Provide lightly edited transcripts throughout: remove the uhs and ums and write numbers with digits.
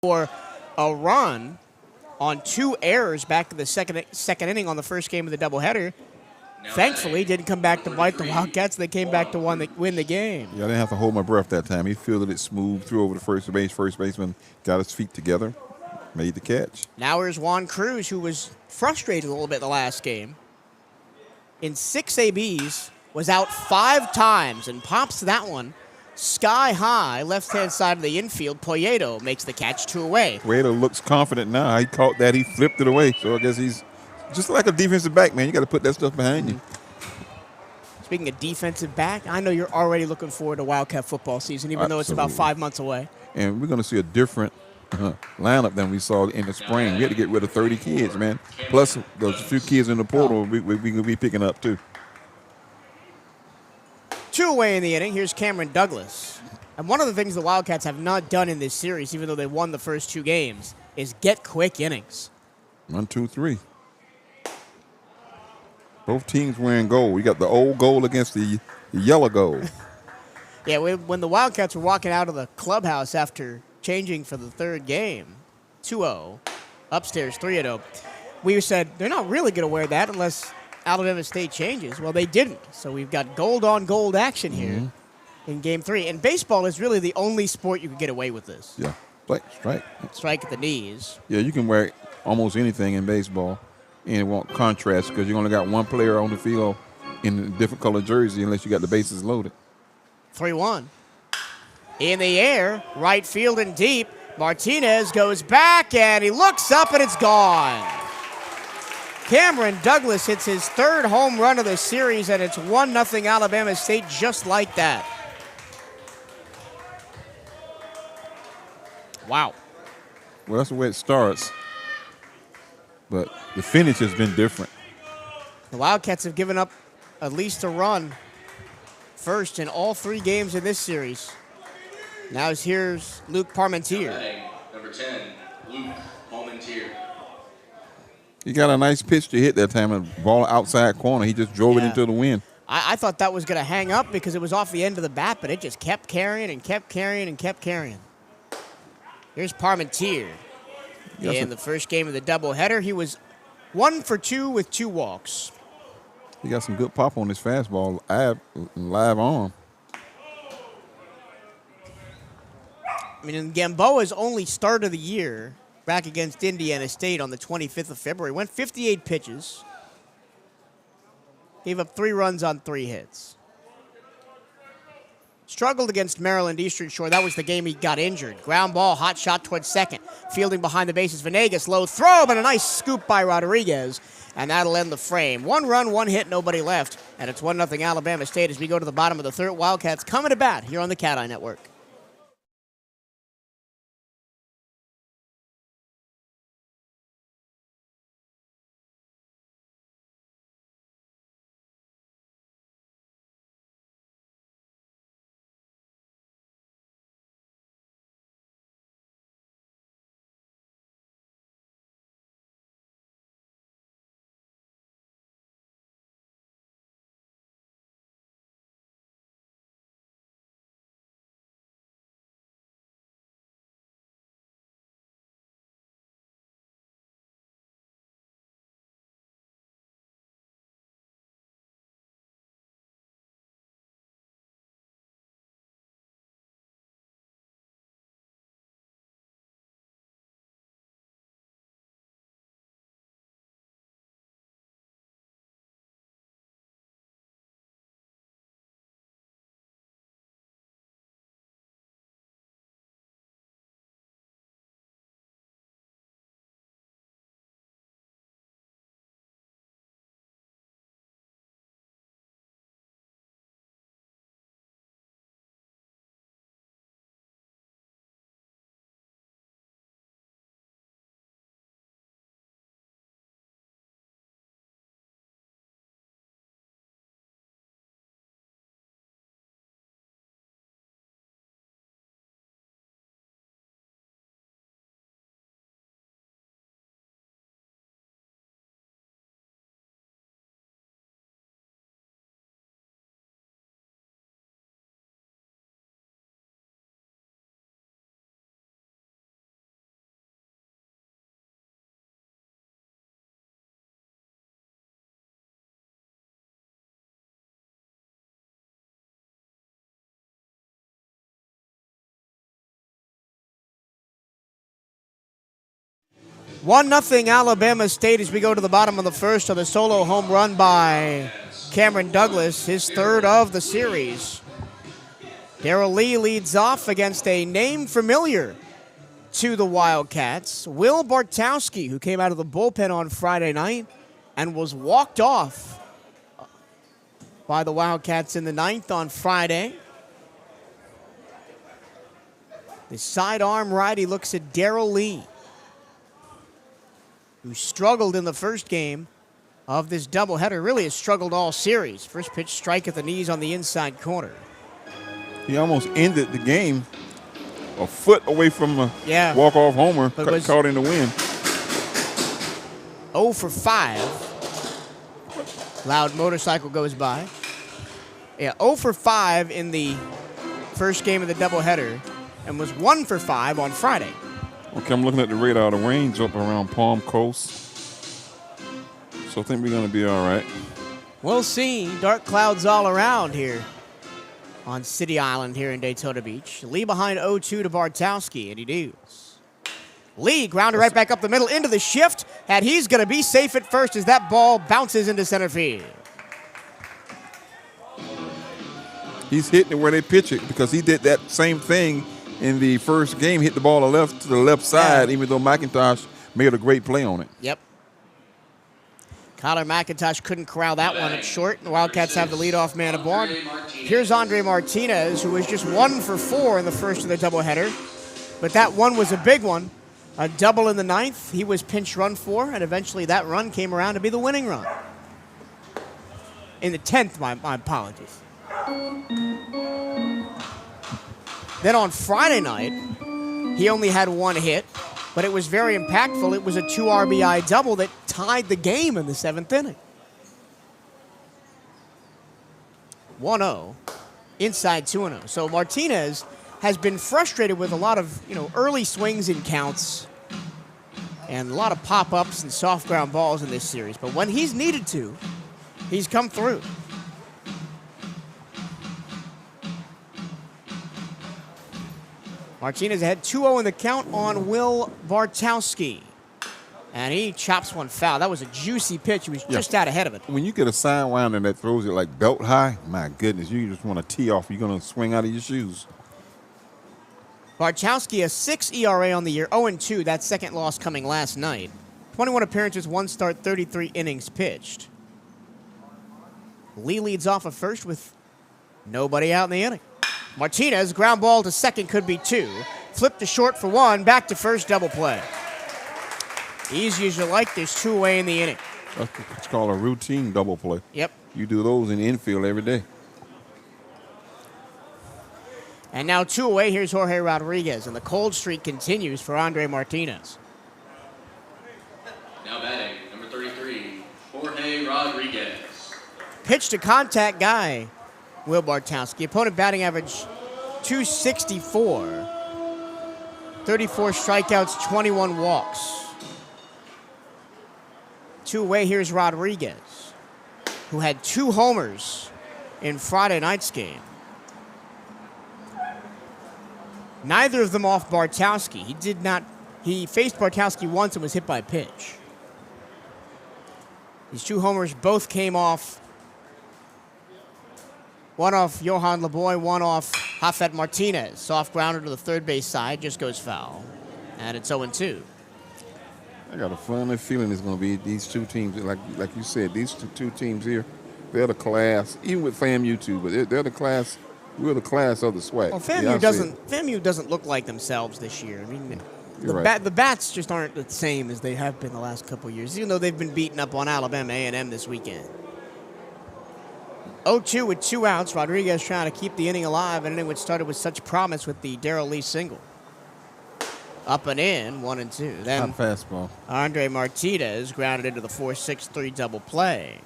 for a run on 2 errors back in the second inning on the first game of the doubleheader. Thankfully, didn't come back to bite the Wildcats. They came back to win the game. Yeah, I didn't have to hold my breath that time. He fielded it smooth, threw over the first base. First baseman got his feet together, made the catch. Now here's Juan Cruz, who was frustrated a little bit the last game. In 6 ABs, was out 5 times and pops that one sky high, left-hand side of the infield. Poyeto makes the catch 2 away. Poyeto looks confident now. He caught that. He flipped it away. So I guess he's just like a defensive back, man. You got to put that stuff behind you. Speaking of defensive back, I know you're already looking forward to Wildcat football season, even though it's about 5 months away. And we're going to see a different lineup than we saw in the spring. We had to get rid of 30 kids, man. Plus, those few kids in the portal we will be picking up, too. 2 away in the inning. Here's Cameron Douglas. And one of the things the Wildcats have not done in this series, even though they won the first 2 games, is get quick innings. 1, 2, 3. Both teams wearing gold. We got the old gold against the yellow gold. Yeah, when the Wildcats were walking out of the clubhouse after changing for the 3rd game, 2-0, upstairs 3-0, we said they're not really going to wear that unless Alabama State changes. Well, they didn't. So we've got gold-on-gold action here in Game 3. And baseball is really the only sport you can get away with this. Yeah, strike. Strike at the knees. Yeah, you can wear almost anything in baseball, and it won't contrast because you only got one player on the field in a different color jersey unless you got the bases loaded. 3-1. In the air, right field and deep. Martinez goes back, and he looks up, and it's gone. Cameron Douglas hits his 3rd home run of the series, and it's 1-0 Alabama State just like that. Wow. Well, that's the way it starts. But the finish has been different. The Wildcats have given up at least a run first in all 3 games in this series. Now here's Luke Parmentier. Number 10, Luke Parmentier. He got a nice pitch to hit that time, a ball outside corner. He just drove it into the wind. I thought that was going to hang up because it was off the end of the bat, but it just kept carrying and kept carrying and kept carrying. Here's Parmentier. In the first game of the doubleheader, he was 1 for 2 with 2 walks. He got some good pop on his fastball, live arm. I mean, in Gamboa's only start of the year back against Indiana State on the 25th of February, went 58 pitches, gave up 3 runs on 3 hits. Struggled against Maryland Eastern Shore. That was the game he got injured. Ground ball, hot shot towards second. Fielding behind the bases, Venegas, low throw, but a nice scoop by Rodriguez, and that'll end the frame. 1 run, 1 hit, nobody left, and it's 1-0 Alabama State as we go to the bottom of the 3rd. Wildcats coming to bat here on the CatEye Network. 1-0 Alabama State as we go to the bottom of the first on the solo home run by Cameron Douglas, his third of the series. Darrell Lee leads off against a name familiar to the Wildcats, Will Bartowski, who came out of the bullpen on Friday night and was walked off by the Wildcats in the ninth on Friday. The sidearm righty looks at Darrell Lee, who struggled in the first game of this doubleheader, really has struggled all series. First pitch strike at the knees on the inside corner. He almost ended the game a foot away from a walk-off homer, caught in the wind. 0 for 5. Loud motorcycle goes by. 0 for 5 in the first game of the doubleheader and was 1 for 5 on Friday. Okay, I'm looking at the radar. The rain's up around Palm Coast, so I think we're going to be all right. We'll see. Dark clouds all around here on City Island here in Daytona Beach. Lee behind 0-2 to Bartowski, and he does. Lee grounded right back up the middle into the shift, and he's going to be safe at first as that ball bounces into center field. He's hitting it where they pitch it because he did that same thing in the first game, hit the ball to the left side, even though McIntosh made a great play on it. Yep. Kyler McIntosh couldn't corral that one at short. The Wildcats have the leadoff man aboard. Here's Andre Martinez, who was just 1 for 4 in the first of the doubleheader. But that one was a big one. A double in the ninth. He was pinch run for, and eventually that run came around to be the winning run. In the 10th, my apologies. Then on Friday night, he only had 1 hit, but it was very impactful. It was a 2 RBI double that tied the game in the 7th inning. 1-0, inside 2-0. So Martinez has been frustrated with a lot of early swings and counts and a lot of pop-ups and soft ground balls in this series. But when he's needed to, he's come through. Martinez had 2-0 in the count on Will Bartowski. And he chops one foul. That was a juicy pitch. He was just out ahead of it. When you get a sidewounder that throws it like belt high, my goodness, you just want to tee off. You're going to swing out of your shoes. Bartowski, a 6 ERA on the year, 0-2. That second loss coming last night. 21 appearances, 1 start, 33 innings pitched. Lee leads off at first with nobody out in the inning. Martinez, ground ball to second, could be 2. Flip to short for 1, back to first, double play. Easy as you like, there's 2 away in the inning. That's what's called a routine double play. Yep. You do those in the infield every day. And now 2 away, here's Jorge Rodriguez, and the cold streak continues for Andre Martinez. Now batting, number 33, Jorge Rodriguez. Pitch to contact guy, Will Bartowski. Opponent batting average 264. 34 strikeouts, 21 walks. 2 away, here's Rodriguez, who had 2 homers in Friday night's game. Neither of them off Bartowski. He faced Bartowski once and was hit by a pitch. These 2 homers both came off. One off Johan Leboy, one off Jafet Martinez. Soft grounder to the third base side, just goes foul. And it's 0-2. I got a funny feeling it's going to be these 2 teams, like you said, these two teams here, they're the class, even with FAMU too, but they're the class, we're the class of the SWAC. Well, FAMU doesn't look like themselves this year. I mean, the bats just aren't the same as they have been the last couple of years, even though they've been beating up on Alabama A&M this weekend. 0-2 with 2 outs. Rodriguez trying to keep the inning alive, an inning which started with such promise with the Darrell Lee single. Up and in, 1-2. Then hot fastball. Andre Martinez grounded into the 4-6-3 double play.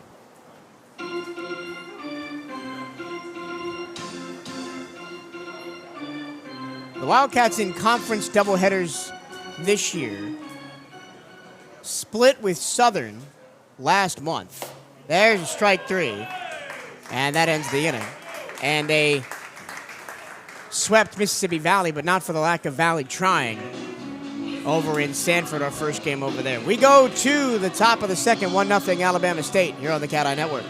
The Wildcats in conference doubleheaders this year split with Southern last month. There's strike 3, and that ends the inning. And they swept Mississippi Valley, but not for the lack of Valley trying. over in Sanford, our first game over there. We go to the top of the second, 1-0 Alabama State here on the CatEye Network.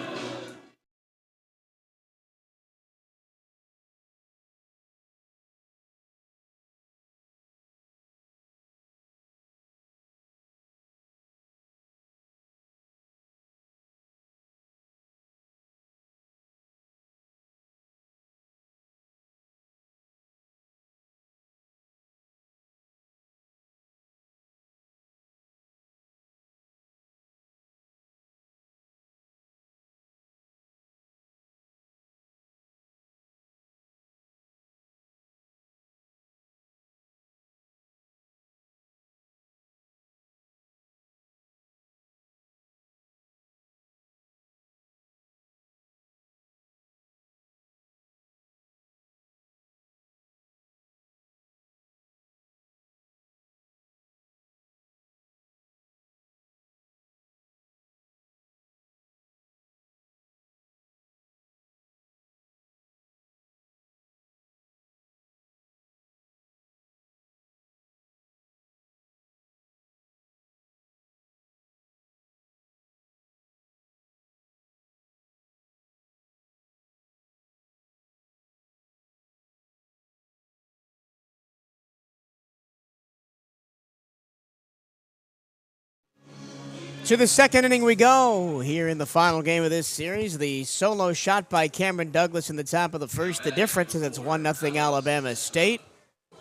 To the second inning we go here in the final game of this series. The solo shot by Cameron Douglas in the top of the first. The difference is it's 1-0 Alabama State.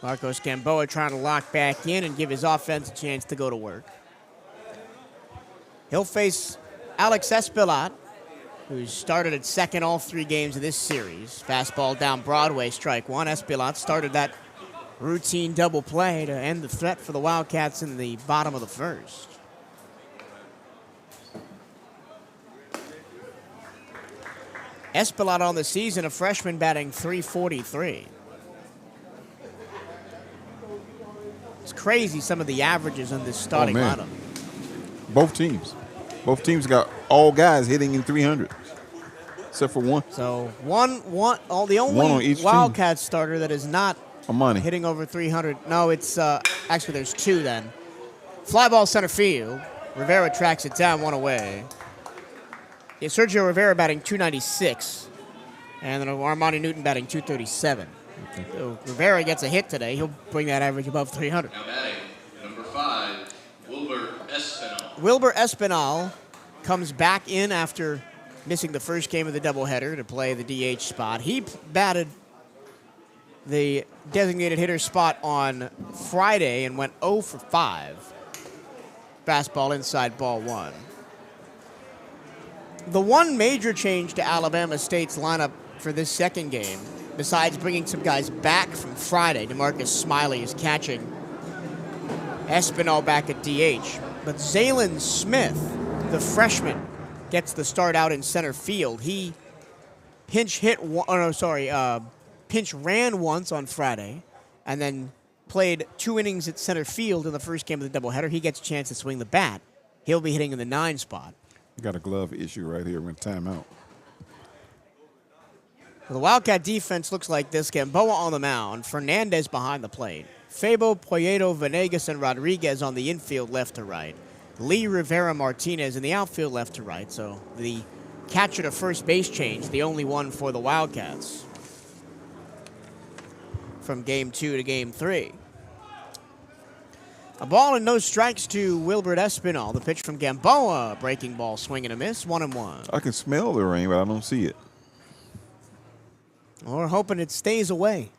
Marcos Gamboa trying to lock back in and give his offense a chance to go to work. He'll face Alex Espilat, who's started at second all 3 games of this series. Fastball down Broadway, strike one. Espilat started that routine double play to end the threat for the Wildcats in the bottom of the first. Espilat on the season, a freshman batting .343. It's crazy some of the averages on this starting lineup. Both teams got all guys hitting in 300, except for one. So the only One on each Wildcats starter that is not Amani hitting over 300. No, it's actually there's 2 then. Fly ball center field. Rivera tracks it down, 1 away. Yeah, Sergio Rivera batting .296, and then Armani Newton batting .237. Okay. So Rivera gets a hit today. He'll bring that average above 300. Now batting, number 5, Wilbur Espinal. Wilbur Espinal comes back in after missing the first game of the doubleheader to play the DH spot. He batted the designated hitter spot on Friday and went 0 for 5. Fastball inside, ball 1. The one major change to Alabama State's lineup for this second game, besides bringing some guys back from Friday, DeMarcus Smiley is catching Espinal back at DH. But Zaylen Smith, the freshman, gets the start out in center field. He pinch ran once on Friday and then played 2 innings at center field in the first game of the doubleheader. He gets a chance to swing the bat. He'll be hitting in the 9 spot. got a glove issue right here when timeout. The Wildcat defense looks like this. Gamboa on the mound. Fernandez behind the plate. Fabo, Poyeto, Venegas, and Rodriguez on the infield left to right. Lee, Rivera, Martinez in the outfield left to right. So the catcher to first base change, the only one for the Wildcats from game 2 to game 3. A ball and no strikes to Wilbert Espinal. The pitch from Gamboa. Breaking ball, swing and a miss, 1-1. I can smell the rain, but I don't see it. We're hoping it stays away.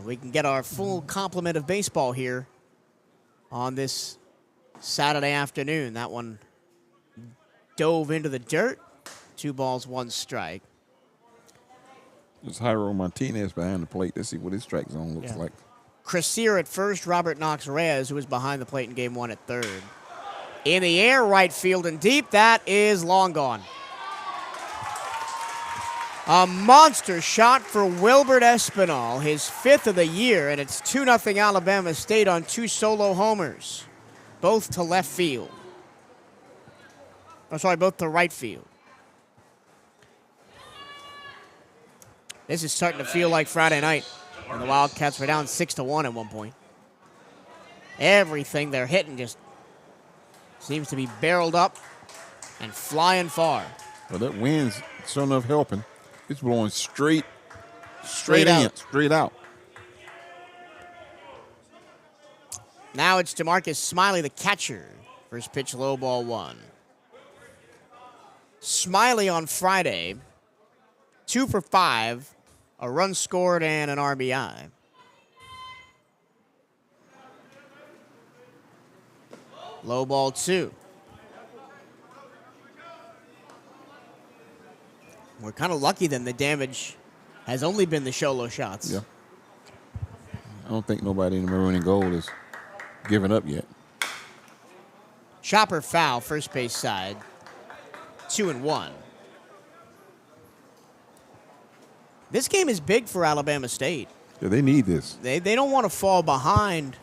We can get our full complement of baseball here on this Saturday afternoon. That one dove into the dirt. 2 balls, 1 strike. There's Jairo Martinez behind the plate. Let's see what his strike zone looks like. Chris Sear at first, Robert Knox-Reyes, who was behind the plate in game 1 at third. In the air, right field and deep. That is long gone. A monster shot for Wilbert Espinal, his 5th of the year, and it's 2-0 Alabama State on 2 solo homers, both to left field. Both to right field. This is starting to feel like Friday night, when the Wildcats were down 6-1 at one point. Everything they're hitting just seems to be barreled up and flying far. Well, that wind's sure enough helping. It's blowing straight out. straight out. Now it's DeMarcus Smiley, the catcher. First pitch, low ball 1. Smiley on Friday, 2 for 5, a run scored and an RBI. Low ball 2. We're kind of lucky then the damage has only been the solo shots. Yeah. I don't think nobody in the maroon and gold is giving up yet. Chopper foul, first base side, 2-1. This game is big for Alabama State. Yeah, they need this. They don't want to fall behind,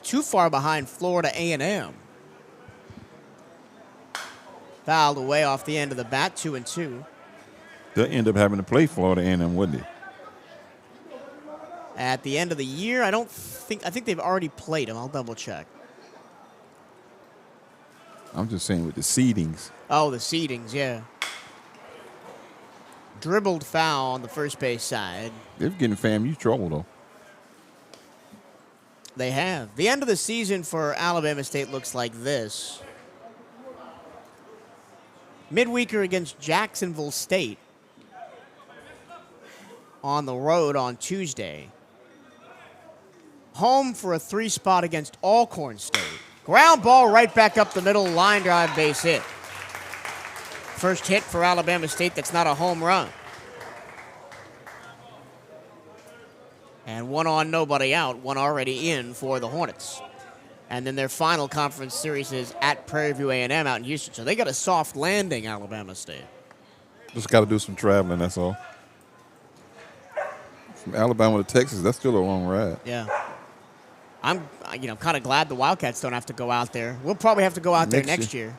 too far behind Florida A&M. Fouled away off the end of the bat, 2-2. They'll end up having to play Florida A&M, wouldn't they? At the end of the year, I think they've already played them. I'll double check. I'm just saying with the seedings. Oh, the seedings, yeah. Dribbled foul on the first base side. They're getting FAMU trouble, though. They have. The end of the season for Alabama State looks like this. Midweeker against Jacksonville State on the road on Tuesday. Home for a 3 spot against Alcorn State. Ground ball right back up the middle, line drive, base hit. First hit for Alabama State that's not a home run. And 1 on, nobody out, 1 already in for the Hornets. And then their final conference series is at Prairie View A&M out in Houston. So they got a soft landing, Alabama State. Just got to do some traveling, that's all. From Alabama to Texas, that's still a long ride. Yeah. I'm kind of glad the Wildcats don't have to go out there. We'll probably have to go out there next year.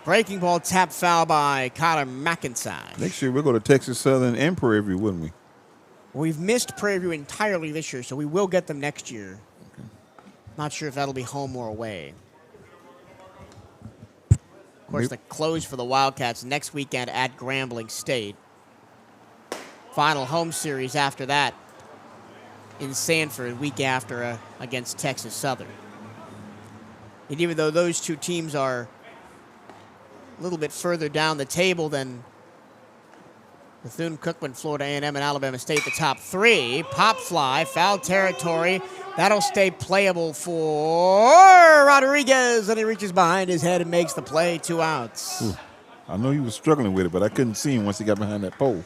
Breaking ball, tap foul by Kyler McIntyre. Next year, we'll go to Texas Southern and Prairie View, wouldn't we? We've missed Prairie View entirely this year, so we will get them next year. Okay. Not sure if that'll be home or away. Of course, the close for the Wildcats next weekend at Grambling State. Final home series after that in Sanford, week after against Texas Southern. And even though those two teams are a little bit further down the table than Bethune-Cookman, Florida A&M, and Alabama State, the top 3. Pop fly, foul territory. That'll stay playable for Rodriguez, and he reaches behind his head and makes the play, 2 outs. Ooh. I know he was struggling with it, but I couldn't see him once he got behind that pole.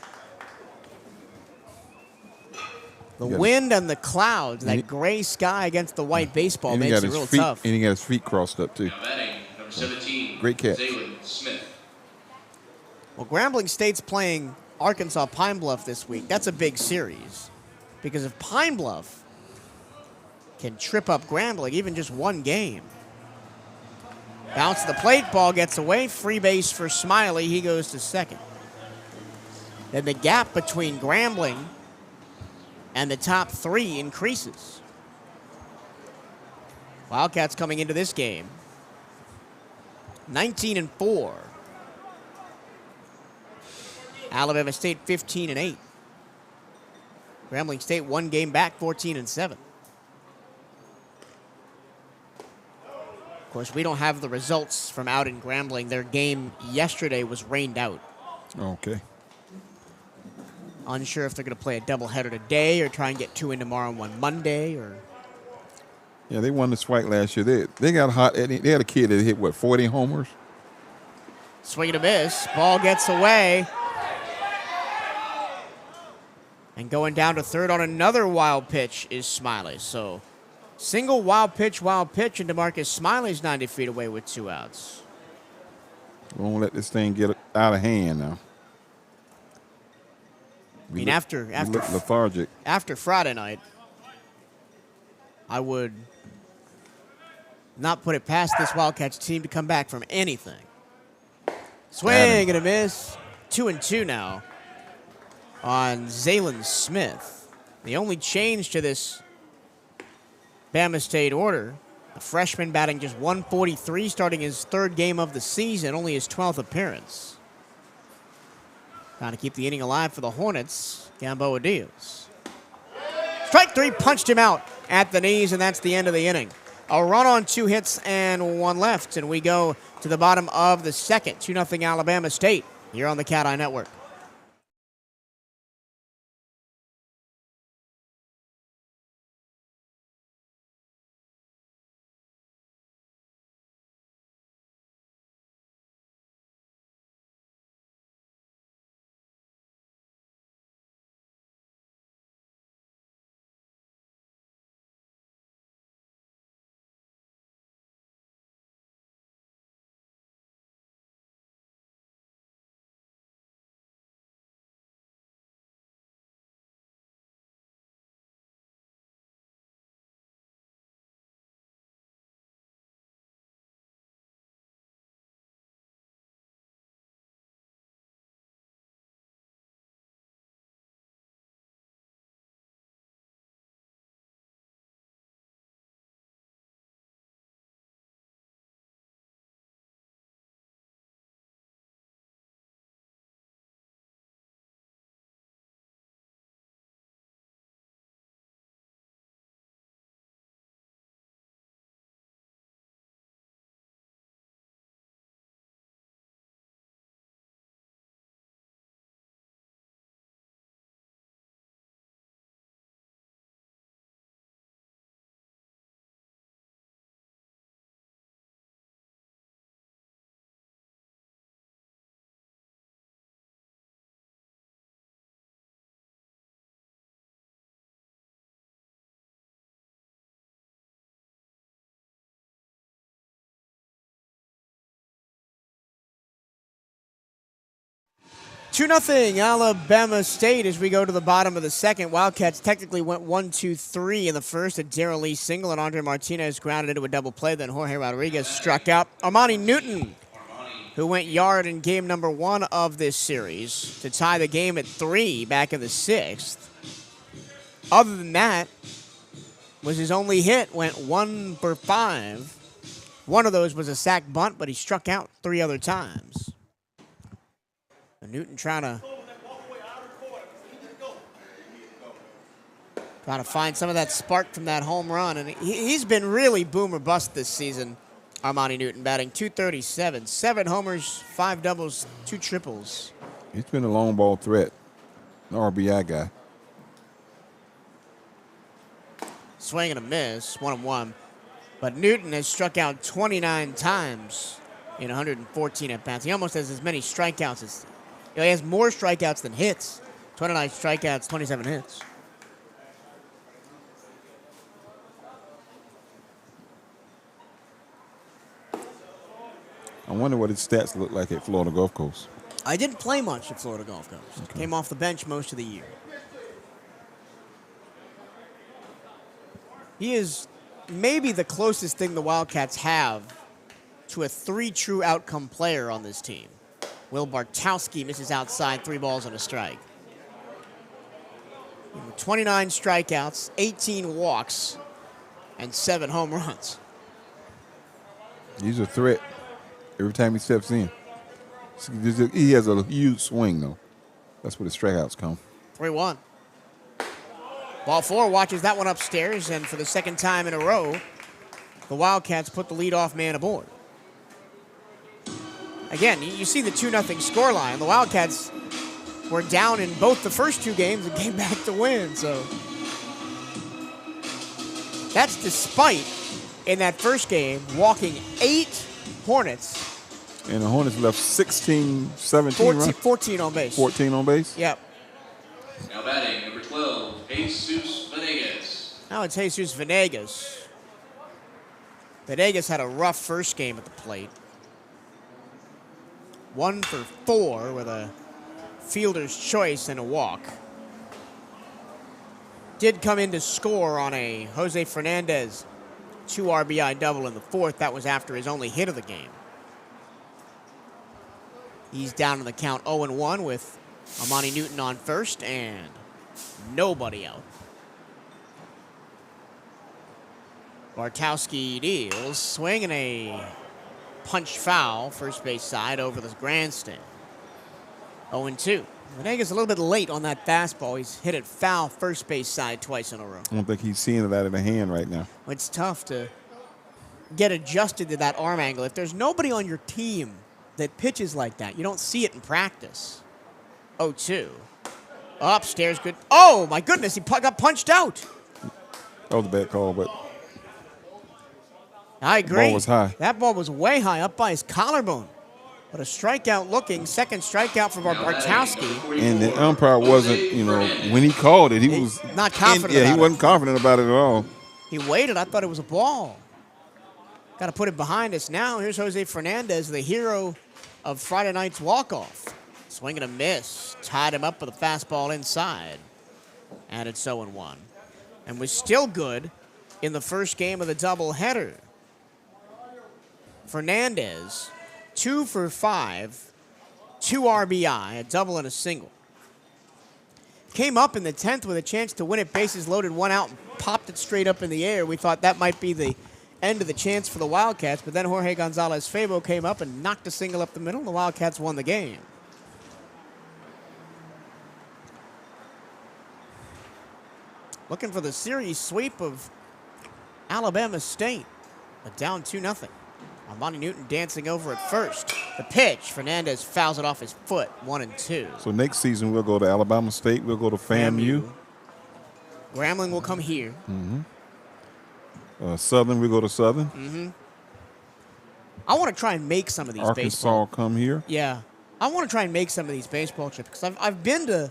The wind and the clouds, that gray sky against the white baseball makes it real tough. And he got his feet crossed up, too. Now batting, number 17. Great catch. Zaylen Smith. Well, Grambling State's playing Arkansas Pine Bluff this week. That's a big series. Because if Pine Bluff can trip up Grambling, even just 1 game. Bounce to the plate, ball gets away. Free base for Smiley. He goes to second. Then the gap between Grambling and the top 3 increases. Wildcats coming into this game 19-4. Alabama State 15-8. Grambling State 1 game back, 14-7. Of course, we don't have the results from out in Grambling. Their game yesterday was rained out. Okay. Unsure if they're going to play a doubleheader today or try and get 2 in tomorrow and 1 Monday. Or Yeah, they won the SWAC last year. They got hot. They had a kid that hit, 40 homers? Swing and a miss. Ball gets away. And going down to third on another wild pitch is Smiley. So single wild pitch, and DeMarcus Smiley's 90 feet away with 2 outs. We won't let this thing get out of hand now. I mean, after look lethargic. After Friday night, I would not put it past this Wildcats team to come back from anything. Swing and a miss. 2-2 now on Zaylen Smith. The only change to this Bama State order. A freshman batting just 143, starting his third game of the season, only his 12th appearance. Trying to keep the inning alive for the Hornets. Gamboa deals. Strike three, punched him out at the knees, and that's the end of the inning. A run on 2 hits and 1 left, and we go to the bottom of the second. 2-0 Alabama State here on the CatEye Network. Two 0 Alabama State as we go to the bottom of the second. Wildcats technically went 1-2-3 in the first. A Darrell Lee single and Andre Martinez grounded into a double play. Then Jorge Rodriguez struck out. Armani Newton, who went yard in game number 1 of this series to tie the game at 3 back in the 6th. Other than that, was his only hit, went 1 for 5. One of those was a sac bunt, but he struck out 3 other times. Newton trying to find some of that spark from that home run. And he's been really boom or bust this season, Armani Newton, batting .237. 7 homers, 5 doubles, 2 triples. He's been a long ball threat, an RBI guy. Swing and a miss, 1-1. But Newton has struck out 29 times in 114 at-bats. He almost has as many strikeouts as... he has more strikeouts than hits. 29 strikeouts, 27 hits. I wonder what his stats look like at Florida Gulf Coast. I didn't play much at Florida Gulf Coast. Okay. Came off the bench most of the year. He is maybe the closest thing the Wildcats have to a 3 true outcome player on this team. Will Bartowski misses outside, 3 balls and a strike. 29 strikeouts, 18 walks, and 7 home runs. He's a threat every time he steps in. He has a huge swing, though. That's where the strikeouts come. 3-1. Ball 4 watches that one upstairs, and for the second time in a row, the Wildcats put the leadoff man aboard. Again, you see the 2-0 scoreline. The Wildcats were down in both the first 2 games and came back to win. So that's despite, in that first game, walking 8 Hornets. And the Hornets left 16, 17 runs? 14 on base. 14 on base? Yep. Now batting, number 12, Jesus Venegas. Now it's Jesus Venegas. Venegas had a rough first game at the plate. 1 for 4 with a fielder's choice and a walk. Did come in to score on a Jose Fernandez 2 RBI double in the 4th. That was after his only hit of the game. He's down in the count 0-1 with Armani Newton on first and nobody out. Bartowski deals, swing and a punch foul, first base side over the grandstand. 0-2. Venegas a little bit late on that fastball. He's hit it foul first base side twice in a row. I don't think he's seeing it out of the hand right now. It's tough to get adjusted to that arm angle. If there's nobody on your team that pitches like that, you don't see it in practice. 0-2. Upstairs, good. Oh, my goodness, he got punched out. That was a bad call, but I agree. the ball was high. That ball was way high, up by his collarbone. But a strikeout looking, second strikeout for Bartowski. And the umpire wasn't, when he called it, he was not confident Yeah, about he wasn't confident about it at all. He waited. I thought it was a ball. Got to put it behind us now. Here's Jose Fernandez, the hero of Friday night's walk-off. Swing and a miss. Tied him up with a fastball inside. And it's 0-1. And was still good in the first game of the doubleheader. Fernandez, 2 for 5, 2 RBI, a double and a single. Came up in the 10th with a chance to win it, bases loaded, 1 out, and popped it straight up in the air. We thought that might be the end of the chance for the Wildcats, but then Jorge Gonzalez-Fabo came up and knocked a single up the middle, and the Wildcats won the game. Looking for the series sweep of Alabama State, but down 2-0. Armani Newton dancing over at first. The pitch, Fernandez fouls it off his foot, 1-2. So next season we'll go to Alabama State, we'll go to FAMU. Grambling will come here. Southern, we go to Southern. I want to try and make some of these Arkansas come here. Yeah. I want to try and make some of these baseball trips because I've been to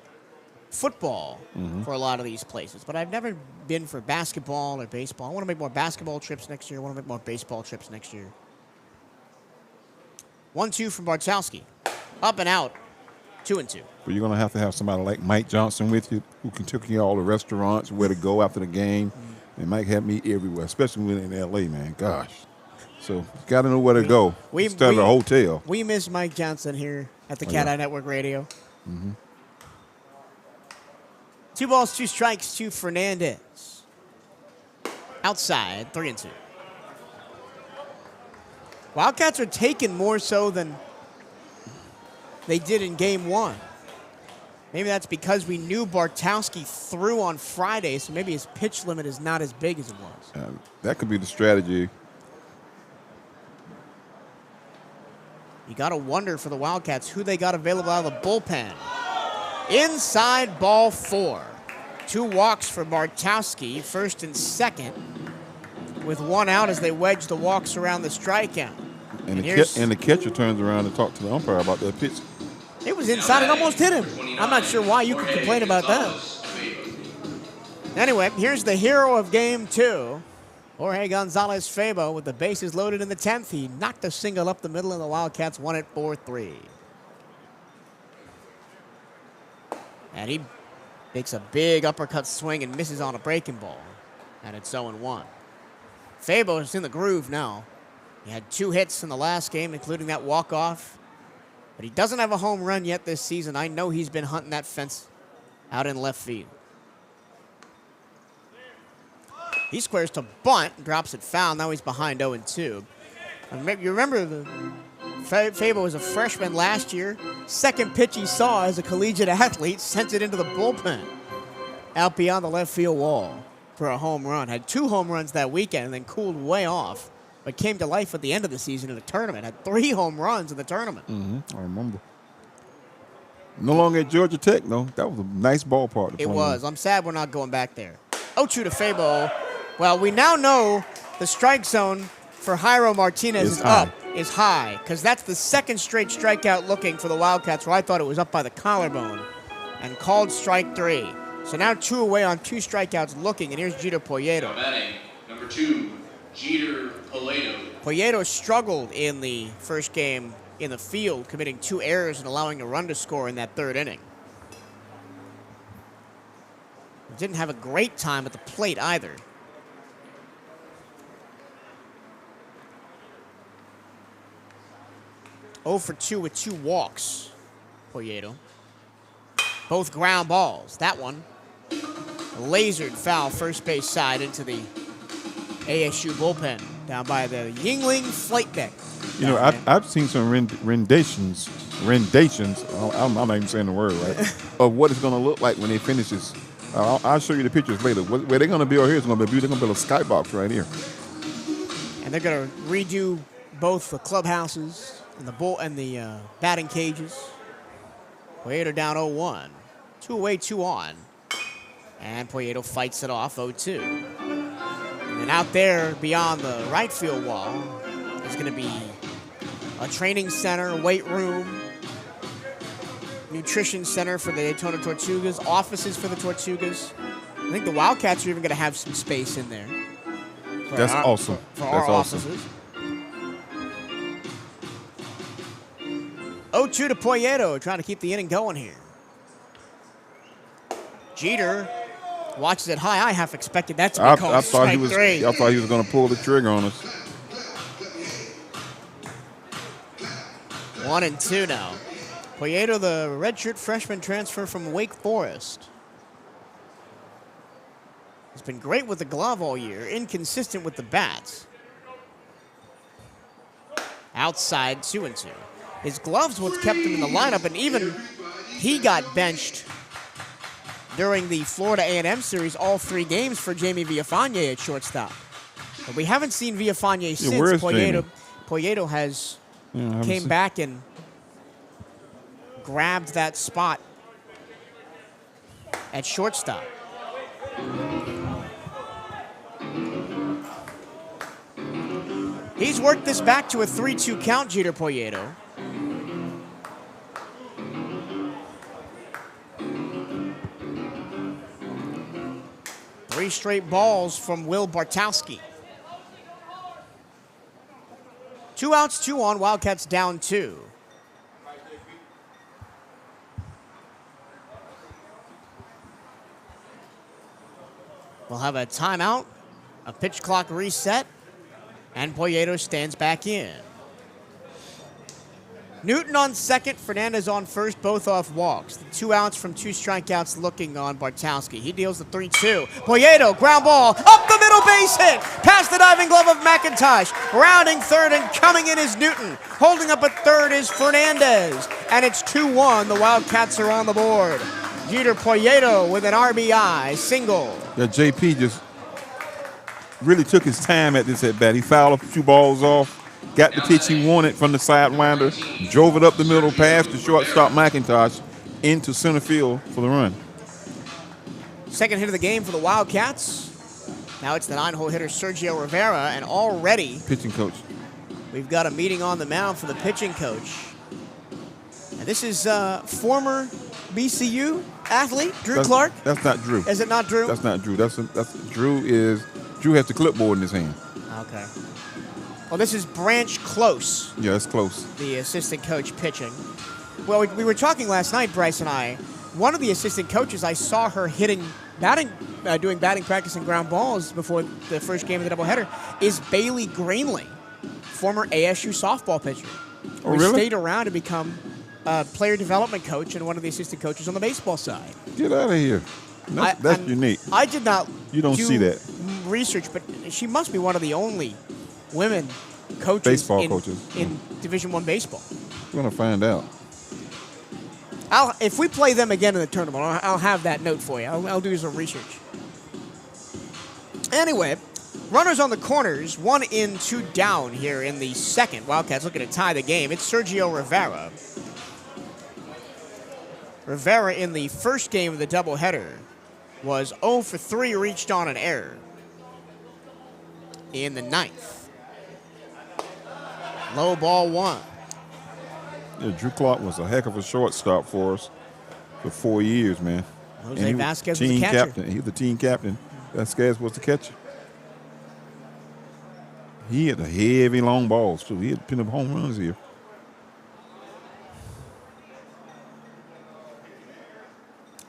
football for a lot of these places, but I've never been for basketball or baseball. I want to make more basketball trips next year. I want to make more baseball trips next year. 1-2 from Bartowski. Up and out. 2-2. But you're going to have somebody like Mike Johnson with you who can take you all the restaurants, where to go after the game. And Mike had me everywhere, especially when in L.A., man. Gosh. So you got to know where to go instead of a hotel. We miss Mike Johnson here at the CatEye Network Radio. 2 balls, 2 strikes to Fernandez. Outside, 3-2. Wildcats are taken more so than they did in game 1. Maybe that's because we knew Bartowski threw on Friday, so maybe his pitch limit is not as big as it was. That could be the strategy. You got to wonder for the Wildcats who they got available out of the bullpen. Inside, ball 4. 2 walks for Bartowski, first and second, with 1 out as they wedge the walks around the strikeout. And the catcher turns around and talks to the umpire about that pitch. It was inside and almost hit him. I'm not sure why you could complain about that. Anyway, here's the hero of game 2. Jorge Gonzalez-Fabo with the bases loaded in the 10th. He knocked a single up the middle, and the Wildcats won it 4-3. And he makes a big uppercut swing and misses on a breaking ball. And it's 0-1. Fabo is in the groove now. He had 2 hits in the last game, including that walk-off. But he doesn't have a home run yet this season. I know he's been hunting that fence out in left field. He squares to bunt, drops it foul. Now he's behind 0-2. You remember Fabo was a freshman last year. Second pitch he saw as a collegiate athlete, sent it into the bullpen. Out beyond the left field wall for a home run. Had 2 home runs that weekend and then cooled way off. But came to life at the end of the season in a tournament. Had 3 home runs in the tournament. I remember. No longer at Georgia Tech, though. That was a nice ballpark. It was. I'm sad we're not going back there. 0-2 to Fabo. Well, we now know the strike zone for Jairo Martinez is high, because that's the second straight strikeout looking for the Wildcats, where I thought it was up by the collarbone, and called strike 3. So now 2 away on 2 strikeouts looking, and here's Jeter Poyeto. Batting, number 2, Jeter Poyeto. Poyeto struggled in the first game in the field, committing 2 errors and allowing a run to score in that 3rd inning. Didn't have a great time at the plate either. Oh for 2 with 2 walks, Poyeto. Both ground balls. That one, a lasered foul first base side into the ASU bullpen down by the Yingling flight deck. You know, I've seen some renditions. I'm not even saying the word right of what it's going to look like when it finishes. I'll show you the pictures later. Where they're going to build here is going to be beautiful. They're going to build a skybox right here. And they're going to redo both the clubhouses and the batting cages. Poyeto down 0-1. 2 away, 2 on. And Poyeto fights it off 0-2. And out there beyond the right field wall is going to be a training center, weight room, nutrition center for the Daytona Tortugas, offices for the Tortugas. I think the Wildcats are even going to have some space in there. That's awesome. For our offices. 0-2 to Poyeto, trying to keep the inning going here. Jeter watches it high. I half expected that to be called strike three. I thought he was going to pull the trigger on us. 1-2 now. Poyeto, the redshirt freshman transfer from Wake Forest. He's been great with the glove all year, inconsistent with the bats. Outside 2-2. His gloves what kept him in the lineup, and even he got benched during the Florida A&M series, all 3 games for Jamie Villafane at shortstop. But we haven't seen Villafane since. Poyeto has came back and grabbed that spot at shortstop. He's worked this back to a 3-2 count, Jeter Poyeto. Three straight balls from Will Bartowski. 2 outs, 2 on, Wildcats down 2. We'll have a timeout, a pitch clock reset, and Poyeto stands back in. Newton on second, Fernandez on first, both off walks. 2 outs from 2 strikeouts looking on Bartowski. He deals the 3-2. Poyeto, ground ball, up the middle, base hit, past the diving glove of McIntosh. Rounding third and coming in is Newton. Holding up at third is Fernandez. And it's 2-1. The Wildcats are on the board. Jeter Poyeto with an RBI single. Yeah, JP just really took his time at this at bat. He fouled a few balls off. Got the pitch he wanted from the sidewinder, drove it up the middle, past the shortstop McIntosh into center field for the run. Second hit of the game for the Wildcats. Now it's the 9-hole hitter Sergio Rivera, and already pitching coach. We've got a meeting on the mound for the pitching coach. And this is former BCU athlete Drew Clark. That's not Drew. Is it not Drew? That's not Drew. Drew has the clipboard in his hand. Okay. Well, this is Branch Close. Yeah, it's close. The assistant coach pitching. Well, we were talking last night, Bryce and I. One of the assistant coaches, I saw her doing batting practice and ground balls before the first game of the doubleheader, is Bailey Greenlee, former ASU softball pitcher. Oh, really? Stayed around to become a player development coach and one of the assistant coaches on the baseball side. Get out of here. That's unique. I did not see that research, but she must be one of the only women coaches baseball coaches in Division I baseball. We're going to find out. If we play them again in the tournament, I'll have that note for you. I'll do some research. Anyway, runners on the corners, 1 in, 2 down here in the second. Wildcats looking to tie the game. It's Sergio Rivera. Rivera in the first game of the doubleheader was 0 for 3, reached on an error in the 9th. Low ball 1. Yeah, Drew Clark was a heck of a shortstop for us for 4 years, man. Jose Vasquez was the catcher. Captain. He was the team captain. Vasquez was the catcher. He had the heavy long balls, too. He had pin up home runs here.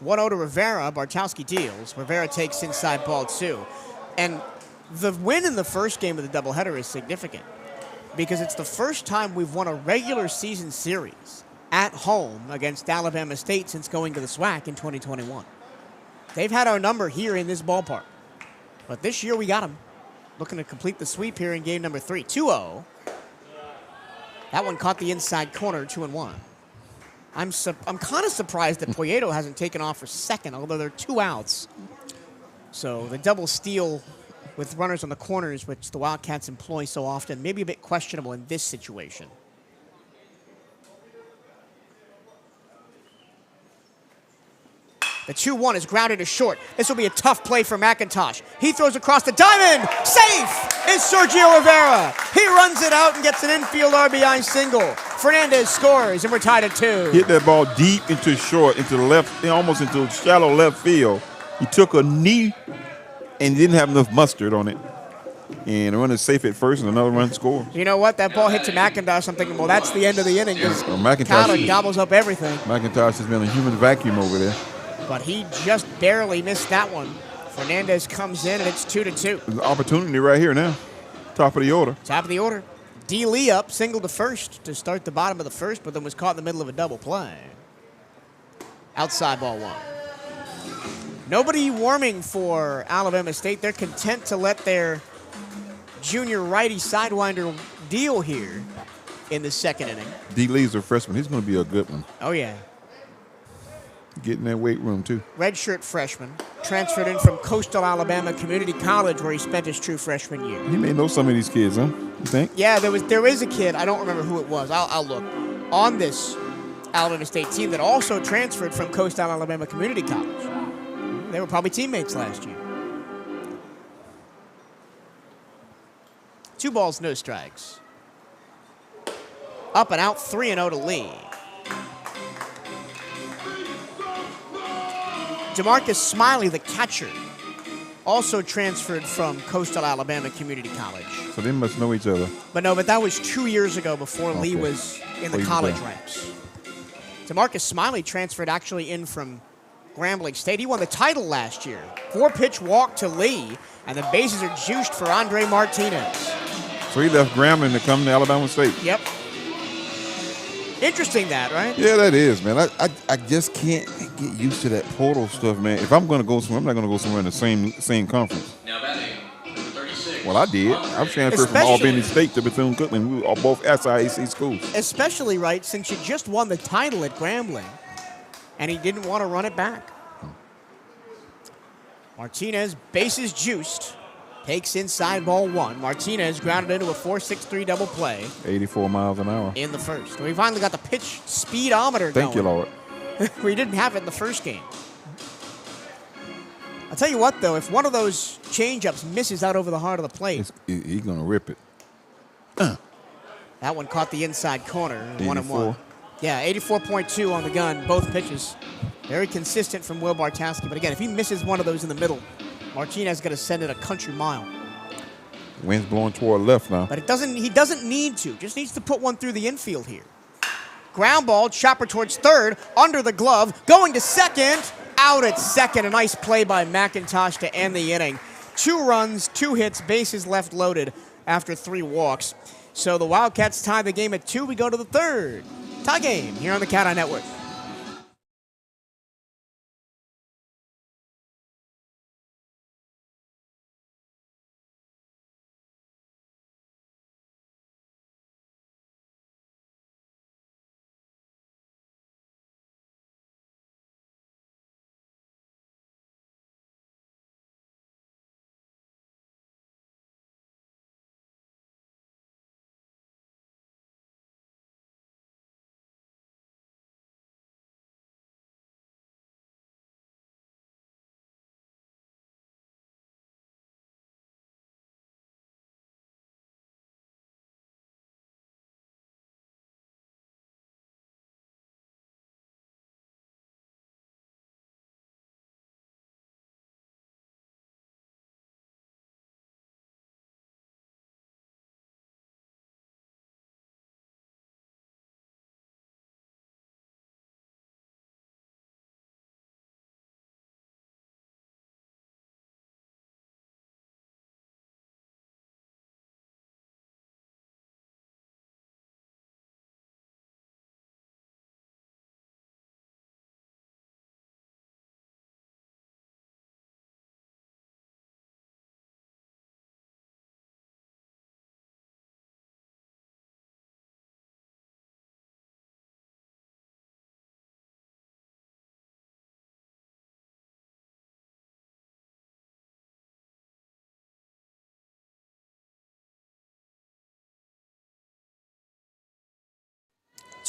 One-0 to Rivera. Bartowski deals. Rivera takes inside ball 2. And the win in the first game of the doubleheader is significant because it's the first time we've won a regular season series at home against Alabama State since going to the SWAC in 2021. They've had our number here in this ballpark, but this year we got them. looking to complete the sweep here in game number 3. 2-0. That one caught the inside corner, 2-1. I'm kind of surprised that Poyeto hasn't taken off for second, although there are 2 outs. So the double steal with runners on the corners, which the Wildcats employ so often, may be a bit questionable in this situation. The 2-1 is grounded to short. This will be a tough play for McIntosh. He throws across the diamond. Safe is Sergio Rivera. He runs it out and gets an infield RBI single. Fernandez scores, and we're tied at 2. Hit that ball deep into short, into the left, almost into shallow left field. He took a knee and didn't have enough mustard on it. And the run is safe at first, and another run scores. You know what? That ball hit to McIntosh. I'm thinking, well, that's the end of the inning. McIntosh gobbles up everything. McIntosh has been a human vacuum over there. But he just barely missed that one. Fernandez comes in, and it's 2-2. There's an opportunity right here now. Top of the order. Top of the order. D. Lee up, single to first to start the bottom of the first, but then was caught in the middle of a double play. Outside ball 1. Nobody warming for Alabama State. They're content to let their junior righty sidewinder deal here in the second inning. D. Lee's a freshman. He's going to be a good one. Oh, yeah. Get in that weight room, too. Redshirt freshman, transferred in from Coastal Alabama Community College, where he spent his true freshman year. He may know some of these kids, huh? You think? Yeah, there is a kid. I don't remember who it was. I'll look. On this Alabama State team that also transferred from Coastal Alabama Community College. They were probably teammates last year. 2 balls, no strikes. Up and out, 3-0 to Lee. DeMarcus Smiley, the catcher, also transferred from Coastal Alabama Community College. So they must know each other. But that was 2 years ago before Lee was in the college ranks. DeMarcus Smiley transferred actually in from Grambling State. He won the title last year. 4-pitch walk to Lee, and the bases are juiced for Andre Martinez. So he left Grambling to come to Alabama State. Yep. Interesting that, right? Yeah, that is, man. I just can't get used to that portal stuff, man. If I'm going to go somewhere, I'm not going to go somewhere in the same conference. Now batting, number 36. Well, I did. I was transferred from Albany State to Bethune-Cookman. We were both SIAC schools. Especially, right, since you just won the title at Grambling, and he didn't want to run it back. Martinez, bases juiced. Takes inside ball 1. Martinez grounded into a 4.63 double play. 84 miles an hour. In the first. We finally got the pitch speedometer going. Thank you, Lord. We didn't have it in the first game. I'll tell you what, though, if one of those changeups misses out over the heart of the plate. He's going to rip it. That one caught the inside corner. 1-1. Yeah, 84.2 on the gun, both pitches. Very consistent from Will Bartowski. But again, if he misses one of those in the middle, Martinez got to send it a country mile. Wind's blowing toward left now. But he doesn't need to. Just needs to put one through the infield here. Ground ball, chopper towards third, under the glove, going to second, out at second. A nice play by McIntosh to end the inning. 2 runs, 2 hits, bases left loaded after 3 walks. So the Wildcats tie the game at 2. We go to the third. Tie game here on the CatEye Network.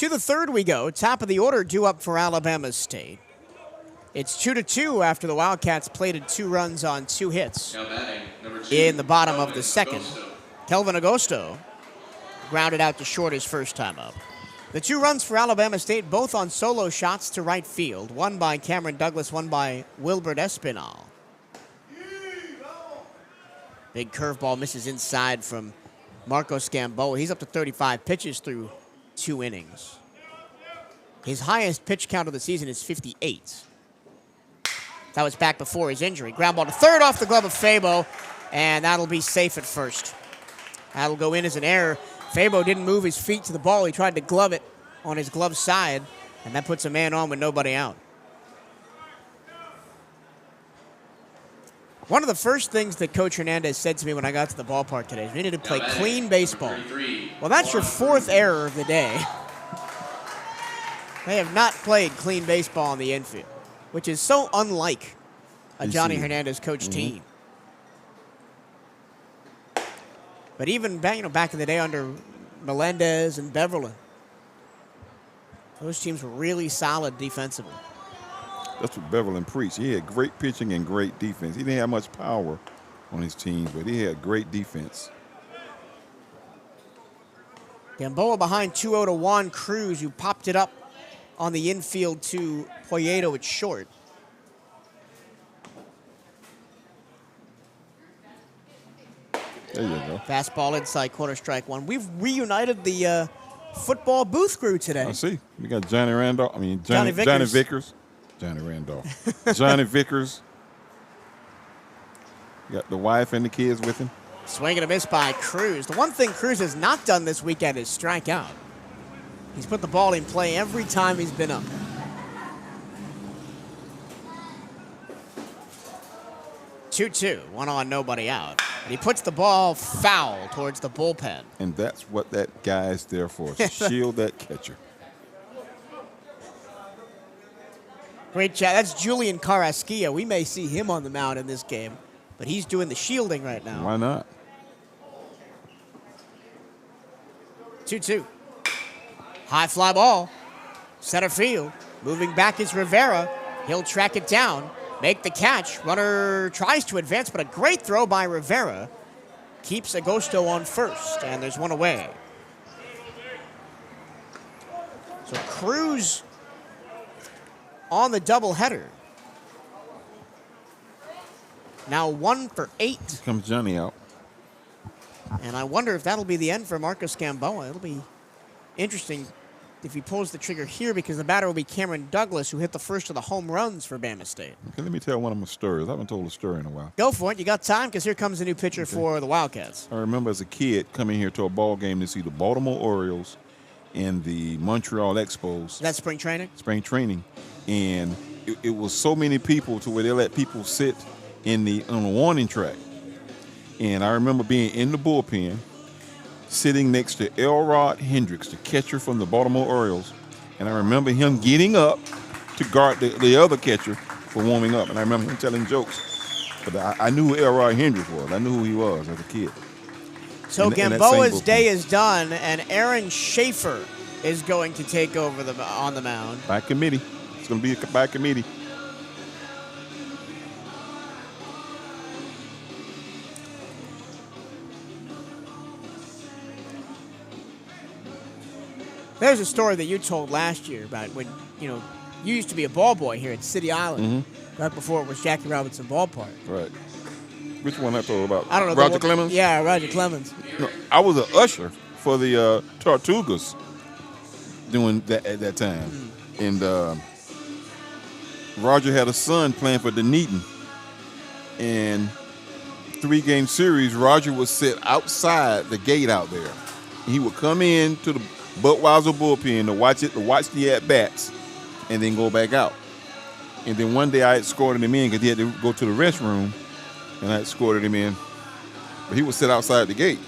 To the third we go. Top of the order due up for Alabama State. It's 2-2 after the Wildcats plated 2 runs on 2 hits Now batting, number 2, in the bottom of Kelvin the second. Agosto. Kelvin Agosto grounded out to short his first time up. The 2 runs for Alabama State, both on solo shots to right field. One by Cameron Douglas, one by Wilbert Espinal. Big curveball misses inside from Marcos Gamboa. He's up to 35 pitches through 2 innings. His highest pitch count of the season is 58. That was back before his injury. Ground ball to third off the glove of Fabo, and that'll be safe at first. That'll go in as an error. Fabo didn't move his feet to the ball. He tried to glove it on his glove side, and that puts a man on with nobody out. One of the first things that Coach Hernandez said to me when I got to the ballpark today is we needed to play clean baseball. Well, that's your 4th error of the day. They have not played clean baseball in the infield, which is so unlike a Johnny Hernandez coach team. But even back in the day under Melendez and Beverly, those teams were really solid defensively. That's what Beverly preached. He had great pitching and great defense. He didn't have much power on his teams, but he had great defense. Gamboa behind 2-0 to Juan Cruz, who popped it up on the infield to Poyeto at short. There you go. Fastball inside, corner strike 1. We've reunited the football booth crew today. I see. We got Johnny Randolph. Johnny Vickers. Johnny Randolph. Johnny Vickers. Got the wife and the kids with him. Swing and a miss by Cruz. The one thing Cruz has not done this weekend is strike out. He's put the ball in play every time he's been up. 2-2, 1 on, nobody out. And he puts the ball foul towards the bullpen. And that's what that guy is there for, to shield that catcher. Great chat. That's Julian Carrasquilla. We may see him on the mound in this game, but he's doing the shielding right now. Why not? 2-2. High fly ball. Center field. Moving back is Rivera. He'll track it down. Make the catch. Runner tries to advance, but a great throw by Rivera keeps Agosto on first, and there's one away. So Cruz on the doubleheader. Now 1 for 8. Here comes Johnny out. And I wonder if that'll be the end for Marcos Gamboa. It'll be interesting if he pulls the trigger here, because the batter will be Cameron Douglas, who hit the first of the home runs for Bama State. Okay, let me tell one of my stories. I haven't told a story in a while. Go for it. You got time, because here comes a new pitcher for the Wildcats. I remember as a kid coming here to a ball game to see the Baltimore Orioles and the Montreal Expos. That's spring training? Spring training. And it was so many people to where they let people sit on the warning track. And I remember being in the bullpen, sitting next to Elrod Hendricks, the catcher from the Baltimore Orioles. And I remember him getting up to guard the other catcher for warming up. And I remember him telling jokes. But I knew who Elrod Hendricks was. I knew who he was as a kid. So Gamboa's day is done, and Aaron Schaefer is going to take over on the mound. By committee. It's going to be by committee. There's a story that you told last year about when, you used to be a ball boy here at City Island, right before it was Jackie Robinson Ballpark. Right. Which one I told about? I don't know. Roger Clemens? Yeah, Roger Clemens. No, I was an usher for the Tortugas doing that at that time. And Roger had a son playing for Dunedin. And 3-game series, Roger would sit outside the gate out there. He would come in to the Budweiser bullpen to watch the at-bats, and then go back out. And then one day I had escorted him in because he had to go to the restroom, and I escorted him in. But he would sit outside the gate.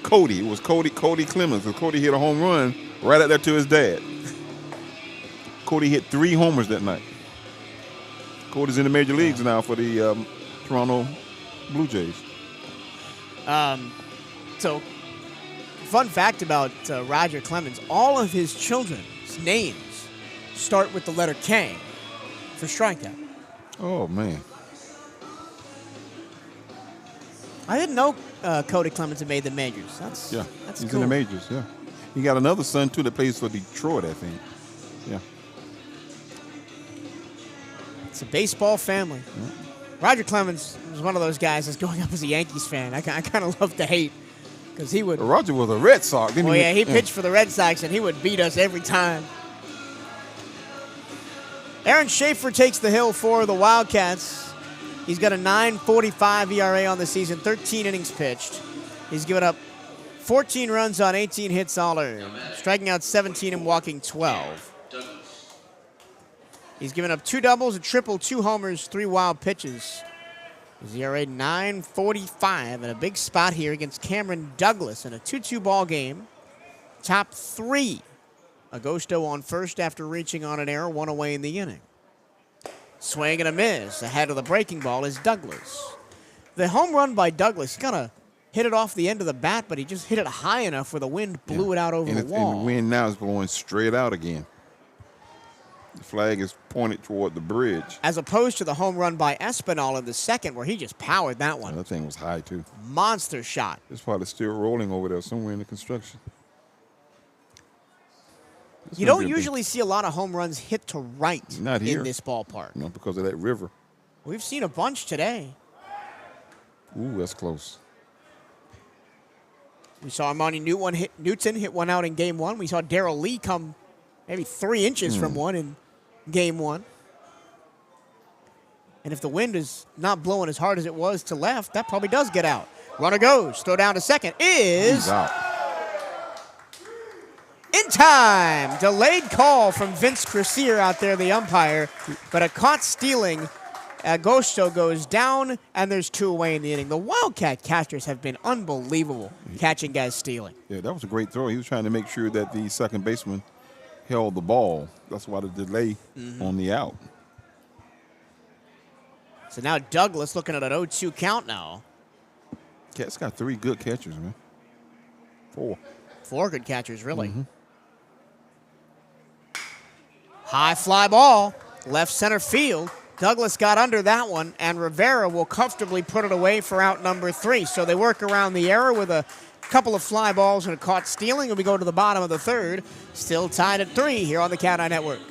It was Cody Clemens. Because Cody hit a home run right out there to his dad. Cody hit 3 homers that night. Cody's in the major leagues now for the Toronto Blue Jays. So Fun fact about Roger Clemens, all of his children's names start with the letter K for strikeout. Oh, man. I didn't know Cody Clemens had made the majors. That's He's cool. in the majors, yeah. He got another son, too, that plays for Detroit, I think. Yeah. It's a baseball family. Yeah. Roger Clemens was one of those guys that's growing up as a Yankees fan. I kind of love to hate because he would. Roger was a Red Sox, didn't he? Well, yeah, he pitched for the Red Sox, and he would beat us every time. Aaron Schaefer takes the hill for the Wildcats. He's got a 9.45 ERA on the season, 13 innings pitched. He's given up 14 runs on 18 hits all earned, striking out 17 and walking 12. He's given up 2 doubles, a triple, 2 homers, 3 wild pitches. His ERA 9.45 and a big spot here against Cameron Douglas in a 2-2 ball game. Top 3. Agosto on first after reaching on an error, 1 away in the inning. Swing and a miss. Ahead of the breaking ball is Douglas. The home run by Douglas, he kind of hit it off the end of the bat, but he just hit it high enough where the wind blew it out over the wall. And the wind now is blowing straight out again. The flag is pointed toward the bridge. As opposed to the home run by Espinal in the second, where he just powered that one. That thing was high, too. Monster shot. It's probably still rolling over there somewhere in the construction. You don't usually see a lot of home runs hit to right Not here. in this ballpark. No, because of that river. We've seen a bunch today. Ooh, that's close. We saw Armani Newton hit one out in game 1. We saw Darrell Lee come maybe 3 inches from one in game 1. And if the wind is not blowing as hard as it was to left, that probably does get out. Runner goes. Throw down to second is He's out. in time. Delayed call from Vince Crucier out there, the umpire. But a caught stealing. Agosto goes down, and there's 2 away in the inning. The Wildcat catchers have been unbelievable catching guys stealing. Yeah, that was a great throw. He was trying to make sure that the second baseman held the ball. That's why the delay on the out. So now Douglas looking at an 0-2 count now. Cat's got 3 good catchers, man. 4. 4 good catchers, really. High fly ball, left center field. Douglas got under that one, and Rivera will comfortably put it away for out number 3. So they work around the error with a couple of fly balls and a caught stealing, and we go to the bottom of the 3rd. Still tied at 3 here on the CatEye Network.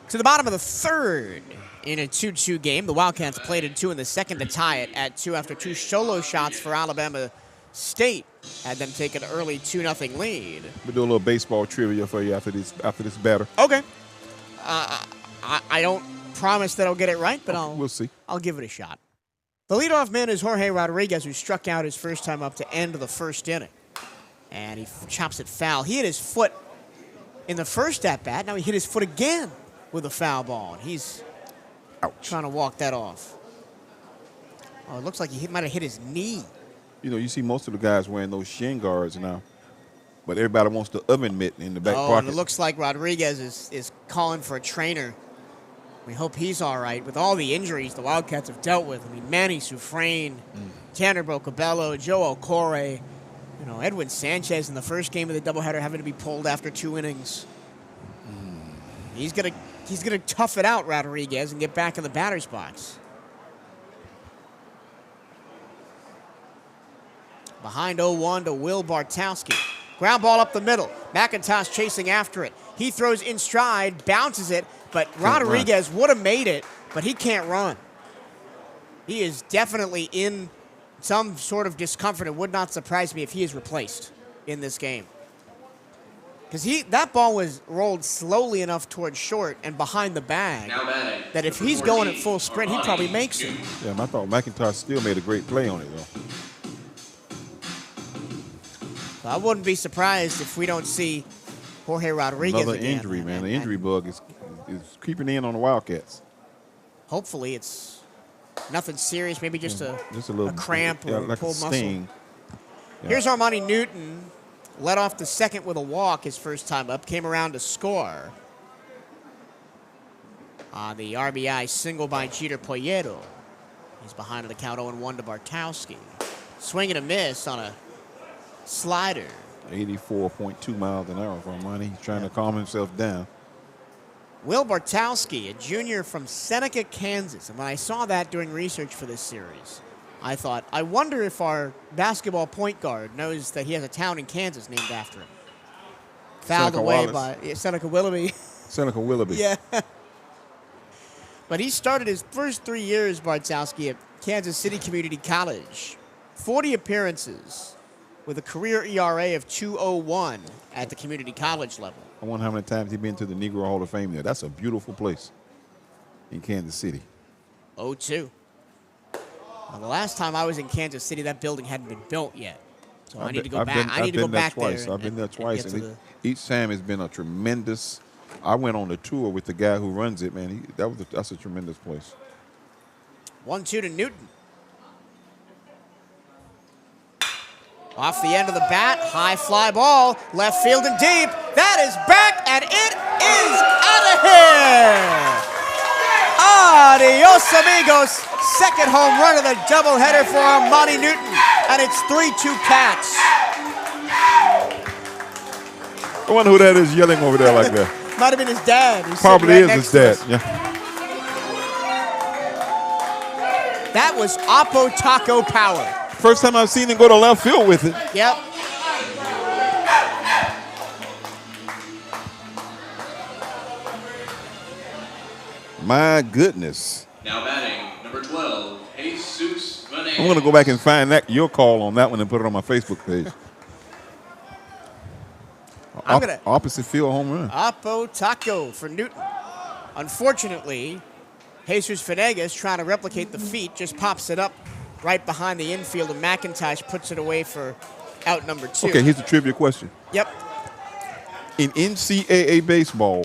To the bottom of the 3rd in a 2-2 game. The Wildcats played in 2 in the second to tie it at 2 after 2 solo shots for Alabama State had them take an early 2-0 lead. We'll do a little baseball trivia for you after this batter. Okay. I don't promise that I'll get it right, but we'll see. I'll give it a shot. The leadoff man is Jorge Rodriguez, who struck out his first time up to end the first inning. And he chops it foul. He hit his foot in the first at-bat. Now he hit his foot again with a foul ball. And he's trying to walk that off. Oh, it looks like he might have hit his knee. You know, you see most of the guys wearing those shin guards now. But everybody wants the oven mitt in the back pocket. And it looks like Rodriguez is calling for a trainer. We hope he's all right. With all the injuries the Wildcats have dealt with, I mean, Manny Sufrain, Tanner Brocabello, Joe Ocore, you know, Edwin Sanchez in the first game of the doubleheader having to be pulled after 2 innings. He's gonna tough it out, Rodriguez, and get back in the batter's box. Behind 0-1 to Will Bartowski. Ground ball up the middle. McIntosh chasing after it. He throws in stride, bounces it, but Rodriguez would have made it, but he can't run. He is definitely in some sort of discomfort. It would not surprise me if he is replaced in this game. Because that ball was rolled slowly enough towards short and behind the bag that if he's going at full sprint, he probably makes it. Yeah, I thought McIntosh still made a great play on it, though. I wouldn't be surprised if we don't see Jorge Rodriguez Another again. injury, man. The injury bug is creeping in on the Wildcats. Hopefully it's nothing serious, maybe just a little cramp or like pulled a muscle. sting. Yeah. Here's Armani Newton, led off the second with a walk his first time up, came around to score on the RBI single by Jeter Poyedo. He's behind on the count 0-1 to Bartowski. Swing and a miss on a slider. 84.2 miles an hour for Armani. He's trying to calm himself down. Will Bartowski, a junior from Seneca, Kansas. And when I saw that doing research for this series, I thought, I wonder if our basketball point guard knows that he has a town in Kansas named after him. Fouled away by Seneca Willoughby. Seneca Willoughby. Yeah. But he started his first 3 years, Bartowski, at Kansas City Community College. 40 appearances with a career ERA of 2.01 at the community college level. I wonder how many times he's been to the Negro Hall of Fame there. That's a beautiful place in Kansas City. 0-2. Well, the last time I was in Kansas City, that building hadn't been built yet. So I need to go back. I need to go back there. I've been there twice, and each time it's been a tremendous. I went on a tour with the guy who runs it, man. That's a tremendous place. 1-2 to Newton. Off the end of the bat, high fly ball, left field and deep. That is back, and it is out of here. Adios, amigos. Second home run of the doubleheader for Armani Newton, and it's 3-2 Cats. I wonder who that is yelling over there like that. Might have been his dad. Probably is his dad. Yeah. That was Oppo Taco power. First time I've seen him go to left field with it. Yep. My goodness. Now batting, number 12, Jesus Vanez. I'm going to go back and find your call on that one and put it on my Facebook page. Opposite field home run. Oppo Taco for Newton. Unfortunately, Jesus Venegas, trying to replicate the feat, just pops it up right behind the infield, and McIntosh puts it away for out number 2. Okay, here's a trivia question. Yep. In NCAA baseball,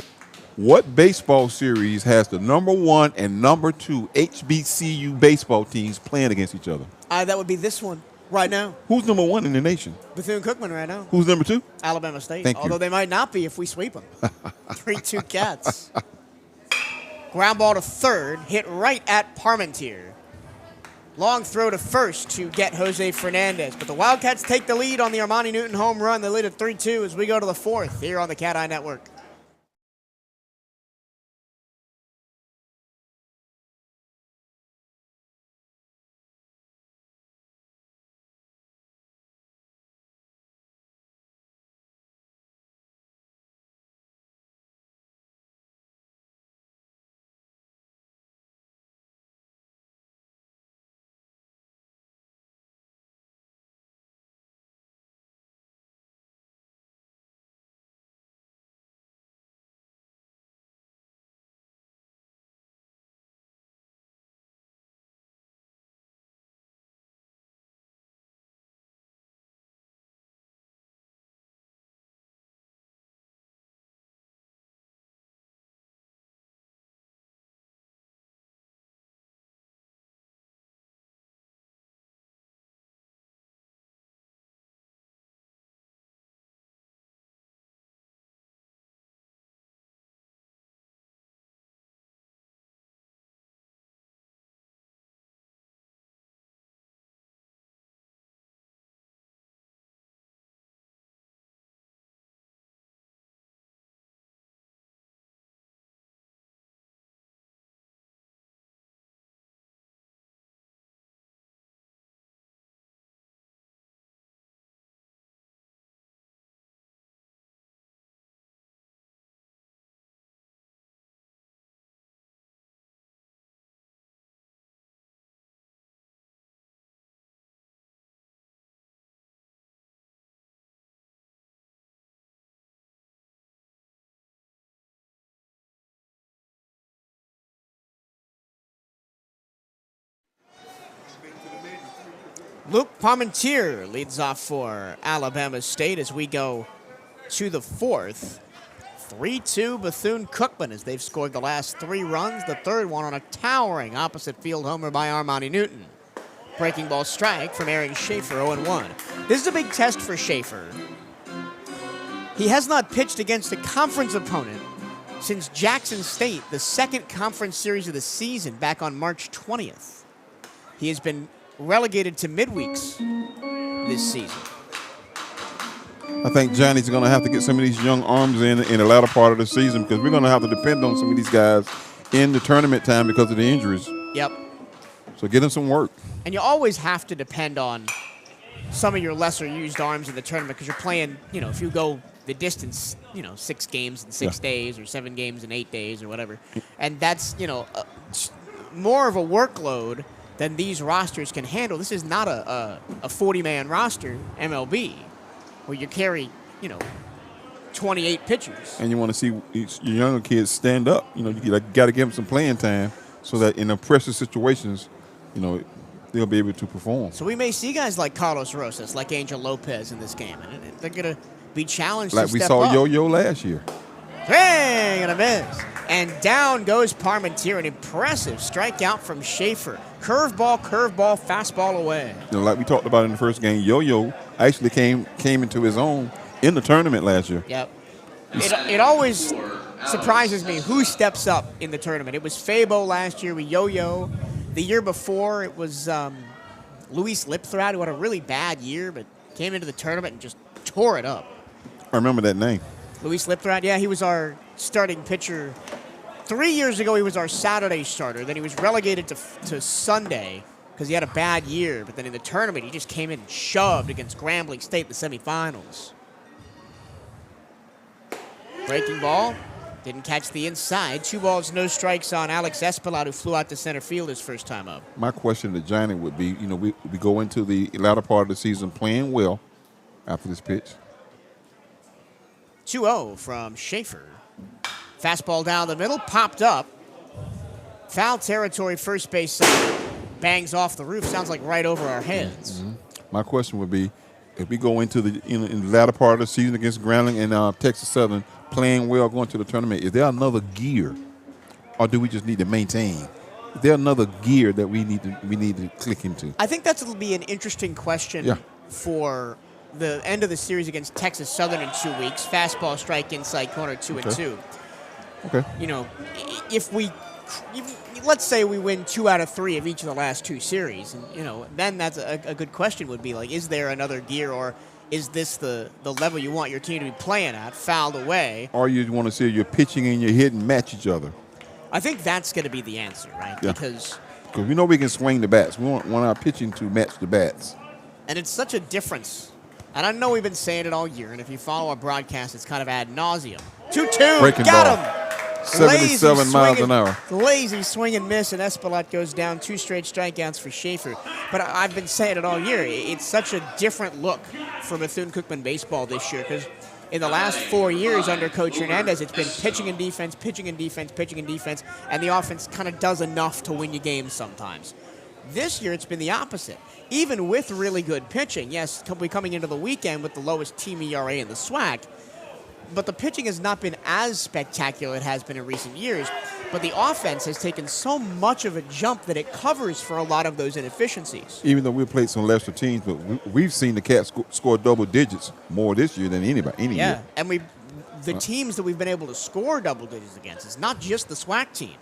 what baseball series has the number 1 and number 2 HBCU baseball teams playing against each other? That would be this one right now. Who's number 1 in the nation? Bethune-Cookman right now. Who's number 2? Alabama State. Thank you. Although they might not be if we sweep them. 3-2 Cats. Ground ball to third, hit right at Parmentier. Long throw to first to get Jose Fernandez. But the Wildcats take the lead on the Armani Newton home run. They lead at 3-2 as we go to the 4th here on the CatEye Network. Luke Parmentier leads off for Alabama State as we go to the fourth. 3-2 Bethune-Cookman as they've scored the last 3 runs, the third one on a towering opposite field homer by Armani Newton. Breaking ball strike from Aaron Schaefer, 0-1. This is a big test for Schaefer. He has not pitched against a conference opponent since Jackson State, the second conference series of the season back on March 20th. He has been relegated to midweeks this season. I think Johnny's going to have to get some of these young arms in the latter part of the season because we're going to have to depend on some of these guys in the tournament time because of the injuries. Yep. So get them some work. And you always have to depend on some of your lesser used arms in the tournament because you're playing, if you go the distance, 6 games in 6 days or 7 games in 8 days or whatever. And that's, more of a workload than these rosters can handle. This is not a 40-man roster, MLB, where you carry, 28 pitchers. And you want to see your younger kids stand up. You got to give them some playing time so that in the pressure situations, they'll be able to perform. So we may see guys like Carlos Rosas, like Angel Lopez in this game. And they're going to be challenged like to we step saw up. Yo-Yo last year. Swing and a miss. And down goes Parmentier. An impressive strikeout from Schaefer. Curveball, fastball away. Like we talked about in the first game, Yo-Yo actually came into his own in the tournament last year. Yep. It always surprises me who steps up in the tournament. It was Fabo last year with Yo-Yo. The year before, it was Luis Lipthrat, who had a really bad year, but came into the tournament and just tore it up. I remember that name. Luis Lipthrat, yeah, he was our starting pitcher. 3 years ago, he was our Saturday starter. Then he was relegated to Sunday because he had a bad year. But then in the tournament, he just came in and shoved against Grambling State in the semifinals. Breaking ball. Didn't catch the inside. 2 balls, no strikes on Alex Espelot, who flew out to center field his first time up. My question to Johnny would be, we go into the latter part of the season playing well after this pitch. 2-0 from Schaefer. Fastball down the middle, popped up. Foul territory, first base side. Bangs off the roof, sounds like right over our heads. Mm-hmm. My question would be, if we go into in the latter part of the season against Grambling and Texas Southern, playing well, going to the tournament, is there another gear, or do we just need to maintain? Is there another gear that we need to click into? I think that'll be an interesting question for the end of the series against Texas Southern in 2 weeks. Fastball, strike, inside corner, 2-2. Okay. Let's say we win 2 out of 3 of each of the last 2 series, and then that's a good question would be like, is there another gear, or is this the level you want your team to be playing at, fouled away? Or you want to see your pitching and your hitting match each other? I think that's going to be the answer, right? Yeah. Because we know we can swing the bats. We want our pitching to match the bats. And it's such a difference. And I know we've been saying it all year, and if you follow our broadcast, it's kind of ad nauseum. 2-2, Breaking got ball. him! 77 miles an hour. Lazy swing and miss, and Espelot goes down. 2 straight strikeouts for Schaefer. But I've been saying it all year. It's such a different look for Bethune-Cookman baseball this year because in the last 4 years under Coach Hernandez, it's been pitching and defense, and the offense kind of does enough to win you games sometimes. This year, it's been the opposite. Even with really good pitching, yes, coming into the weekend with the lowest team ERA in the SWAC, but the pitching has not been as spectacular as it has been in recent years. But the offense has taken so much of a jump that it covers for a lot of those inefficiencies. Even though we played some lesser teams, but we've seen the Cats score double digits more this year than any year. And the teams that we've been able to score double digits against, it's not just the SWAC teams.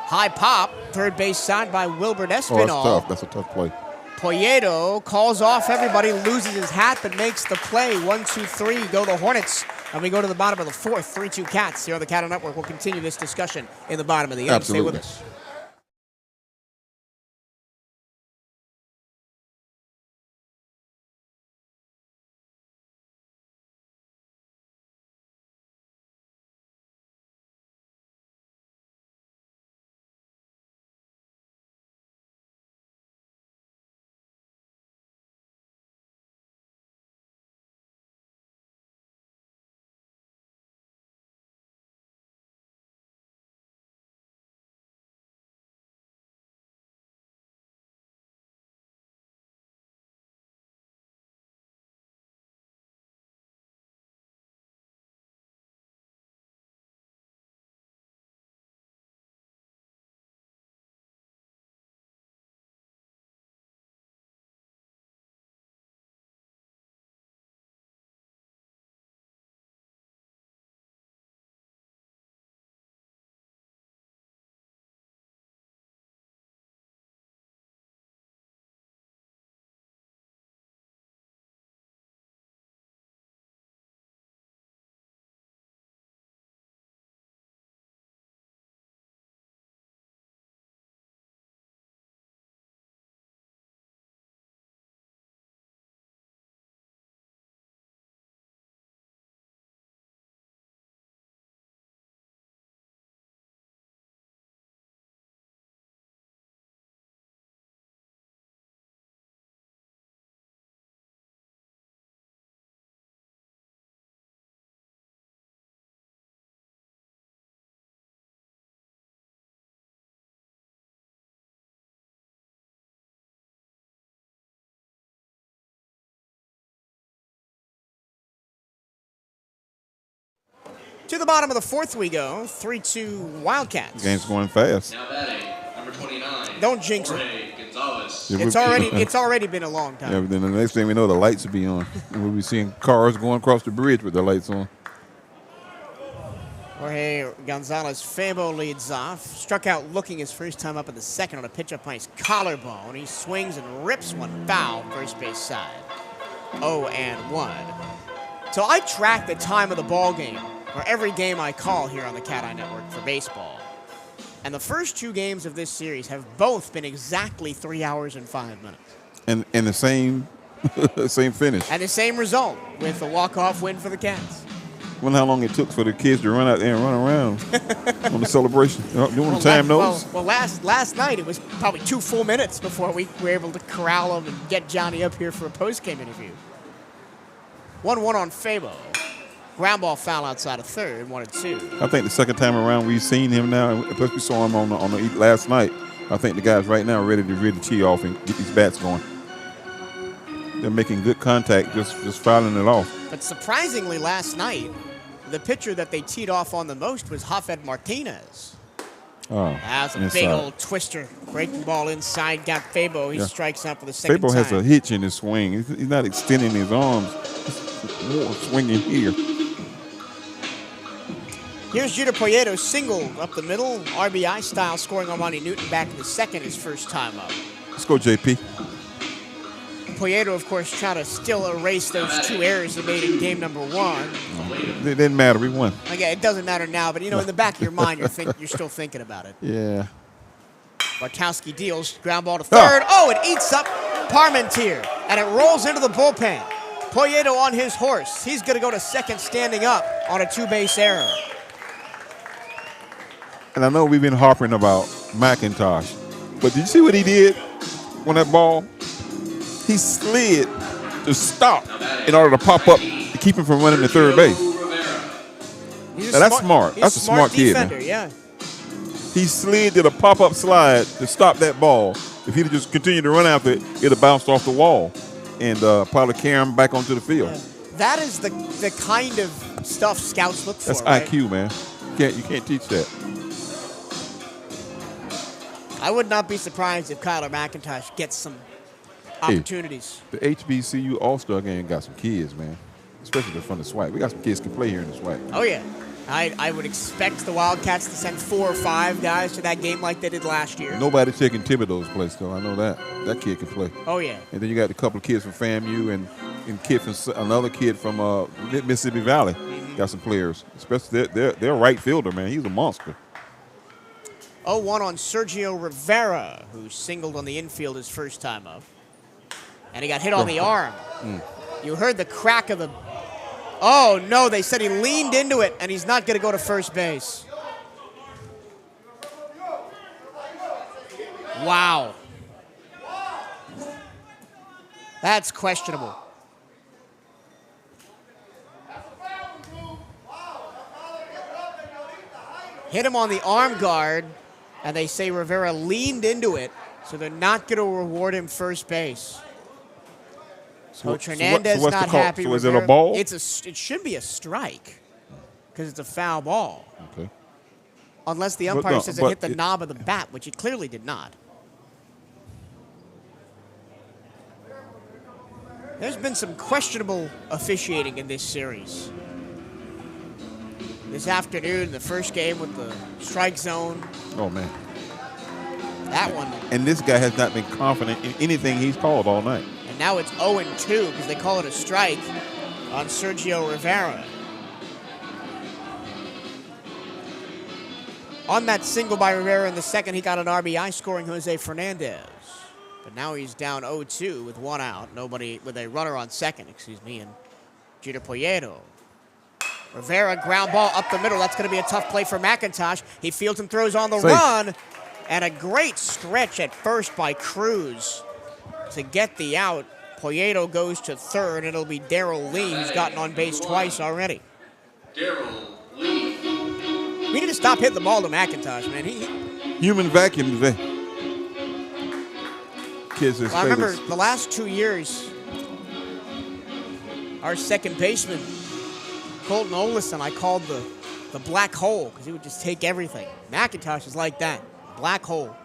High pop, third base side by Wilbert Espinal. Oh, that's tough. That's a tough play. Poyedo calls off everybody, loses his hat, but makes the play. 1-2-3, go the Hornets. And we go to the bottom of the fourth, 3-2 Cats. Here on the CatEye Network, we'll continue this discussion in the bottom of the 8th. Absolutely. Stay with us. To the bottom of the fourth we go. 3-2 Wildcats. Game's going fast. Now batting, number 29. Don't jinx it. Jorge Gonzalez. Yeah, It's already been a long time. Yeah, but then the next thing we know, the lights will be on. And we'll be seeing cars going across the bridge with the lights on. Jorge Gonzalez Febo leads off. Struck out looking his first time up in the second on a pitch up on his collarbone. He swings and rips one foul first base side. 0-1. So I track the time of the ball game for every game I call here on the CatEye Network for baseball. And the first 2 games of this series have both been exactly 3 hours and 5 minutes. And the same same finish. And the same result with a walk-off win for the Cats. I wonder how long it took for the kids to run out there and run around on the celebration. Doing the time nose? Well, last night it was probably 2 full minutes before we were able to corral them and get Johnny up here for a post-game interview. 1-1 on Fabo. Ground ball foul outside of third, 1-2. I think the second time around we've seen him now, and plus we saw him on the last night. I think the guys right now are ready to really tee off and get these bats going. They're making good contact, just fouling it off. But surprisingly, last night, the pitcher that they teed off on the most was Hafed Martinez. Oh, That was a inside. big old twister. Breaking ball inside, got Fabo. He strikes out for the second Fabo time. has a hitch in his swing. He's not extending his arms. He's more swinging here. Here's Jeter Poyeto single up the middle, RBI style, scoring on Ronnie Newton back in the second, his first time up. Let's go, JP. Poyeto, of course, trying to still erase those 2 errors he made in game number 1. It didn't matter. We won. Again, it doesn't matter now, but in the back of your mind, you're still thinking about it. Yeah. Bartowski deals, ground ball to third. Oh, it eats up Parmentier, and it rolls into the bullpen. Poyeto on his horse. He's going to go to second standing up on a 2-base error. And I know we've been harping about McIntosh, but did you see what he did on that ball? He slid to stop in order to pop up to keep him from running to third base. Now, that's smart. That's a smart kid, defender, man. yeah. He slid, did a pop-up slide to stop that ball. If he'd just continued to run after it, it'd have bounced off the wall and probably carry him back onto the field. Yeah. That is the kind of stuff scouts look for. That's right? IQ, man. You can't teach that. I would not be surprised if Kyler McIntosh gets some opportunities. The HBCU All-Star game got some kids, man, especially from the SWAC. We got some kids who can play here in the SWAC. Oh, yeah. I would expect the Wildcats to send 4 or 5 guys to that game like they did last year. Nobody taking Thibodeau's place, though. I know that. That kid can play. Oh, yeah. And then you got a couple of kids from FAMU and kid from another kid from Mississippi Valley. Got some players, especially their right fielder, man. He's a monster. 0-1 on Sergio Rivera, who singled on the infield his first time up. And he got hit on the arm. You heard the crack of the... Oh, no, they said he leaned into it, and he's not going to go to first base. Wow. That's questionable. Hit him on the arm guard, and they say Rivera leaned into it, so they're not going to reward him first base. Coach Hernandez not happy. So is it a ball? It should be a strike because it's a foul ball. Okay. Unless the umpire says it hit the knob of the bat, which it clearly did not. There's been some questionable officiating in this series. This afternoon, the first game with the strike zone. Oh, man. That one. And this guy has not been confident in anything he's called all night. And now it's 0-2 because they call it a strike on Sergio Rivera. On that single by Rivera in the second, he got an RBI scoring Jose Fernandez. But now he's down 0-2 with 1 out. Nobody with a runner on second, and Jeter Poyeto. Rivera ground ball up the middle. That's going to be a tough play for McIntosh. He fields and throws on the run. And a great stretch at first by Cruz to get the out. Poyeto goes to third, and it'll be Darrell Lee, who's gotten on base twice already. Darrell Lee. We need to stop hitting the ball to McIntosh, man. Human vacuum today. Well, I remember the last 2 years, our second baseman, Colton Olison, I called the the black hole, because he would just take everything. McIntosh is like that, black hole.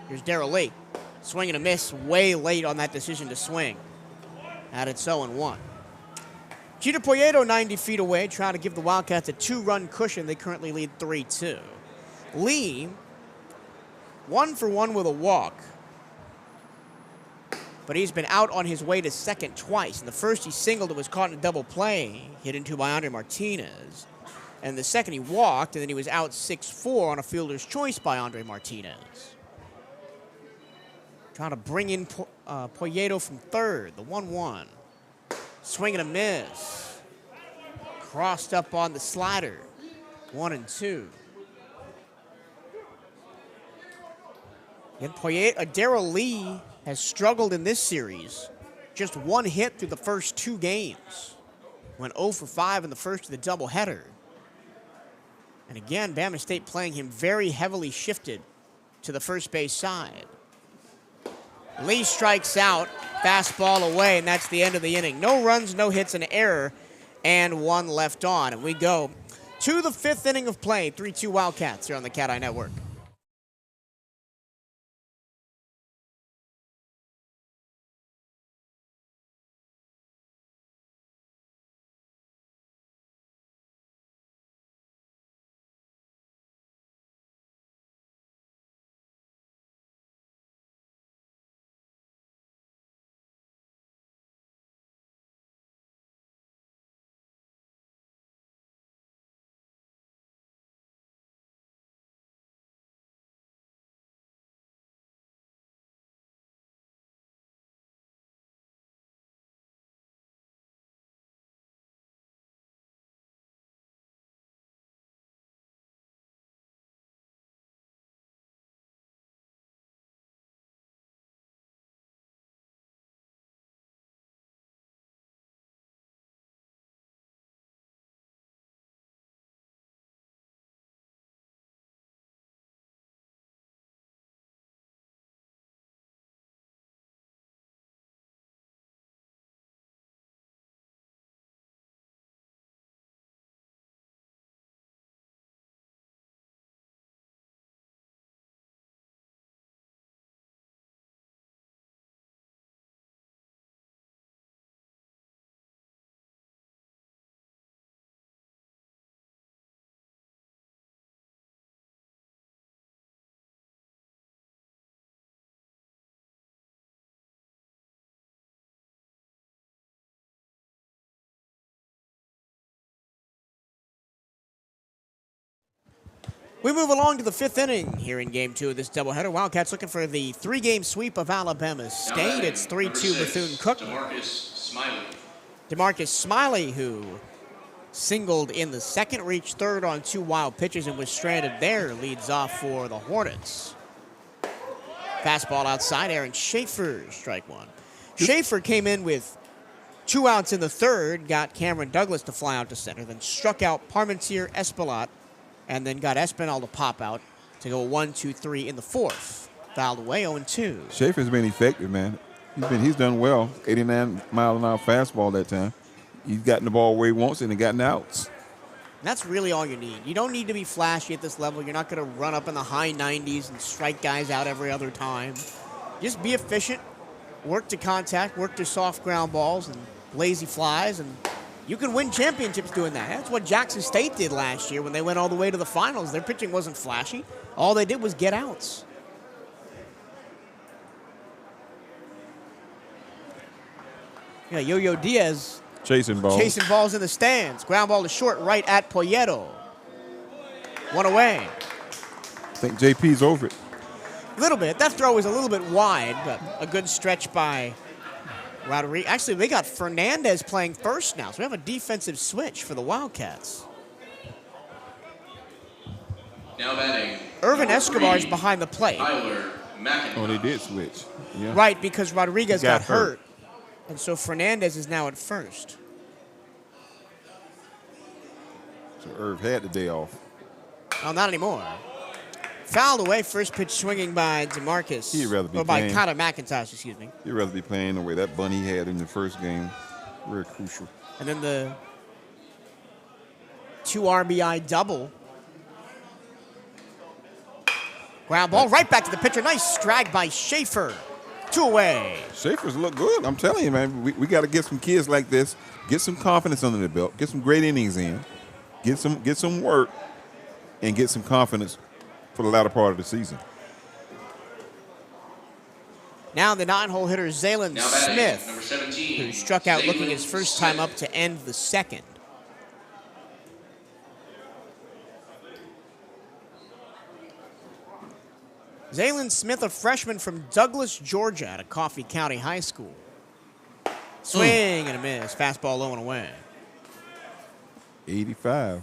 Here's Darrell Lee, swing and a miss, way late on that decision to swing. At it 0-1. Jeter Poyeto 90 feet away, trying to give the Wildcats a 2-run cushion. They currently lead 3-2. Lee, 1 for 1 with a walk. But he's been out on his way to second twice. In the first, he singled and was caught in a double play, hit into by Andre Martinez. And the second, he walked, and then he was out 6-4 on a fielder's choice by Andre Martinez. Trying to bring in Poyeto from third, the 1-1. Swing and a miss. Crossed up on the slider, 1-2. And Darrell Lee has struggled in this series. Just 1 hit through the first 2 games. Went 0 for 5 in the first of the doubleheader. And again, Bama State playing him very heavily shifted to the first base side. Lee strikes out, fastball away, and that's the end of the inning. No runs, no hits, an error, and 1 left on. And we go to the 5th inning of play, 3-2 Wildcats here on the CatEye Network. We move along to the 5th inning here in Game 2 of this doubleheader. Wildcats looking for the 3-game sweep of Alabama State. It's 3-2 Bethune-Cookman. DeMarcus Smiley, who singled in the second, reached third on 2 wild pitches and was stranded there, leads off for the Hornets. Fastball outside, Aaron Schaefer, strike 1. Schaefer came in with 2 outs in the third, got Cameron Douglas to fly out to center, then struck out Parmentier Espelot, and then got Espinal to pop out to go 1-2-3 in the 4th. Fouled away, 0-2. Schaefer's been effective, man. He's done well. 89-mile-an-hour fastball that time. He's gotten the ball where he wants it and gotten outs. That's really all you need. You don't need to be flashy at this level. You're not going to run up in the high 90s and strike guys out every other time. Just be efficient, work to contact, work to soft ground balls and lazy flies, and you can win championships doing that. That's what Jackson State did last year when they went all the way to the finals. Their pitching wasn't flashy. All they did was get outs. Yeah, Yo-Yo Diaz chasing balls in the stands. Ground ball to short, right at Poyeto. 1 away. I think JP's over it. A little bit. That throw was a little bit wide, but a good stretch by Rodriguez. Actually, they got Fernandez playing first now, so we have a defensive switch for the Wildcats. Now batting. Irvin Escobar's behind the plate. Tyler McIntosh. Oh, they did switch. Yeah. Right, because Rodriguez got hurt. And so Fernandez is now at first. So Irv had the day off. Oh, not anymore. Fouled away, first pitch swinging by DeMarcus. He'd rather be by playing. Connor McIntosh, excuse me. He'd rather be playing the way that bunny had in the first game. Very crucial. And then the 2 RBI double. Ground ball right back to the pitcher. Nice drag by Schaefer. 2 away. Schaefer's look good. I'm telling you, man. We got to get some kids like this, get some confidence under the belt, get some great innings in, get some work, and get some confidence for the latter part of the season. Now the 9-hole hitter, Zaylen Now batting, Smith, number 17, who struck out looking Zaylen his first time Smith. up to end the second. Zaylen Smith, a freshman from Douglas, Georgia, out of Coffee County High School. Swing and a miss. Fastball low and away. 85.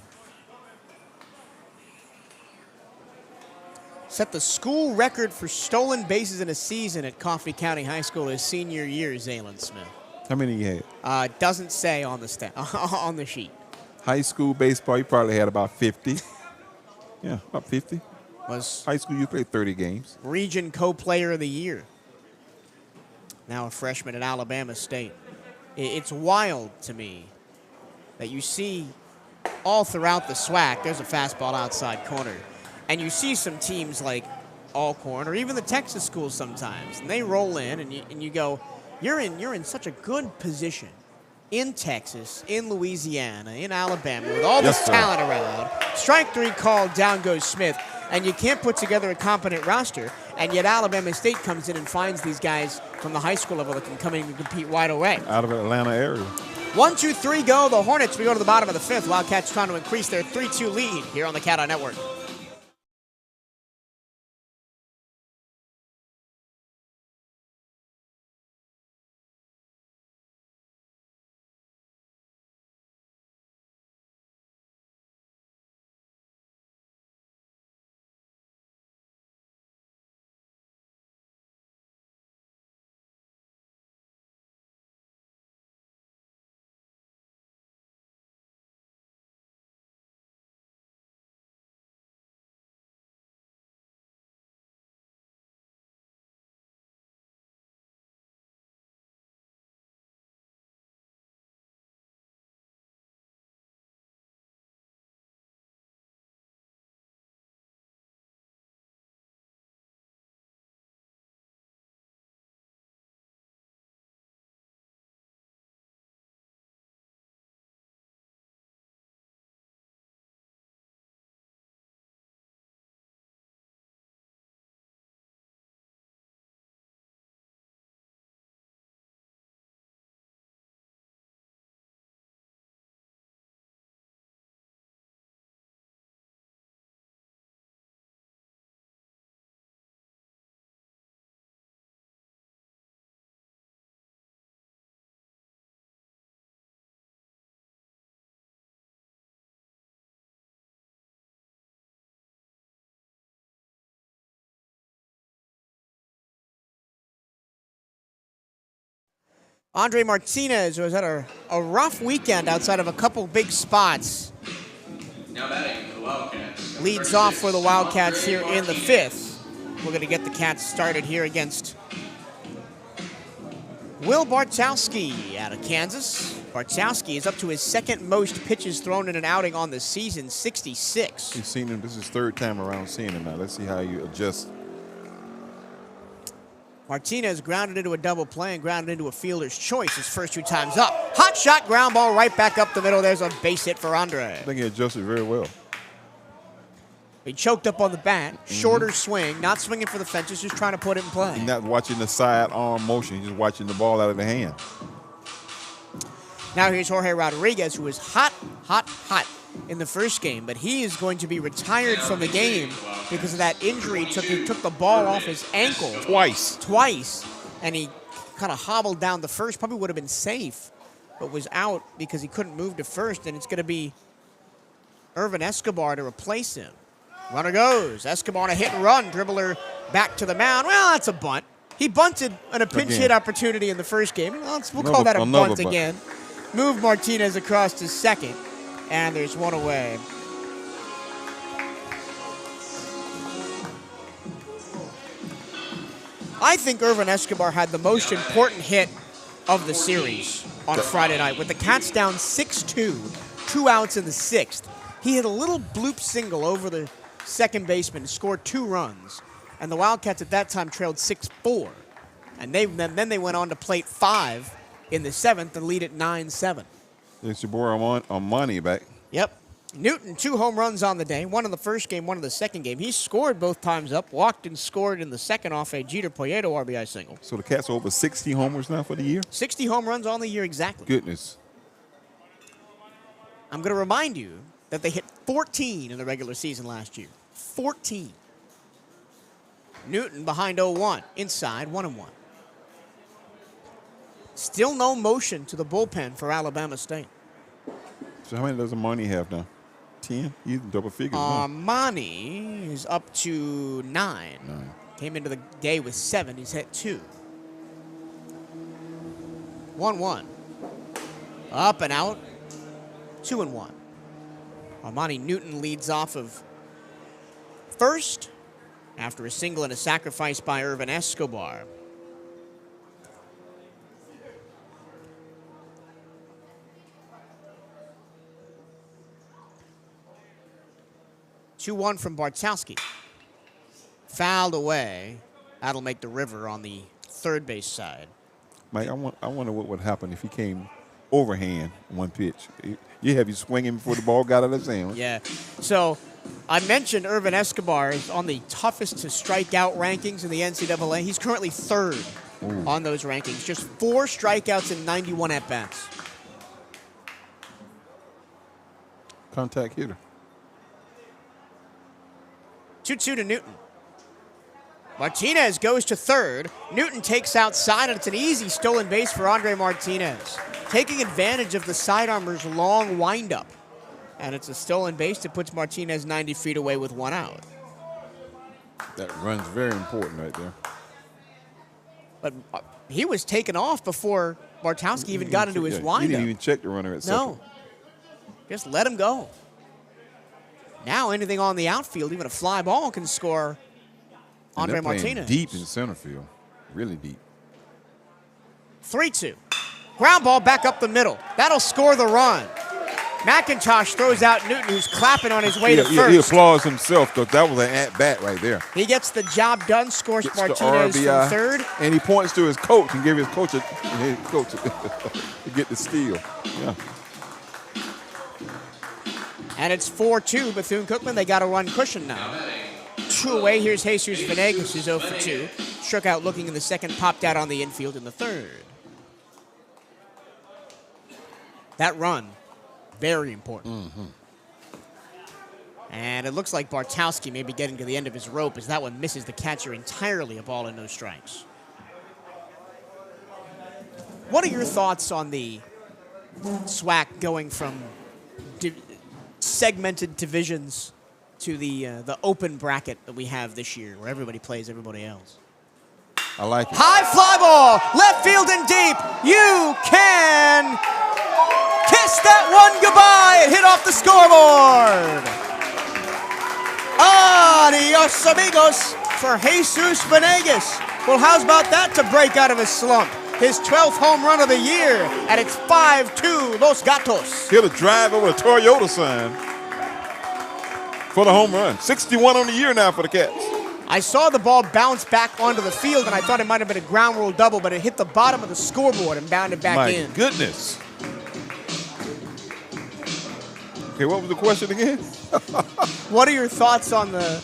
Set the school record for stolen bases in a season at Coffee County High School his senior year, Zaylen Smith. How many you had? Doesn't say on the on the sheet. High school baseball, you probably had about 50. Yeah, about 50. Was High school, you played 30 games. Region Co-Player of the Year. Now a freshman at Alabama State. It's wild to me that you see all throughout the SWAC, there's a fastball outside corner. And you see some teams like Alcorn or even the Texas schools sometimes, and they roll in and you go, you're in such a good position in Texas, in Louisiana, in Alabama, with all this talent around. Strike 3 called, down goes Smith. And you can't put together a competent roster, and yet Alabama State comes in and finds these guys from the high school level that can come in and compete right away. Out of Atlanta area. 1, 2, 3 go. The Hornets, we go to the bottom of the 5th. Wildcats trying to increase their 3-2 lead here on the CatEye Network. Andre Martinez, who has had a rough weekend outside of a couple big spots, Now batting for the Wildcats. leads off for the Wildcats here in the 5th. We're going to get the Cats started here against Will Bartowski out of Kansas. Bartowski is up to his second most pitches thrown in an outing on the season, 66. You've seen him. This is his 3rd time around seeing him now. Let's see how you adjust. Martinez grounded into a double play and grounded into a fielder's choice his first 2 times up. Hot shot, ground ball right back up the middle. There's a base hit for Andre. I think he adjusted very well. He choked up on the bat, shorter swing, not swinging for the fences, just trying to put it in play. He's not watching the side arm motion. He's just watching the ball out of the hand. Now here's Jorge Rodriguez, who was hot in the first game, but he is going to be retired from the game because of that injury. He took the ball off his ankle twice, and he kind of hobbled down the first. Probably would have been safe, but was out because he couldn't move to first, and it's going to be Irvin Escobar to replace him. Runner goes. Escobar on a hit and run. Dribbler back to the mound. Well, that's a bunt. He bunted on a pinch hit opportunity in the first game. We'll call that a bunt again. Move Martinez across to second, and there's 1 away. I think Irvin Escobar had the most important hit of the series on Friday night. With the Cats down 6-2, 2 outs in the 6th. He hit a little bloop single over the second baseman to score 2 runs. And the Wildcats at that time trailed 6-4. And then they went on to plate 5 in the 7th and lead at 9-7. It's your boy Armani back. Yep. Newton, 2 home runs on the day. 1 in the first game, 1 in the second game. He scored both times up, walked and scored in the second off a Jeter Poyeto RBI single. So the Cats are over 60 homers now for the year? 60 home runs on the year exactly. Goodness. I'm going to remind you that they hit 14 in the regular season last year. 14. Newton behind 0-1. Inside, 1-1. Still no motion to the bullpen for Alabama State. So how many does Armani have now? 10? He's double figures. Armani is up to 9. 9. Came into the day with 7. He's hit 2. 1-1. Up and out. 2-1. Armani Newton leads off of first after a single and a sacrifice by Irvin Escobar. Two-1 from Bartowski. Fouled away. That'll make the river on the third base side. Mike, I wonder what would happen if he came overhand one pitch. You have you swinging before the ball got out of his hand. Yeah. So I mentioned Irvin Escobar is on the toughest to strike out rankings in the NCAA. He's currently 3rd on those rankings. Just 4 strikeouts and 91 at-bats. Contact hitter. 2-2 to Newton. Martinez goes to third. Newton takes outside, and it's an easy stolen base for Andre Martinez. Taking advantage of the sidearmer's long windup. And it's a stolen base that puts Martinez 90 feet away with 1 out. That run's very important right there. But he was taken off before Bartowski even got into his windup. He didn't even check the runner at second. No. Just let him go. Now anything on the outfield, even a fly ball, can score Andre Martinez. Deep in center field. Really deep. 3-2. Ground ball back up the middle. That'll score the run. McIntosh throws out Newton, who's clapping on his way to first. He applauds himself because that was an at-bat right there. He gets the job done, scores Martinez from third. And he points to his coach and gives his coach to get the steal. Yeah. And it's 4-2, Bethune-Cookman. They got a run cushion now. 2 away. Here's Jesus Venegas, who's 0 for 2. Struck out looking in the second, popped out on the infield in the third. That run, very important. And it looks like Bartowski may be getting to the end of his rope as that one misses the catcher entirely, a ball and no strikes. What are your thoughts on the SWAC going from segmented divisions to the open bracket that we have this year, where everybody plays everybody else? I like it. High fly ball, left field and deep. You can kiss that one goodbye and hit off the scoreboard. Adios, amigos, for Jesus Venegas. Well, how's about that to break out of his slump? His 12th home run of the year, and it's 5-2 Los Gatos. Hit a drive over the Toyota sign for the home run. 61 on the year now for the Cats. I saw the ball bounce back onto the field, and I thought it might have been a ground rule double, but it hit the bottom of the scoreboard and bounded back in. My goodness. Okay, what was the question again? What are your thoughts on the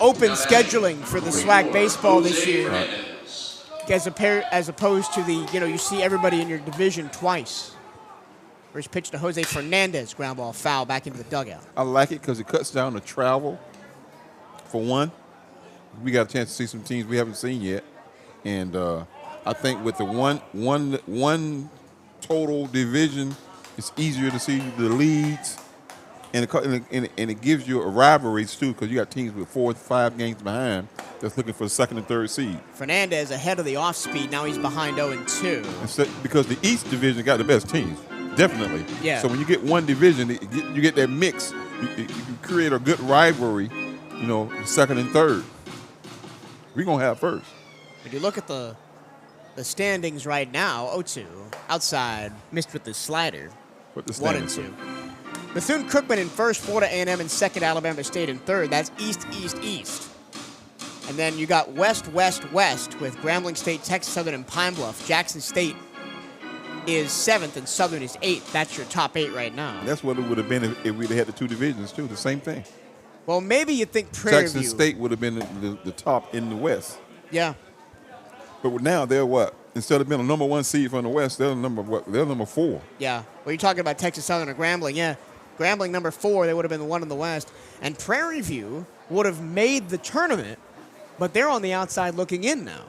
open scheduling for the SWAC baseball this year? As opposed to you see everybody in your division twice. First pitch to Jose Fernandez, ground ball foul back into the dugout. I like it because it cuts down the travel, for one. We got a chance to see some teams we haven't seen yet. And I think with the one total division, it's easier to see the leads. And it gives you a rivalries, too, because you got teams with 4 or 5 games behind that's looking for the second and third seed. Fernandez ahead of the off-speed. Now he's behind 0-2. Because the East Division got the best teams, definitely. Yeah. So when you get one division, you get that mix. You create a good rivalry, second and third. We're going to have first. When you look at the standings right now, 0-2. Outside, missed with the slider. What the 1-2. Bethune-Cookman in first, Florida A&M in second, Alabama State in third. That's East, East, East. And then you got West, West, West with Grambling State, Texas Southern, and Pine Bluff. Jackson State is 7th and Southern is 8th. That's your top 8 right now. That's what it would have been if we'd had the 2 divisions, too. The same thing. Well, maybe you think Prairie Jackson View. State would have been the top in the West. Yeah. But now they're what? Instead of being a number 1 seed from the West, they're number 4. Yeah. Well, you're talking about Texas Southern or Grambling. Yeah. Grambling number 4, they would have been the one in the West. And Prairie View would have made the tournament, but they're on the outside looking in now.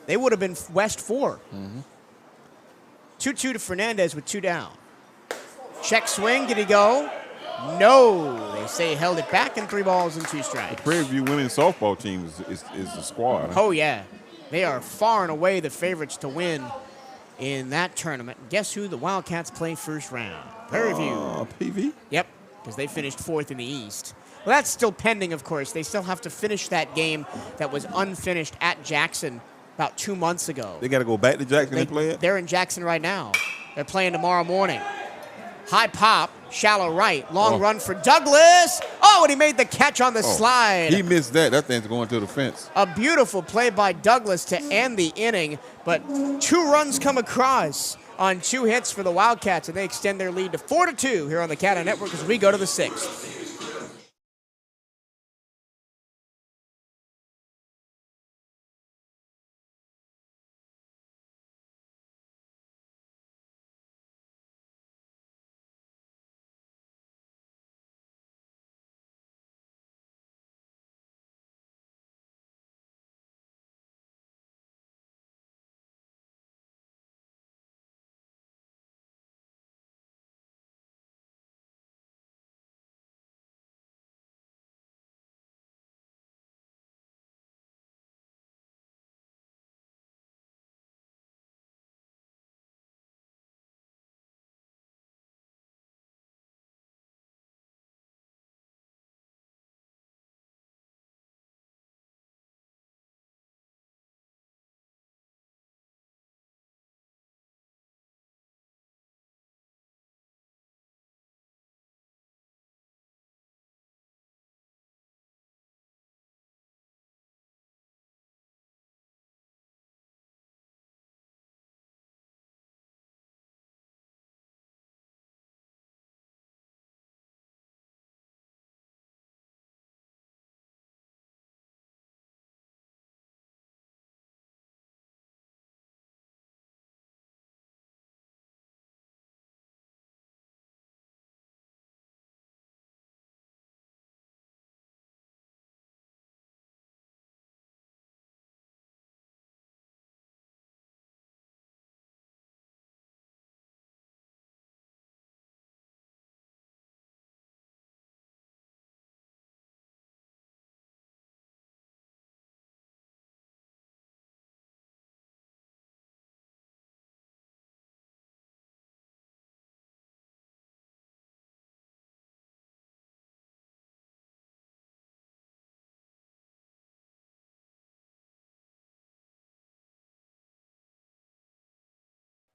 They would have been West 4. 2-2 to Fernandez with 2 down. Check swing. Did he go? No. They say he held it back in 3 balls and 2 strikes. The Prairie View women's softball team is the squad. Huh? Oh, yeah. They are far and away the favorites to win in that tournament. And guess who the Wildcats play first round? Prairie View. PV? Yep, because they finished 4th in the East. Well, that's still pending, of course. They still have to finish that game that was unfinished at Jackson about 2 months ago. They got to go back to Jackson and play it? They're in Jackson right now. They're playing tomorrow morning. High pop, shallow right, long run for Douglas. Oh, and he made the catch on the slide. He missed that. That thing's going to the fence. A beautiful play by Douglas to end the inning, but 2 runs come across on 2 hits for the Wildcats, and they extend their lead to 4-2 here on the CatEye Network as we go to the 6th.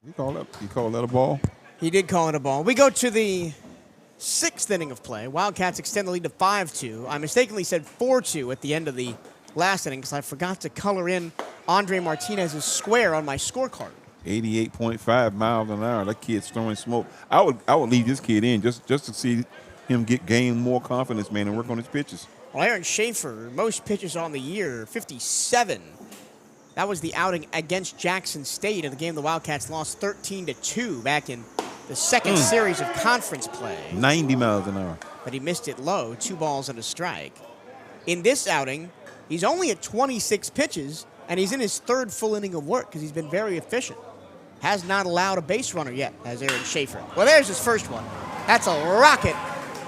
You call that a ball? He did call it a ball. We go to the 6th inning of play. Wildcats extend the lead to 5-2. I mistakenly said 4-2 at the end of the last inning because I forgot to color in Andre Martinez's square on my scorecard. 88.5 miles an hour. That kid's throwing smoke. I would leave this kid in just to see him gain more confidence, man, and work on his pitches. Well, Aaron Schaefer, most pitches on the year, 57. That was the outing against Jackson State in the game the Wildcats lost 13-2 back in the second series of conference play. 90 miles an hour. But he missed it low, 2 balls and a strike. In this outing, he's only at 26 pitches, and he's in his 3rd full inning of work because he's been very efficient. Has not allowed a base runner yet, as Aaron Schaefer. Well, there's his first one. That's a rocket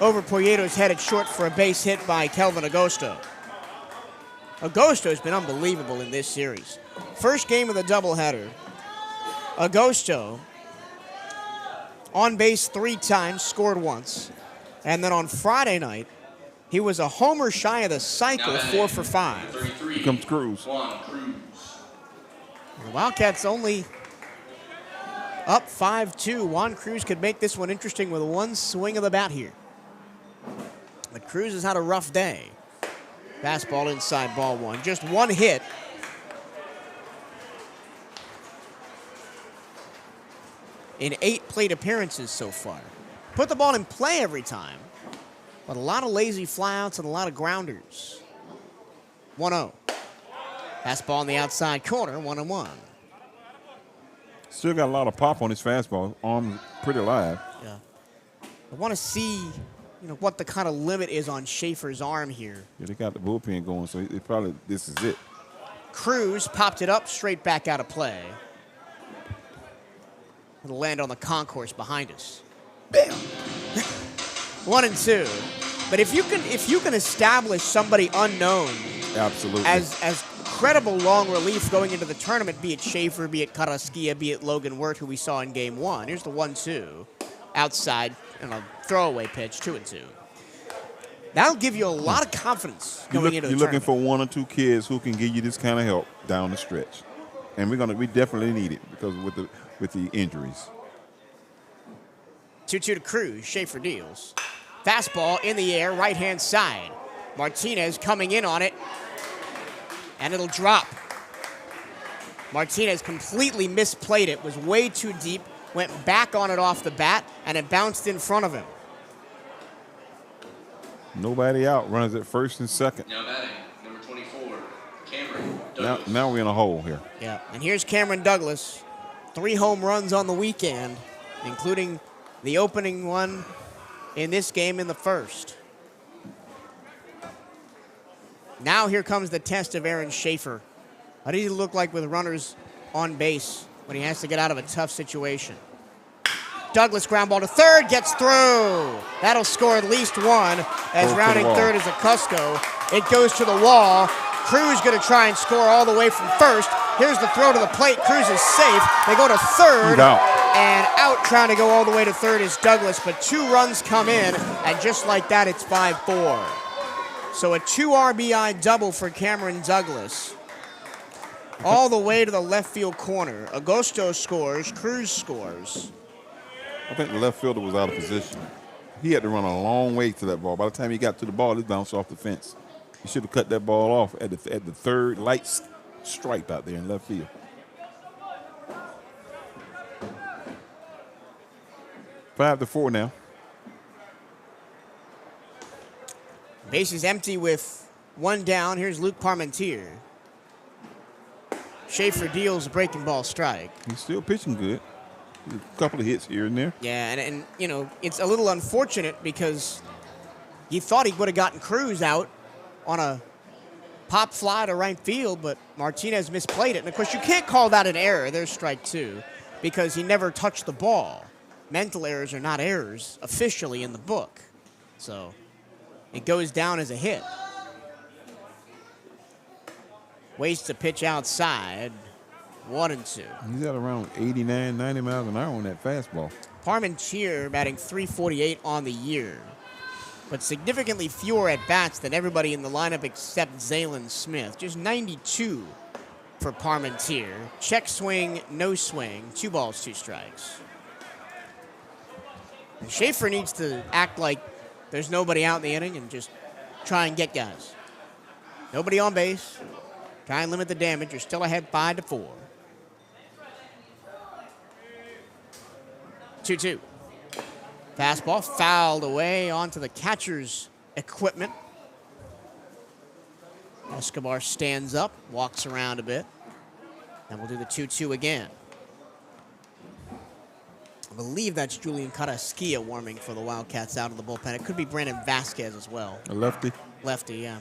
over Poyeto's head at short for a base hit by Kelvin Agosto. Agosto's been unbelievable in this series. First game of the doubleheader, Agosto on base 3 times, scored once. And then on Friday night, he was a homer shy of the cycle, 4 for 5. Here comes Cruz. The Wildcats only up 5-2. Juan Cruz could make this one interesting with 1 swing of the bat here. Cruz has had a rough day. Fastball inside, ball one. Just one hit. In 8 plate appearances so far. Put the ball in play every time. But a lot of lazy flyouts and a lot of grounders. 1-0. Fastball on the outside corner, 1-1. Still got a lot of pop on his fastball. Arm pretty live. Yeah. I want to see, what the kind of limit is on Schaefer's arm here. Yeah, they got the bullpen going, so it probably this is it. Cruz popped it up straight back out of play. It'll land on the concourse behind us. Bam! 1-2. But if you can establish somebody unknown, absolutely, as credible long relief going into the tournament, be it Schaefer, be it Carrasquilla, be it Logan Wirt, who we saw in game 1. Here's the 1-2. Outside, and a throwaway pitch, 2-2. That'll give you a lot of confidence going into the tournament. You're looking for 1 or 2 kids who can give you this kind of help down the stretch. And we definitely need it because with the injuries. 2-2 to Cruz. Schaefer deals. Fastball in the air, right-hand side. Martinez coming in on it, and it'll drop. Martinez completely misplayed it, was way too deep, went back on it off the bat, and it bounced in front of him. Nobody out. Runners at first and second. Now batting, number 24, Cameron Douglas. Now we're in a hole here. Yeah, and here's Cameron Douglas. 3 home runs on the weekend, including the opening one in this game in the first. Now here comes the test of Aaron Schaefer. What does he look like with runners on base when he has to get out of a tough situation? Douglas ground ball to third, gets through. That'll score at least one as rounding third is a Cusco. It goes to the wall. Cruz going to try and score all the way from first. Here's the throw to the plate. Cruz is safe. They go to third. And out trying to go all the way to third is Douglas, but 2 runs come in, and just like that, it's 5-4. So a 2 RBI double for Cameron Douglas. All the way to the left field corner. Agosto scores, Cruz scores. I think the left fielder was out of position. He had to run a long way to that ball. By the time he got to the ball, it bounced off the fence. He should have cut that ball off at the third light stripe out there in left field. 5-4 now. Base is empty with 1 down. Here's Luke Parmentier. Schaefer deals a breaking ball strike. He's still pitching good. A couple of hits here and there. Yeah, and it's a little unfortunate because you thought he would have gotten Cruz out on a pop fly to right field, but Martinez misplayed it. And, of course, you can't call that an error. There's strike 2 because he never touched the ball. Mental errors are not errors officially in the book. So it goes down as a hit. Waits to pitch outside. 1-2. He's at around 89, 90 miles an hour on that fastball. Parmentier batting .348 on the year, but significantly fewer at bats than everybody in the lineup except Zaylen Smith. Just 92 for Parmentier. Check swing, no swing, 2 balls, 2 strikes. And Schaefer needs to act like there's nobody out in the inning and just try and get guys. Nobody on base. Try and limit the damage. You're still ahead 5-4. 2-2. Fastball fouled away onto the catcher's equipment. Escobar stands up, walks around a bit, and we'll do the 2-2 again. I believe that's Julian Carrasquilla warming for the Wildcats out of the bullpen. It could be Brandon Vasquez as well. A lefty? Lefty, yeah.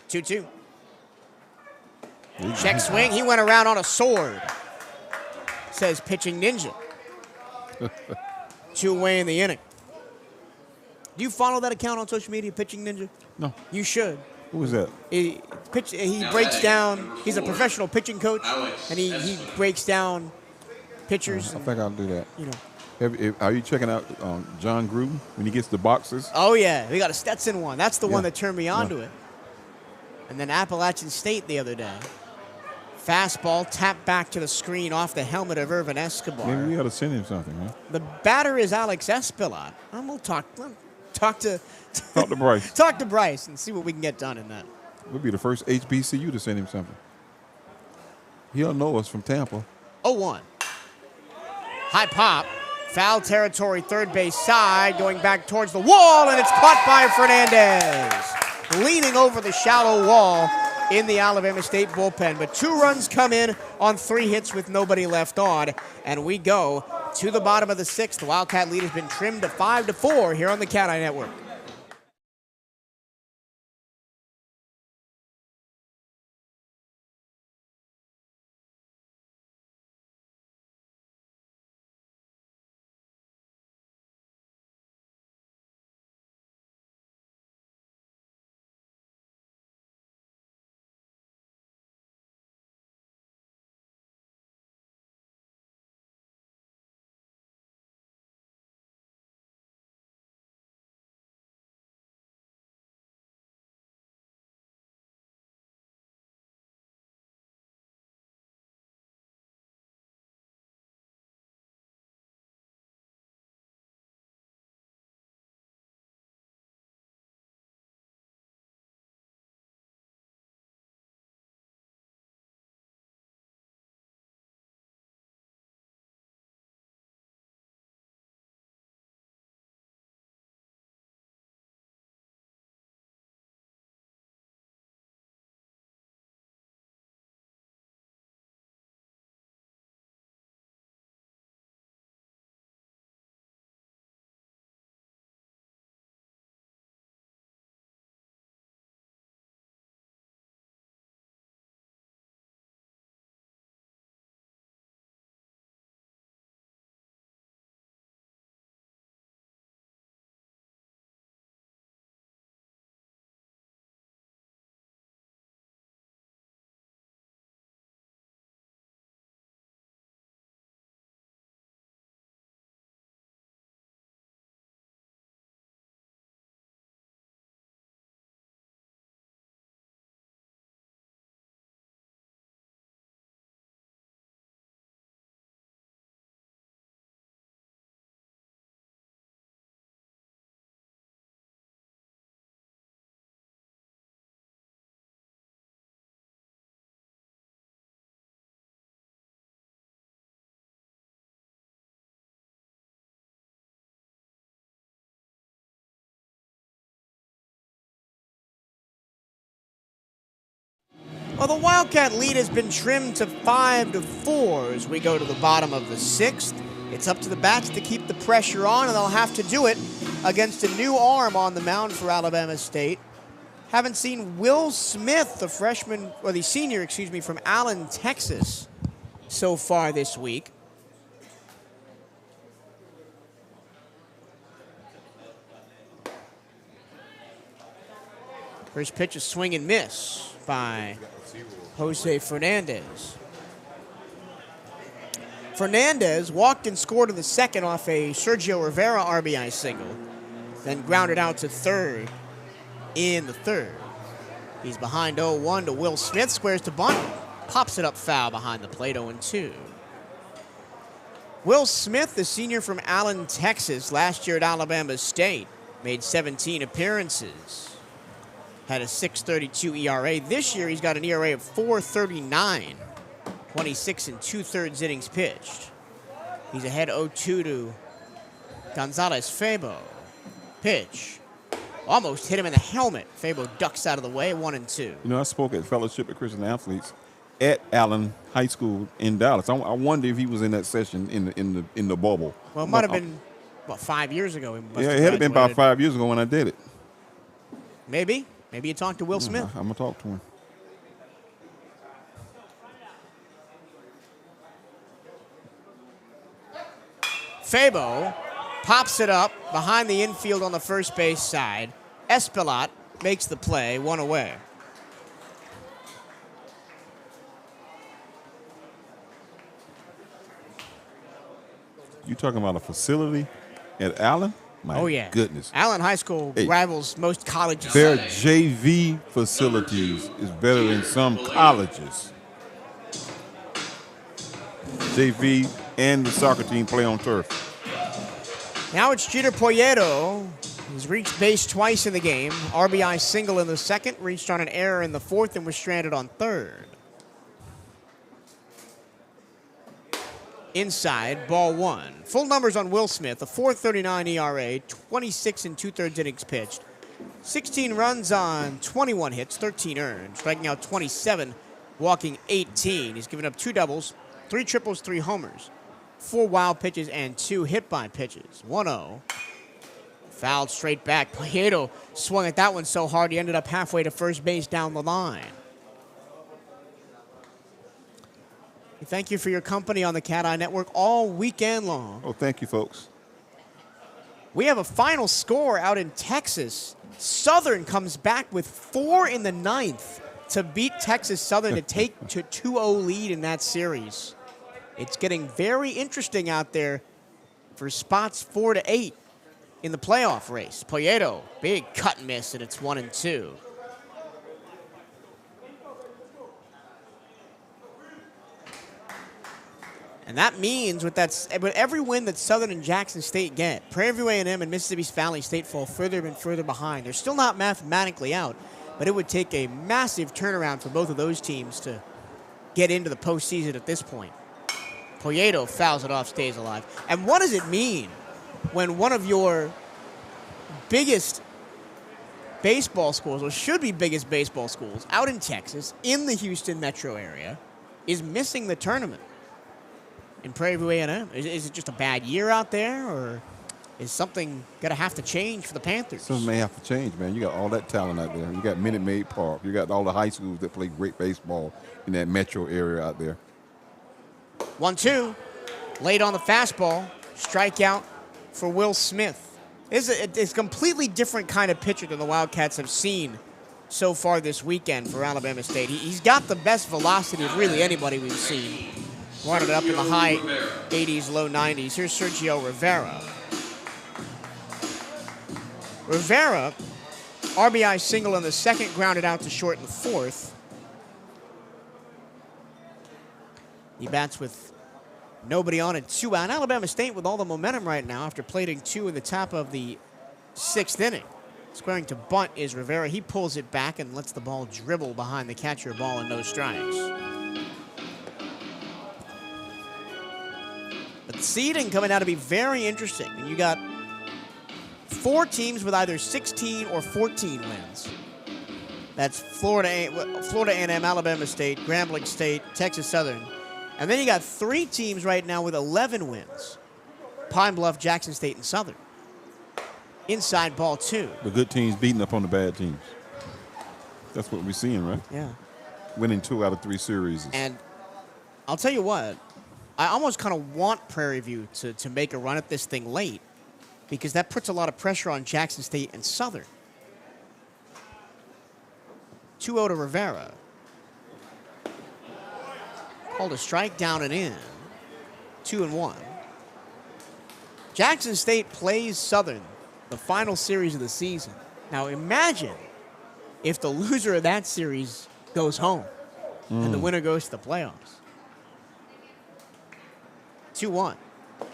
Two-two. Check swing. He went around on a sword. Says pitching ninja. 2 away in the inning. Do you follow that account on social media, Pitching Ninja? No. You should. Who was that? He breaks down. He's a professional pitching coach, and he breaks down pitchers. I think I'll do that. You know. Are you checking out John Gruden when he gets the boxes? Oh yeah, we got a Stetson one. That's the one that turned me on to it. And then Appalachian State the other day. Fastball tapped back to the screen off the helmet of Irvin Escobar. Maybe we ought to send him something, man. The batter is Alex Espillat. I'm going to talk to Bryce. Talk to Bryce and see what we can get done in that. We'll be the first HBCU to send him something. He'll know us from Tampa. 0-1. High pop. Foul territory, third base side, going back towards the wall, and it's caught by Fernandez. Leaning over the shallow wall in the Alabama State bullpen. But 2 runs come in on 3 hits with nobody left on, and we go to the bottom of the 6th. The Wildcat lead has been trimmed to 5-4 here on the CatEye Network. Well, the Wildcat lead has been trimmed to 5-4 as we go to the bottom of the 6th. It's up to the bats to keep the pressure on, and they'll have to do it against a new arm on the mound for Alabama State. Haven't seen Will Smith, the senior, from Allen, Texas, so far this week. First pitch, a swing and miss by Jose Fernandez. Fernandez walked and scored in the 2nd off a Sergio Rivera RBI single, then grounded out to 3rd in the 3rd. He's behind 0-1 to Will Smith, squares to bunt, pops it up foul behind the plate, 0-2. Will Smith, the senior from Allen, Texas, last year at Alabama State, made 17 appearances. Had a 6.32 ERA. This year, he's got an ERA of 4.39, 26 2/3 innings pitched. He's ahead 0-2 to Gonzalez Fabo. Pitch. Almost hit him in the helmet. Fabo ducks out of the way, 1-2. You know, I spoke at Fellowship of Christian Athletes at Allen High School in Dallas. I wonder if he was in that session in the bubble. Well, it might have been, 5 years ago? Yeah, it had been about 5 years ago when I did it. Maybe. Maybe you talked to Will Smith. I'm going to talk to him. Fabo pops it up behind the infield on the first base side. Espillat makes the play, 1 away. You talking about a facility at Allen? My goodness. Allen High School rivals most colleges. Their JV facilities is better than some colleges. JV and the soccer team play on turf. Now it's Jeter Poyeto. He's reached base twice in the game. RBI single in the second, reached on an error in the fourth, and was stranded on third. Inside, ball one. Full numbers on Will Smith, a 4.39 ERA, 26 and 2/3 innings pitched. 16 runs on 21 hits, 13 earned, striking out 27, walking 18. He's given up 2 doubles, 3 triples, 3 homers, 4 wild pitches, and 2 hit-by pitches. 1-0. Fouled straight back. Poyeto swung at that one so hard he ended up halfway to first base down the line. Thank you for your company on the CatEye Network all weekend long. Oh, thank you, folks. We have a final score out in Texas. Southern comes back with 4 in the 9th to beat Texas Southern to take to 2-0 lead in that series. It's getting very interesting out there for spots 4 to 8 in the playoff race. Poyeto, big cut and miss, and it's 1-2. And that means with every win that Southern and Jackson State get, Prairie View A&M and Mississippi Valley State fall further and further behind. They're still not mathematically out, but it would take a massive turnaround for both of those teams to get into the postseason at this point. Poyeto fouls it off, stays alive. And what does it mean when one of your biggest baseball schools, or should be biggest baseball schools, out in Texas, in the Houston metro area, is missing the tournament? In Prairie View A&M? Is it just a bad year out there, or is something going to have to change for the Panthers? Something may have to change, man. You got all that talent out there. You got Minute Maid Park. You got all the high schools that play great baseball in that metro area out there. 1-2. Late on the fastball. Strikeout for Will Smith. It's a completely different kind of pitcher than the Wildcats have seen so far this weekend for Alabama State. He's got the best velocity of really anybody we've seen. Wanted it up in the high 80s, low 90s. Here's Sergio Rivera. Rivera, RBI single in the second, grounded out to short in the fourth. He bats with nobody on and 2 out. Alabama State with all the momentum right now after plating 2 in the top of the 6th inning. Squaring to bunt is Rivera. He pulls it back and lets the ball dribble behind the catcher, ball and no strikes. But seeding coming out to be very interesting. And you got 4 teams with either 16 or 14 wins. That's Florida A&M, Alabama State, Grambling State, Texas Southern. And then you got 3 teams right now with 11 wins. Pine Bluff, Jackson State, and Southern. Inside ball 2. The good teams beating up on the bad teams. That's what we're seeing, right? Yeah. Winning 2 out of 3 series. And I'll tell you what, I almost kind of want Prairie View to make a run at this thing late, because that puts a lot of pressure on Jackson State and Southern. 2-0 to Rivera. Called a strike, down and in. 2-1. Jackson State plays Southern the final series of the season. Now imagine if the loser of that series goes home and the winner goes to the playoffs. 2-1.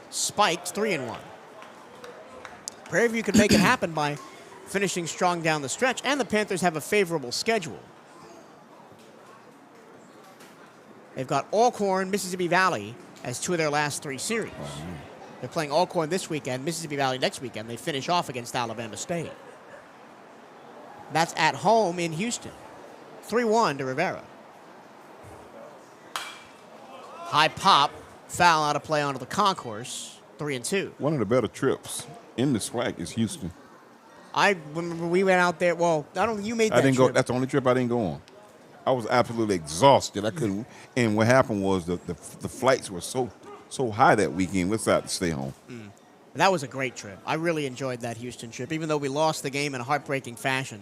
Spiked, 3-1. Prairie View could make it happen by finishing strong down the stretch, and the Panthers have a favorable schedule. They've got Alcorn, Mississippi Valley as 2 of their last 3 series. They're playing Alcorn this weekend, Mississippi Valley next weekend. They finish off against Alabama State. That's at home in Houston. 3-1 to Rivera. High pop. Foul out of play onto the concourse, 3-2. One of the better trips in the SWAC is Houston. I remember we went out there. Well, you made that I didn't trip. go. That's the only trip I didn't go on. I was absolutely exhausted. I couldn't. And what happened was the flights were so high that weekend. We decided to stay home. That was a great trip. I really enjoyed that Houston trip, even though we lost the game in a heartbreaking fashion.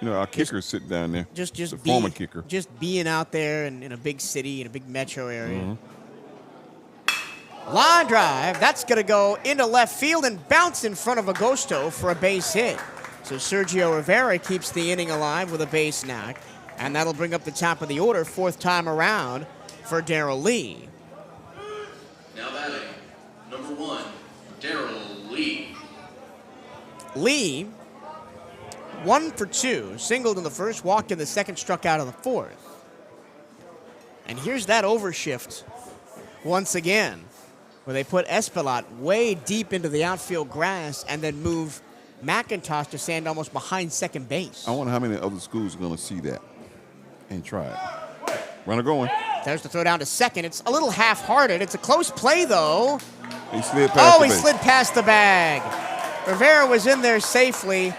You know, our kicker sitting down there. Just the former kicker. Just being out there in a big city, in a big metro area. Line drive. That's going to go into left field and bounce in front of Agosto for a base hit. So Sergio Rivera keeps the inning alive with a base knock. And that'll bring up the top of the order, 4th time around for Darrell Lee. Lee, 1 for 2, singled in the first, walked in the second, struck out in the fourth. And here's that overshift once again, where they put Espelot way deep into the outfield grass and then move McIntosh to stand almost behind second base. I wonder how many other schools are going to see that and try it. Runner going. There's the throw down to second. It's a little half-hearted. It's a close play, though. He slid past the he base. slid past the bag. Rivera was in there safely,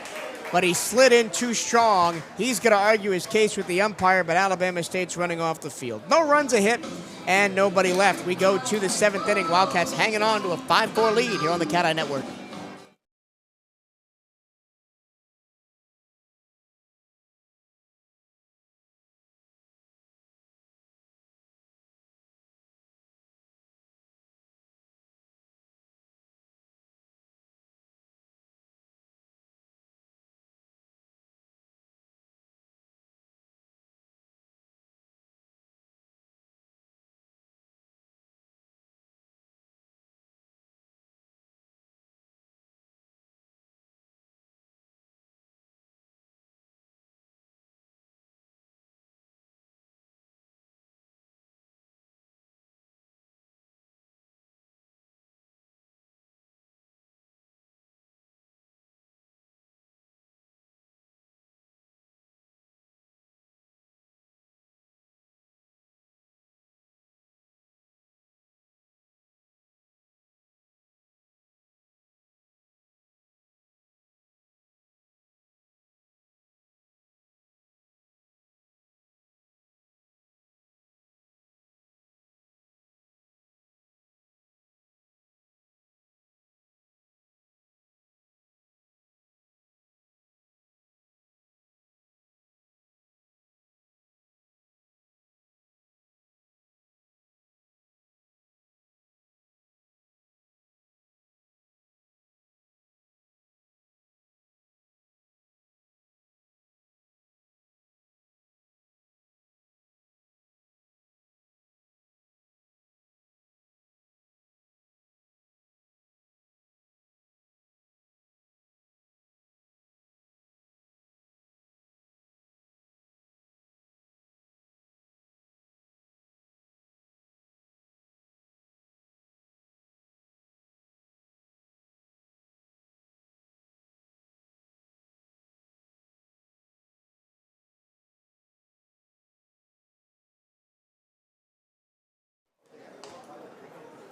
but he slid in too strong. He's going to argue his case with the umpire, but Alabama State's running off the field. No runs, a hit, and nobody left. We go to the 7th inning. Wildcats hanging on to a 5-4 lead here on the CatEye Network.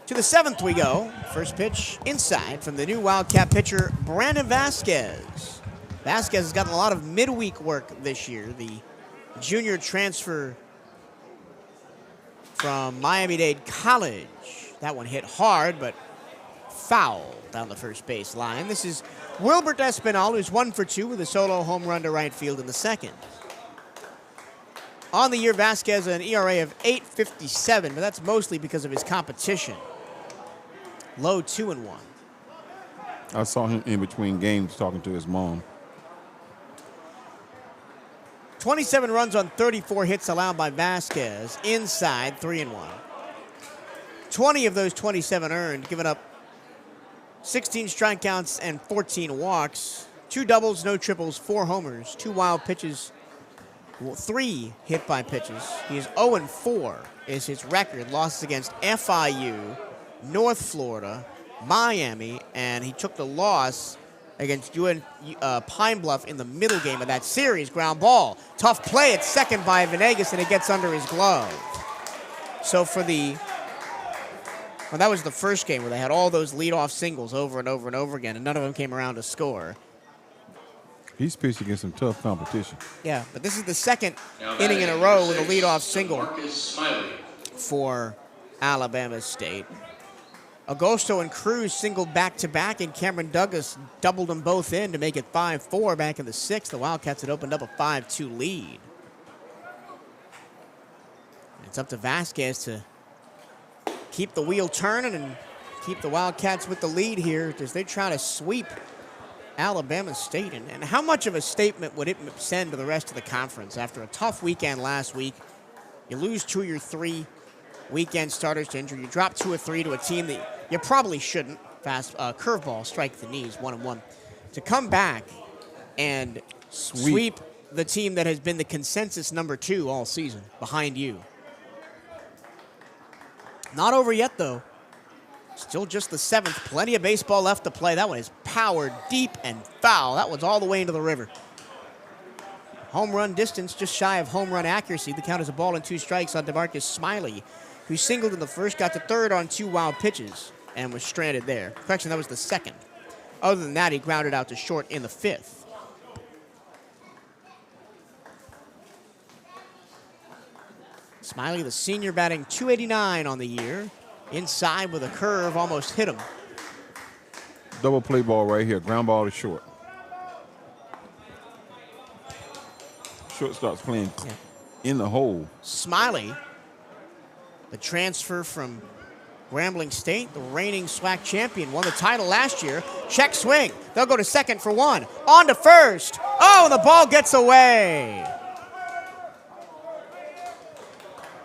To the 7th we go. First pitch inside from the new Wildcat pitcher, Brandon Vasquez. Vasquez has gotten a lot of midweek work this year. The junior transfer from Miami-Dade College. That one hit hard, but foul down the first base line. This is Wilbert Espinal, who's 1 for 2 with a solo home run to right field in the second. On the year, Vasquez an ERA of 8.57, but that's mostly because of his competition. Low 2-1. I saw him in between games talking to his mom. 27 runs on 34 hits allowed by Vasquez. Inside, 3-1. 20 of those 27 earned, giving up 16 strikeouts and 14 walks. 2 doubles, no triples, 4 homers, 2 wild pitches, 3 hit by pitches. He is 0-4 is his record. Losses against FIU, North Florida, Miami, and he took the loss against Pine Bluff in the middle game of that series. Ground ball. Tough play at second by Venegas, and it gets under his glove. So for that was the first game where they had all those leadoff singles over and over and over again, and none of them came around to score. He's pitched against some tough competition. Yeah, but this is the second inning in a row with a leadoff single for Alabama State. Agosto and Cruz singled back-to-back, and Cameron Douglas doubled them both in to make it 5-4 back in the 6th. The Wildcats had opened up a 5-2 lead. It's up to Vasquez to keep the wheel turning and keep the Wildcats with the lead here as they try to sweep Alabama State. And how much of a statement would it send to the rest of the conference after a tough weekend last week? You lose 2 of your 3 weekend starters to injury. You drop 2 or 3 to a team that you probably shouldn't. Fast curveball, strike the knees, 1-1. to come back and sweep the team that has been the consensus number 2 all season behind you. Not over yet, though. Still just the 7th. Plenty of baseball left to play. That one is powered deep and foul. That one's all the way into the river. Home run distance just shy of home run accuracy. The count is a ball and 2 strikes on DeMarcus Smiley, who singled in the first, got to third on 2 wild pitches, and was stranded there. Correction, that was the 2nd. Other than that, he grounded out to short in the 5th. Smiley, the senior, batting .289 on the year. Inside with a curve, almost hit him. Double play ball right here. Ground ball to short. Shortstop's playing in the hole. Smiley, the transfer from Grambling State, the reigning SWAC champion, won the title last year. Check swing. They'll go to second for 1. On to first. Oh, and the ball gets away.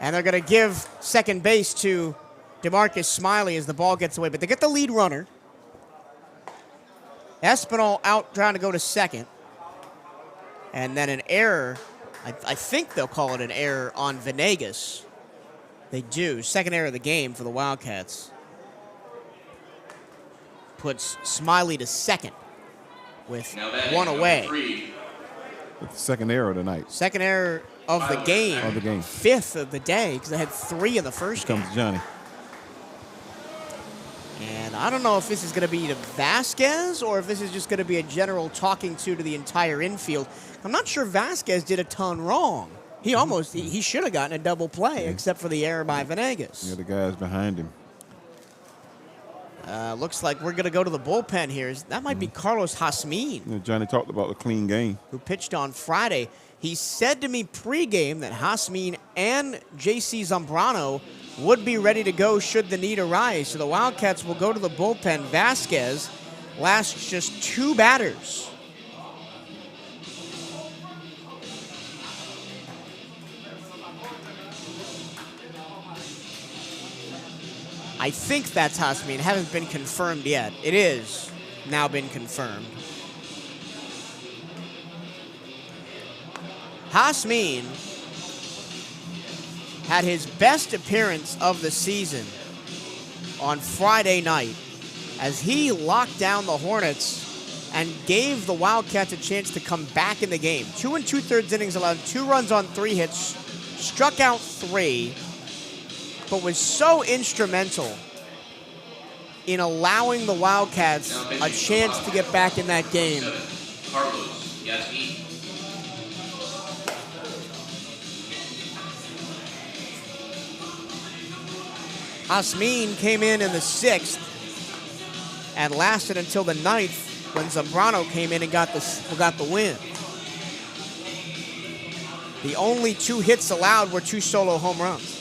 And they're going to give second base to DeMarcus Smiley as the ball gets away. But they get the lead runner. Espinal out trying to go to second. And then an error. I think they'll call it an error on Venegas. They do. Second error of the game for the Wildcats. Puts Smiley to second with 1 away. With the second error of the night. Second error of the game. 5th of the day, because they had 3 in the first game. Here comes Johnny. And I don't know if this is going to be to Vasquez or if this is just going to be a general talking to the entire infield. I'm not sure Vasquez did a ton wrong. He almost, he should have gotten a double play, except for the error by Venegas. Yeah, the guys behind him. Looks like we're going to go to the bullpen here. That might be Carlos Jasmin. You know, Johnny talked about the clean game. Who pitched on Friday. He said to me pregame that Jasmin and J.C. Zambrano would be ready to go should the need arise. So the Wildcats will go to the bullpen. Vasquez lasts just 2 batters. I think that's Jasmin. Hasn't been confirmed yet. It is now been confirmed. Jasmin had his best appearance of the season on Friday night as he locked down the Hornets and gave the Wildcats a chance to come back in the game. 2 2/3 innings, allowed 2 runs on 3 hits, struck out 3, but was so instrumental in allowing the Wildcats a chance to get back in that game. Carlos Yasmin. Jasmin came in the 6th and lasted until the 9th when Zambrano came in and got the win. The only 2 hits allowed were 2 solo home runs.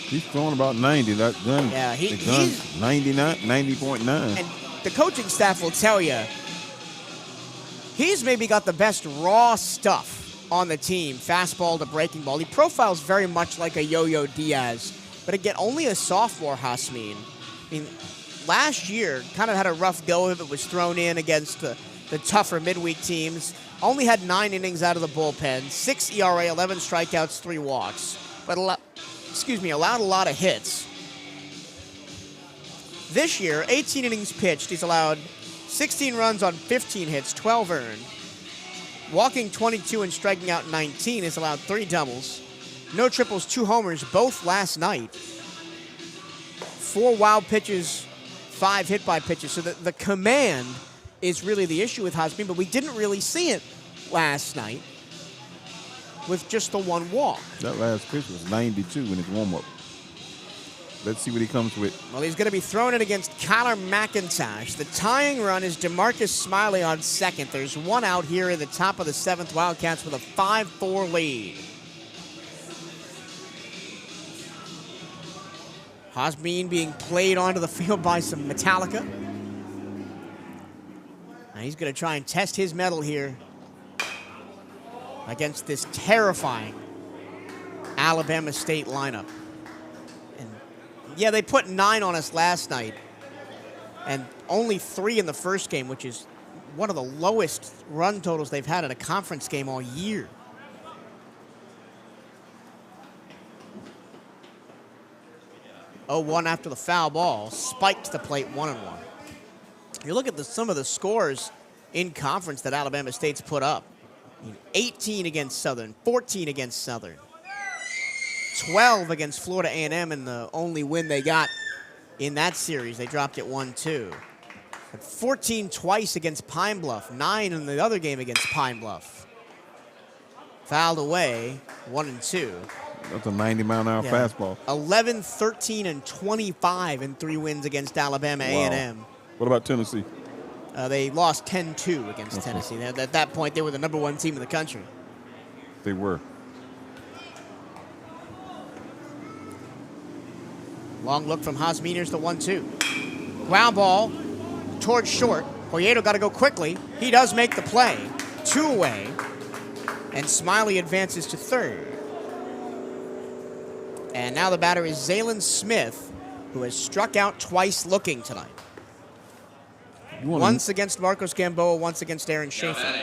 He's throwing about 90. That gun, Yeah, the gun's 90.9. And the coaching staff will tell you, he's maybe got the best raw stuff on the team, fastball to breaking ball. He profiles very much like a Yo-Yo Diaz, but again, only a sophomore Jasmin. I mean, last year kind of had a rough go if it was thrown in against the tougher midweek teams. Only had 9 innings out of the bullpen, 6 ERA, 11 strikeouts, 3 walks, but allowed a lot of hits. This year, 18 innings pitched, he's allowed 16 runs on 15 hits, 12 earned. Walking 22 and striking out 19, he's allowed 3 doubles. No triples, 2 homers, both last night. 4 wild pitches, 5 hit by pitches. So the command is really the issue with Jasmin, but we didn't really see it last night with just the 1 walk. That last pitch was 92 in his warm-up. Let's see what he comes with. Well, he's going to be throwing it against Kyler McIntosh. The tying run is DeMarcus Smiley on second. There's 1 out here in the top of the 7th. Wildcats with a 5-4 lead. Jasmin being played onto the field by some Metallica. And he's going to try and test his mettle here against this terrifying Alabama State lineup. And yeah, they put 9 on us last night. and only 3 in the first game, which is one of the lowest run totals they've had in a conference game all year. Oh, 1 after the foul ball, spiked to the plate, 1-1. You look at some of the scores in conference that Alabama State's put up. 18 against Southern, 14 against Southern, 12 against Florida A&M, and the only win they got in that series, they dropped it 1-2. 14 twice against Pine Bluff, 9 in the other game against Pine Bluff. Fouled away, 1-2. That's a 90-mile-an-hour fastball. 11, 13, and 25 in 3 wins against Alabama A&M. What about Tennessee? They lost 10-2 against Tennessee. At that point, they were the #1 team in the country. They were. Long look from Hasminers, the 1-2. Ground ball towards short. Hoyedo got to go quickly. He does make the play. 2 away. And Smiley advances to third. And now the batter is Zaylen Smith, who has struck out twice looking tonight. Once against Marcos Gamboa, once against Aaron Schaefer.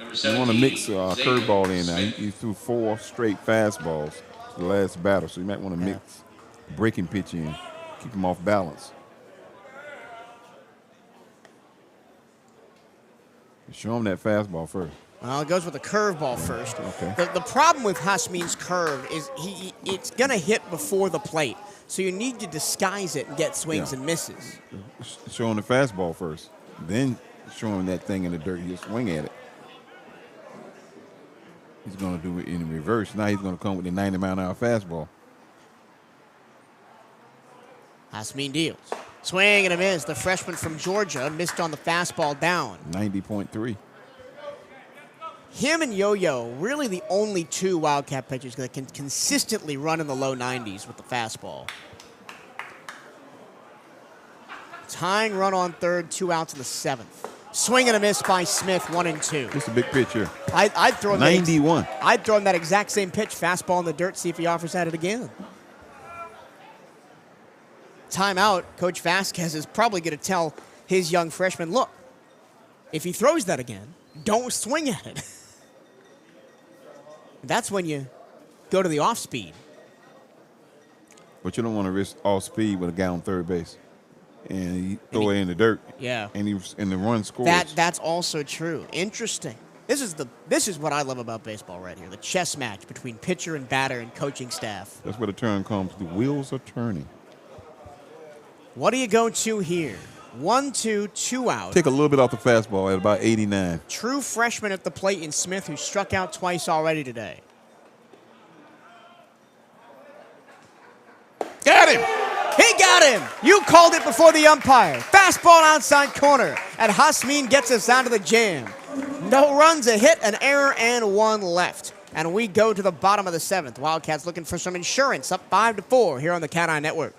You want to mix curveball in now. He threw 4 straight fastballs the last batter, so you might want to mix breaking pitch in, keep him off balance. Show him that fastball first. Well, it goes with the curveball first. Okay. The problem with Hasmin's curve is it's going to hit before the plate, so you need to disguise it and get swings and misses. Show him the fastball first, then show him that thing in the dirt. He'll swing at it. He's going to do it in reverse. Now he's going to come with the 90-mile-an-hour fastball. Hasmin deals. Swing and a miss. The freshman from Georgia missed on the fastball down. 90.3. Him and Yo-Yo, really the only 2 Wildcat pitchers that can consistently run in the low 90s with the fastball. Tying run on third, 2 outs in the 7th. Swing and a miss by Smith, 1-2. It's a big pitch here. I'd throw him 91. I'd throw him that exact same pitch, fastball in the dirt, see if he offers at it again. Timeout, Coach Vasquez is probably going to tell his young freshman, look, if he throws that again, don't swing at it. That's when you go to the off speed. But you don't want to risk all speed with a guy on third base. And you throw it in the dirt. Yeah. And the run scores. That's also true. Interesting. This is what I love about baseball right here. The chess match between pitcher and batter and coaching staff. That's where the turn comes. The wheels are turning. What do you go to here? 1-2, 2 out. Take a little bit off the fastball at about 89. True freshman at the plate in Smith, who struck out twice already today. Got him! He got him! You called it before the umpire. Fastball outside corner. And Hasmin gets us out of the jam. No runs, a hit, an error, and 1 left. And we go to the bottom of the 7th. Wildcats looking for some insurance, up 5-4 here on the CatEye Network.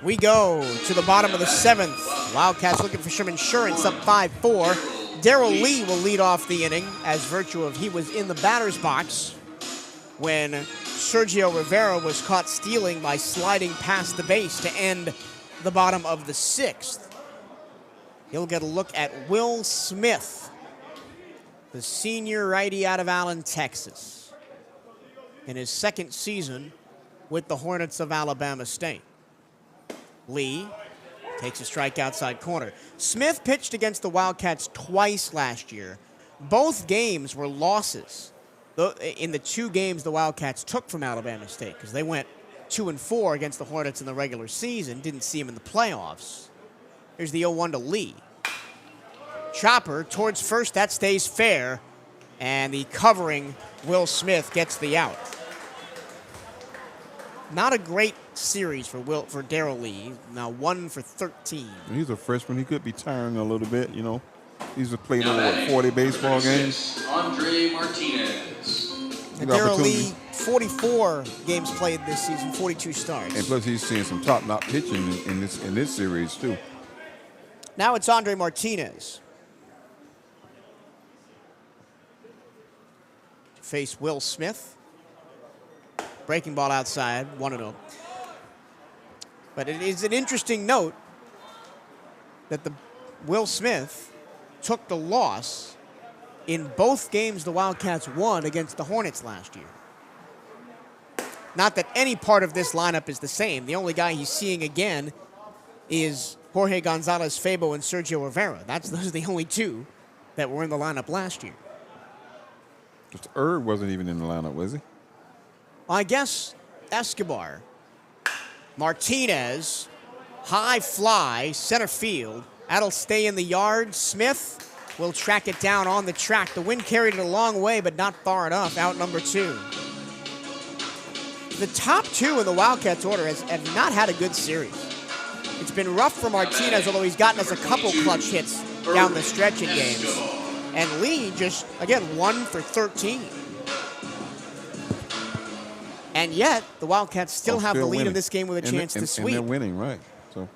We go to the bottom of the 7th. Wildcats looking for some insurance, up 5-4. Darrell Lee will lead off the inning as virtue of he was in the batter's box when Sergio Rivera was caught stealing by sliding past the base to end the bottom of the 6th. He'll get a look at Will Smith, the senior righty out of Allen, Texas, in his 2nd season with the Hornets of Alabama State. Lee takes a strike outside corner. Smith pitched against the Wildcats twice last year. Both games were losses in the 2 games the Wildcats took from Alabama State, because they went 2-4 against the Hornets in the regular season, didn't see him in the playoffs. Here's the 0-1 to Lee. Chopper towards first, that stays fair, and the covering Will Smith gets the out. Not a great series for Darrell Lee. Now 1 for 13. He's a freshman. He could be tiring a little bit, you know. He's played over 40 baseball games. Andre Martinez. And Darrell Lee, 44 games played this season, 42 starts. And plus, he's seeing some top-notch pitching in this series too. Now it's Andre Martinez to face Will Smith. Breaking ball outside, 1-0. But it is an interesting note that Will Smith took the loss in both games the Wildcats won against the Hornets last year. Not that any part of this lineup is the same. The only guy he's seeing again is Jorge Gonzalez-Fabo and Sergio Rivera. Those are the only 2 that were in the lineup last year. Just Irv wasn't even in the lineup, was he? I guess Escobar. Martinez, high fly, center field. That'll stay in the yard. Smith will track it down on the track. The wind carried it a long way, but not far enough. Out number 2. The top 2 in the Wildcats order have not had a good series. It's been rough for Martinez, although he's gotten us a couple clutch hits down the stretch in games. And Lee just, again, 1 for 13. And yet, the Wildcats still have the lead winning in this game with a chance to sweep. And they're winning, right. So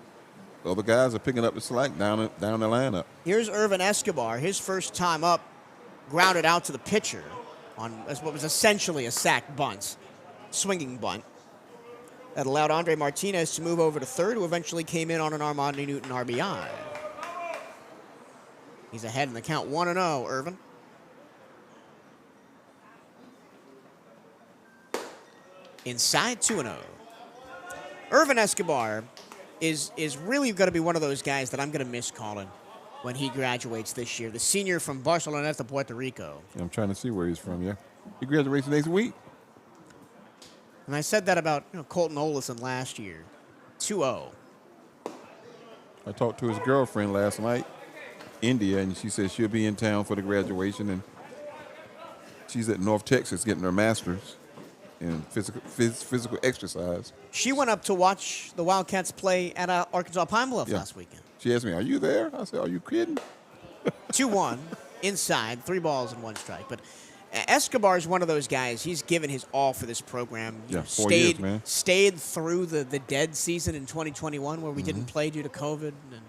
the other guys are picking up the slack down the lineup. Here's Irvin Escobar. His first time up, grounded out to the pitcher on what was essentially a sac bunt, swinging bunt. That allowed Andre Martinez to move over to third, who eventually came in on an Armando Newton RBI. He's ahead in the count, 1-0, Irvin. Inside, 2-0. Irvin Escobar is really going to be one of those guys that I'm going to miss calling when he graduates this year. The senior from Barceloneta, Puerto Rico. I'm trying to see where he's from, yeah. He graduates next week. And I said that about Colton Olison last year. 2-0. I talked to his girlfriend last night, India, and she said she'll be in town for the graduation, and she's at North Texas getting her master's in physical exercise. She went up to watch the Wildcats play at Arkansas Pine Bluff last weekend. She asked me, "Are you there?" I said, "Are you kidding?" 2-1, inside, 3 balls and 1 strike. But Escobar is one of those guys. He's given his all for this program. Yeah, 4 years, man. Stayed through the dead season in 2021 where we didn't play due to COVID, and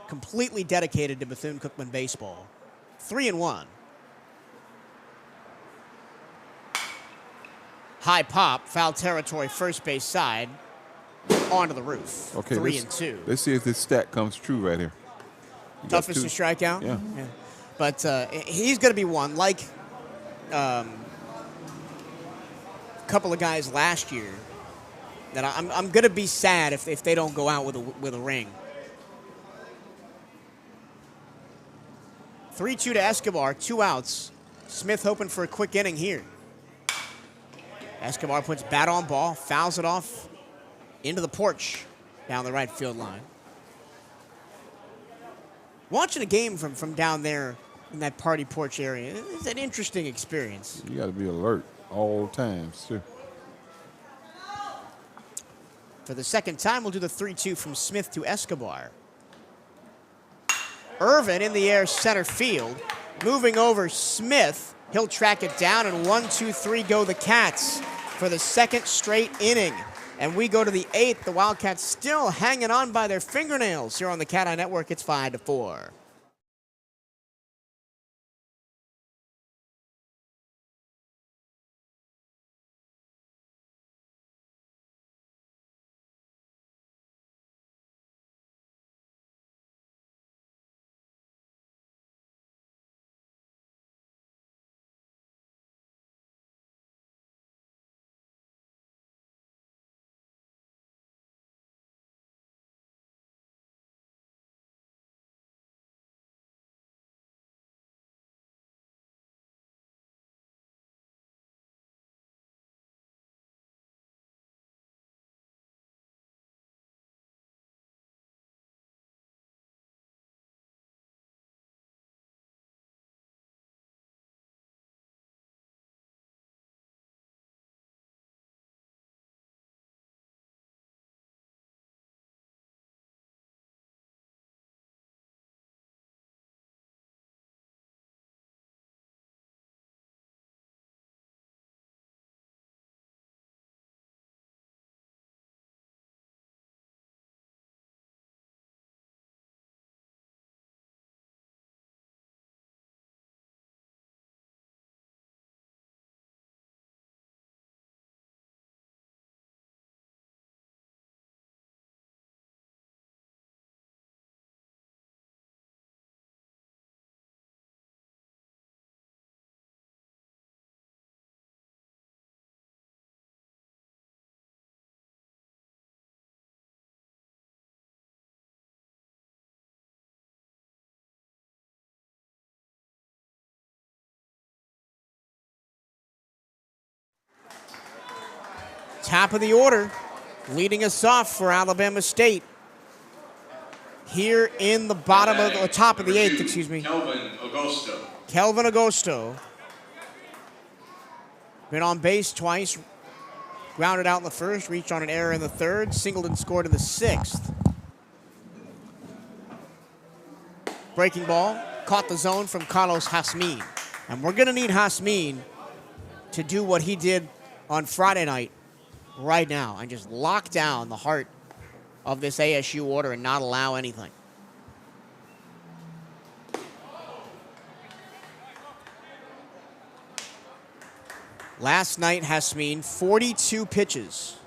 completely dedicated to Bethune-Cookman baseball. 3-1. High pop, foul territory, first base side, onto the roof. Okay, 3-2. Let's see if this stat comes true right here. Toughest to strike out? Yeah. But he's going to be one, like a couple of guys last year, that I'm going to be sad if they don't go out with a ring. 3-2 to Escobar, 2 outs. Smith hoping for a quick inning here. Escobar puts bat on ball, fouls it off into the porch down the right field line. Watching a game from down there in that party porch area is an interesting experience. You got to be alert all times, too. For the second time, we'll do the 3-2 from Smith to Escobar. Irvin in the air, center field. Moving over Smith. He'll track it down, and 1, 2, 3 go the Cats for the second straight inning. And we go to the 8th. The Wildcats still hanging on by their fingernails here on the CatEye Network. It's 5-4. Top of the order, leading us off for Alabama State. Here in the bottom of the top of the 8th, excuse me. Kelvin Agosto. Been on base twice. Grounded out in the first, reached on an error in the third, singled and scored in the 6th. Breaking ball, caught the zone from Carlos Jasmin. And we're going to need Jasmin to do what he did on Friday night right now and just lock down the heart of this ASU order and not allow anything. Last night, Jasmin, 42 pitches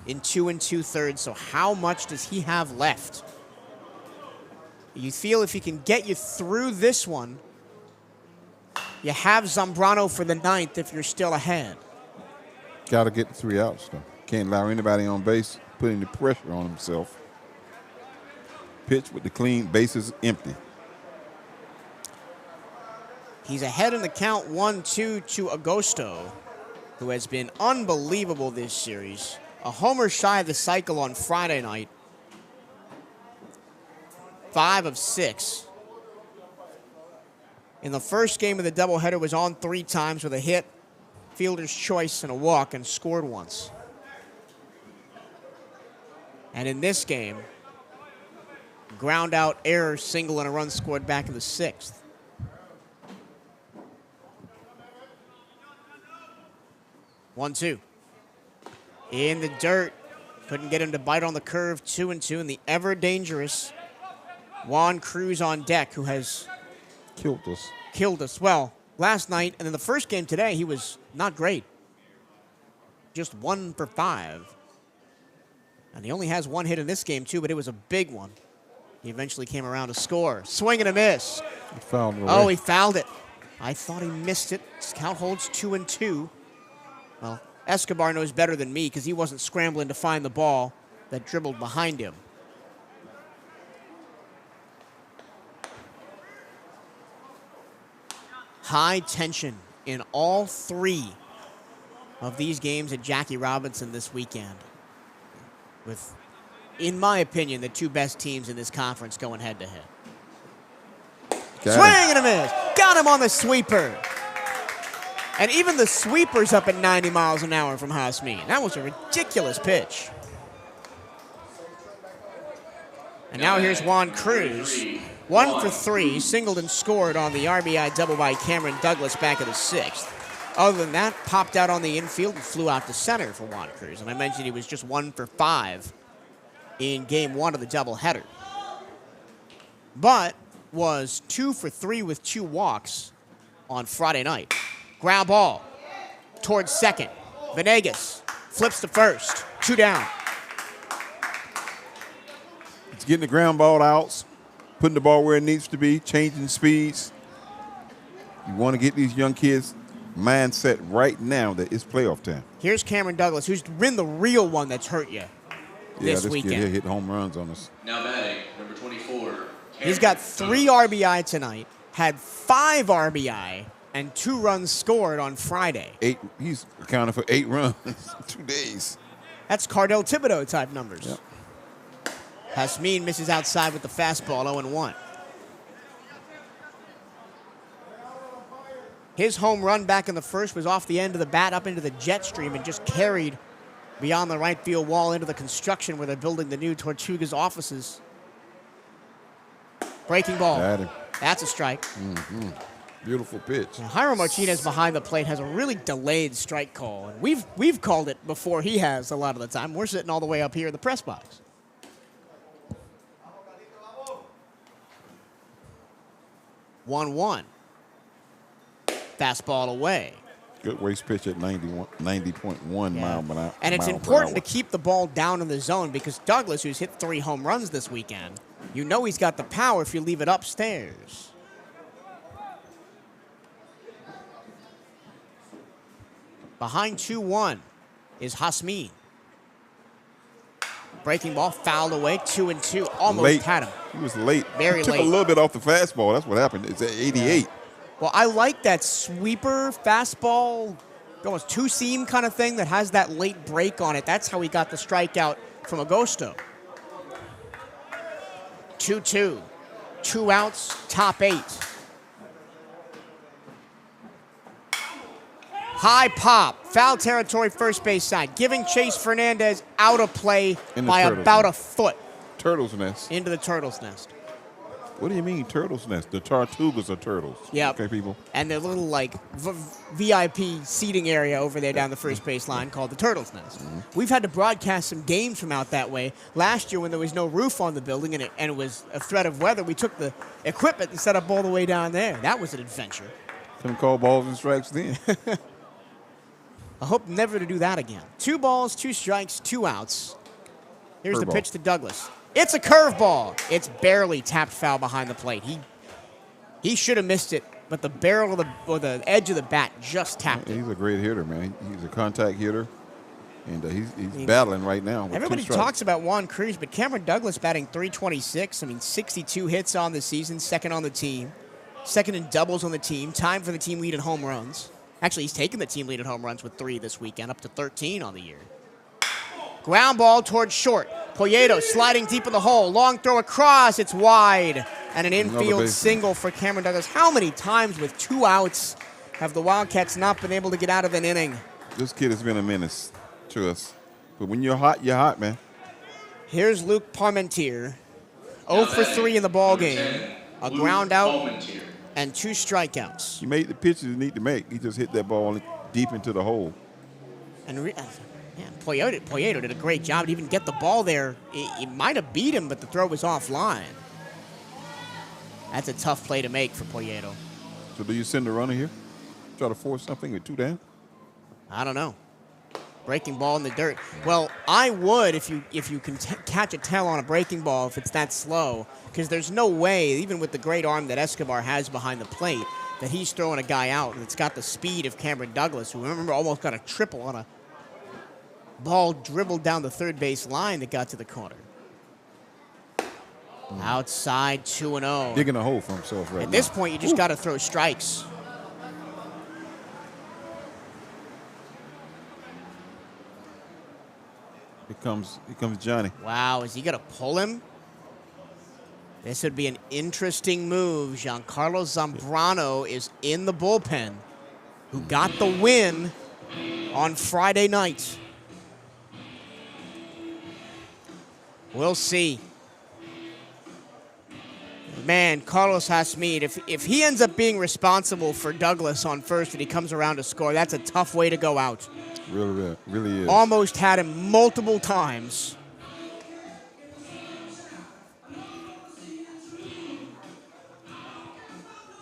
in 2 2/3. So how much does he have left? You feel if he can get you through this one, you have Zambrano for the 9th if you're still ahead. Got to get the 3 outs, though. Can't allow anybody on base putting the pressure on himself. Pitch with the clean, bases empty. He's ahead in the count 1-2 to Agosto, who has been unbelievable this series. A homer shy of the cycle on Friday night. 5 of 6. In the first game of the doubleheader was on 3 times with a hit, fielder's choice, and a walk, and scored once. And in this game, ground out, error, single, and a run scored back in the 6th. One, 2. In the dirt. Couldn't get him to bite on the curve. 2-2. And the ever dangerous Juan Cruz on deck, who has killed us. Well, last night and in the first game today, he was not great. Just 1 for 5. And he only has 1 hit in this game, too, but it was a big one. He eventually came around to score. Swing and a miss. He fouled it away. Oh, he fouled it. I thought he missed it. His count holds 2-2. Well, Escobar knows better than me because he wasn't scrambling to find the ball that dribbled behind him. High tension in all 3 of these games at Jackie Robinson this weekend. With, in my opinion, the 2 best teams in this conference going head-to-head. Swing and a miss. Got him on the sweeper. And even the sweeper's up at 90 miles an hour from Jasmin. That was a ridiculous pitch. And now here's Juan Cruz. 1 for 3, singled and scored on the RBI double by Cameron Douglas back in the 6th. Other than that, popped out on the infield and flew out to center for Juan Cruz. And I mentioned he was just 1 for 5 in game 1 of the doubleheader. But was 2 for 3 with 2 walks on Friday night. Ground ball towards second. Venegas flips to first. 2 down. It's getting the ground ball outs, putting the ball where it needs to be, changing speeds. You want to get these young kids' mindset right now that it's playoff time. Here's Cameron Douglas, who's been the real one that's hurt you this weekend. Kid here hit home runs on us. Now batting, number 24. He's got 3 RBI tonight, had 5 RBI, and 2 runs scored on Friday. He's accounted for 8 runs in 2 days. That's Cardell Thibodeau type numbers. Yep. Hasmin misses outside with the fastball, 0-1. His home run back in the first was off the end of the bat up into the jet stream and just carried beyond the right field wall into the construction where they're building the new Tortugas offices. Breaking ball. That's a strike. Mm-hmm. Beautiful pitch. Now, Jairo Martinez behind the plate has a really delayed strike call. And we've called it before he has a lot of the time. We're sitting all the way up here in the press box. 1-1. Fastball away. Good waist pitch at 90.1 mile per hour. And it's important to keep the ball down in the zone because Douglas, who's hit 3 home runs this weekend, you know he's got the power if you leave it upstairs. Behind 2-1 is Hasmin. Breaking ball, fouled away, 2-2. Almost late. had him. He was late. Very Took late. a little bit off the fastball. That's what happened. It's at 88. Well, I like that sweeper fastball, almost two-seam kind of thing that has that late break on it. That's how he got the strikeout from Agosto. 2-2. 2 outs, top 8. High pop, foul territory, first base side, giving Chase Fernandez out of play by about a foot. Turtle's nest. Into the turtle's nest. What do you mean turtle's nest? The Tortugas are turtles. Yeah. Okay, people. And their little, like, VIP seating area over there down the first base line called the Turtle's Nest. Mm-hmm. We've had to broadcast some games from out that way. Last year when there was no roof on the building and it was a threat of weather, we took the equipment and set up all the way down there. That was an adventure. Couldn't call balls and strikes then. I hope never to do that again. 2 balls, 2 strikes, 2 outs. Here's the pitch to Douglas. It's a curveball. It's barely tapped foul behind the plate. He should have missed it, but the barrel or the edge of the bat just tapped it. He's a great hitter, man. He's a contact hitter, and he's battling right now. With everybody 2 strikes. talks about Juan Cruz, but Cameron Douglas batting .326. I mean, 62 hits on the season, second on the team, second in doubles on the team, time for the team lead in home runs. Actually, he's taken the team lead in home runs with 3 this weekend, up to 13 on the year. Ground ball towards short. Poyedo sliding deep in the hole. Long throw across. It's wide. And an infield single for Cameron Douglas. How many times with 2 outs have the Wildcats not been able to get out of an inning? This kid has been a menace to us. But when you're hot, man. Here's Luke Parmentier. 0 for 3 in the ball game. A ground out and 2 strikeouts. He made the pitches he need to make. He just hit that ball deep into the hole. And Poyedo did a great job to even get the ball there. It might have beat him, but the throw was offline. That's a tough play to make for Poyedo. So do you send a runner here? Try to force something with 2 down? I don't know. Breaking ball in the dirt. Well, I would if you can catch a tail on a breaking ball if it's that slow, because there's no way, even with the great arm that Escobar has behind the plate, that he's throwing a guy out, and it's got the speed of Cameron Douglas, who, remember, almost got a triple on a ball dribbled down the third base line that got to the corner. Outside, 2-0. Digging a hole for himself right now. At this point, you just got to throw strikes. Here comes Johnny. Wow, is he going to pull him? This would be an interesting move. Giancarlo Zambrano is in the bullpen, who got the win on Friday night. We'll see. man, Carlos Hasmeed, if he ends up being responsible for Douglas on first and he comes around to score, that's a tough way to go out. Really is. Almost had him multiple times.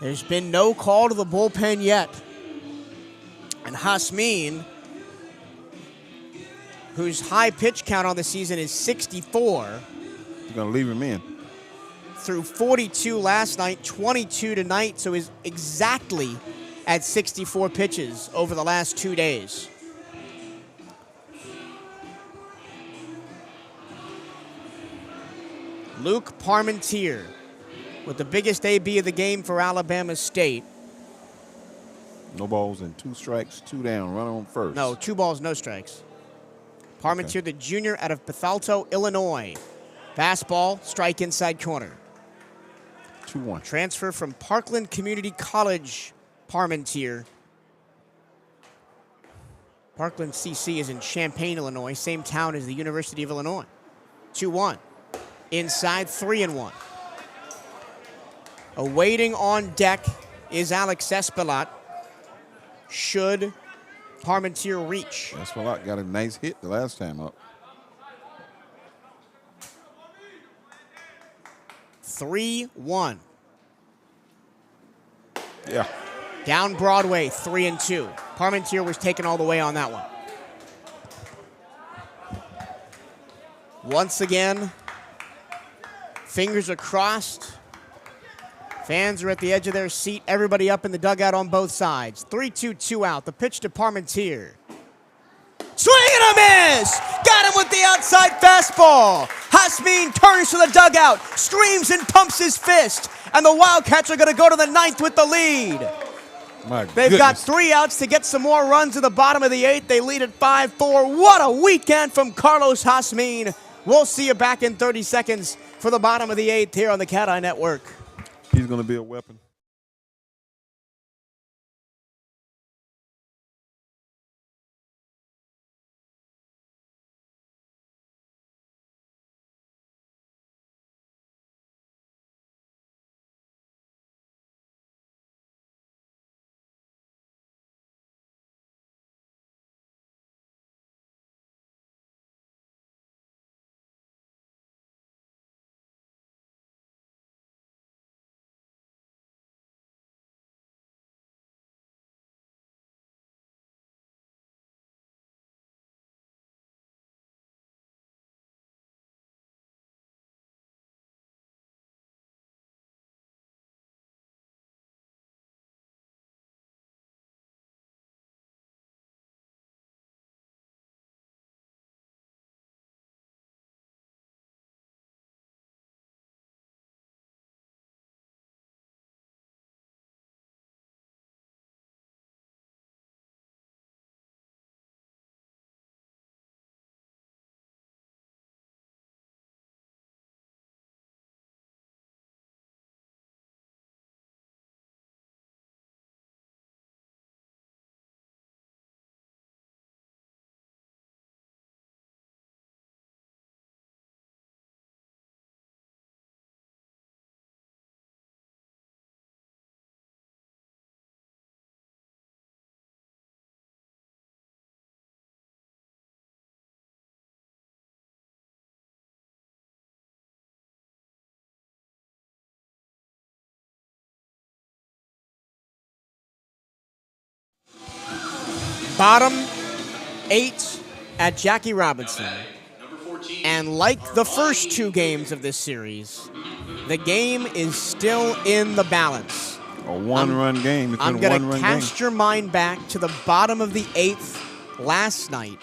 There's been no call to the bullpen yet. And Hasmeed, whose high pitch count on the season is 64. You're going to leave him in. Threw 42 last night, 22 tonight, so is exactly at 64 pitches over the last 2 days. Luke Parmentier with the biggest AB of the game for Alabama State. No balls and 2 strikes, 2 down. Run on first. No, 2 balls, no strikes. Parmentier, the junior out of Bethalto, Illinois. Fastball, strike inside corner. 2-1. Transfer from Parkland Community College, Parmentier. Parkland CC is in Champaign, Illinois, same town as the University of Illinois. 2-1. Inside, 3-1. Awaiting on deck is Alex Espelat. Should Parmentier reach? Espelat got a nice hit the last time up. 3-1. Yeah. Down Broadway, 3-2. Parmentier was taken all the way on that one. Once again, fingers are crossed. Fans are at the edge of their seat. Everybody up in the dugout on both sides. 3-2, 2 out. The pitch to Parmentier. Swing and a miss! Got him with the outside fastball. Hasmeed turns to the dugout, screams and pumps his fist, and the Wildcats are going to go to the 9th with the lead. They've got 3 outs to get some more runs in the bottom of the 8th. They lead at 5-4. What a weekend from Carlos Hasmeed. We'll see you back in 30 seconds for the bottom of the 8th here on the CatEye Network. He's going to be a weapon. Bottom 8 at Jackie Robinson. And like the first 2 games of this series, the game is still in the balance. A one-run game. I'm going to cast your mind back to the bottom of the 8th last night,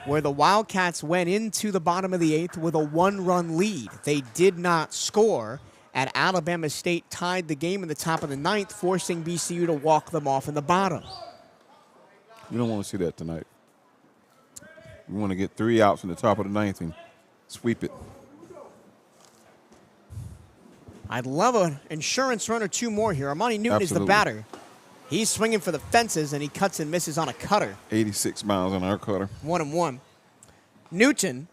where the Wildcats went into the bottom of the 8th with a 1-run lead. They did not score, and Alabama State tied the game in the top of the 9th, forcing BCU to walk them off in the bottom. You don't want to see that tonight. We want to get 3 outs in the top of the 9th and sweep it. I'd love an insurance run or 2 more here. Armani Newton is the batter. He's swinging for the fences, and he cuts and misses on a cutter. 86 miles on our cutter. 1-1. Newton,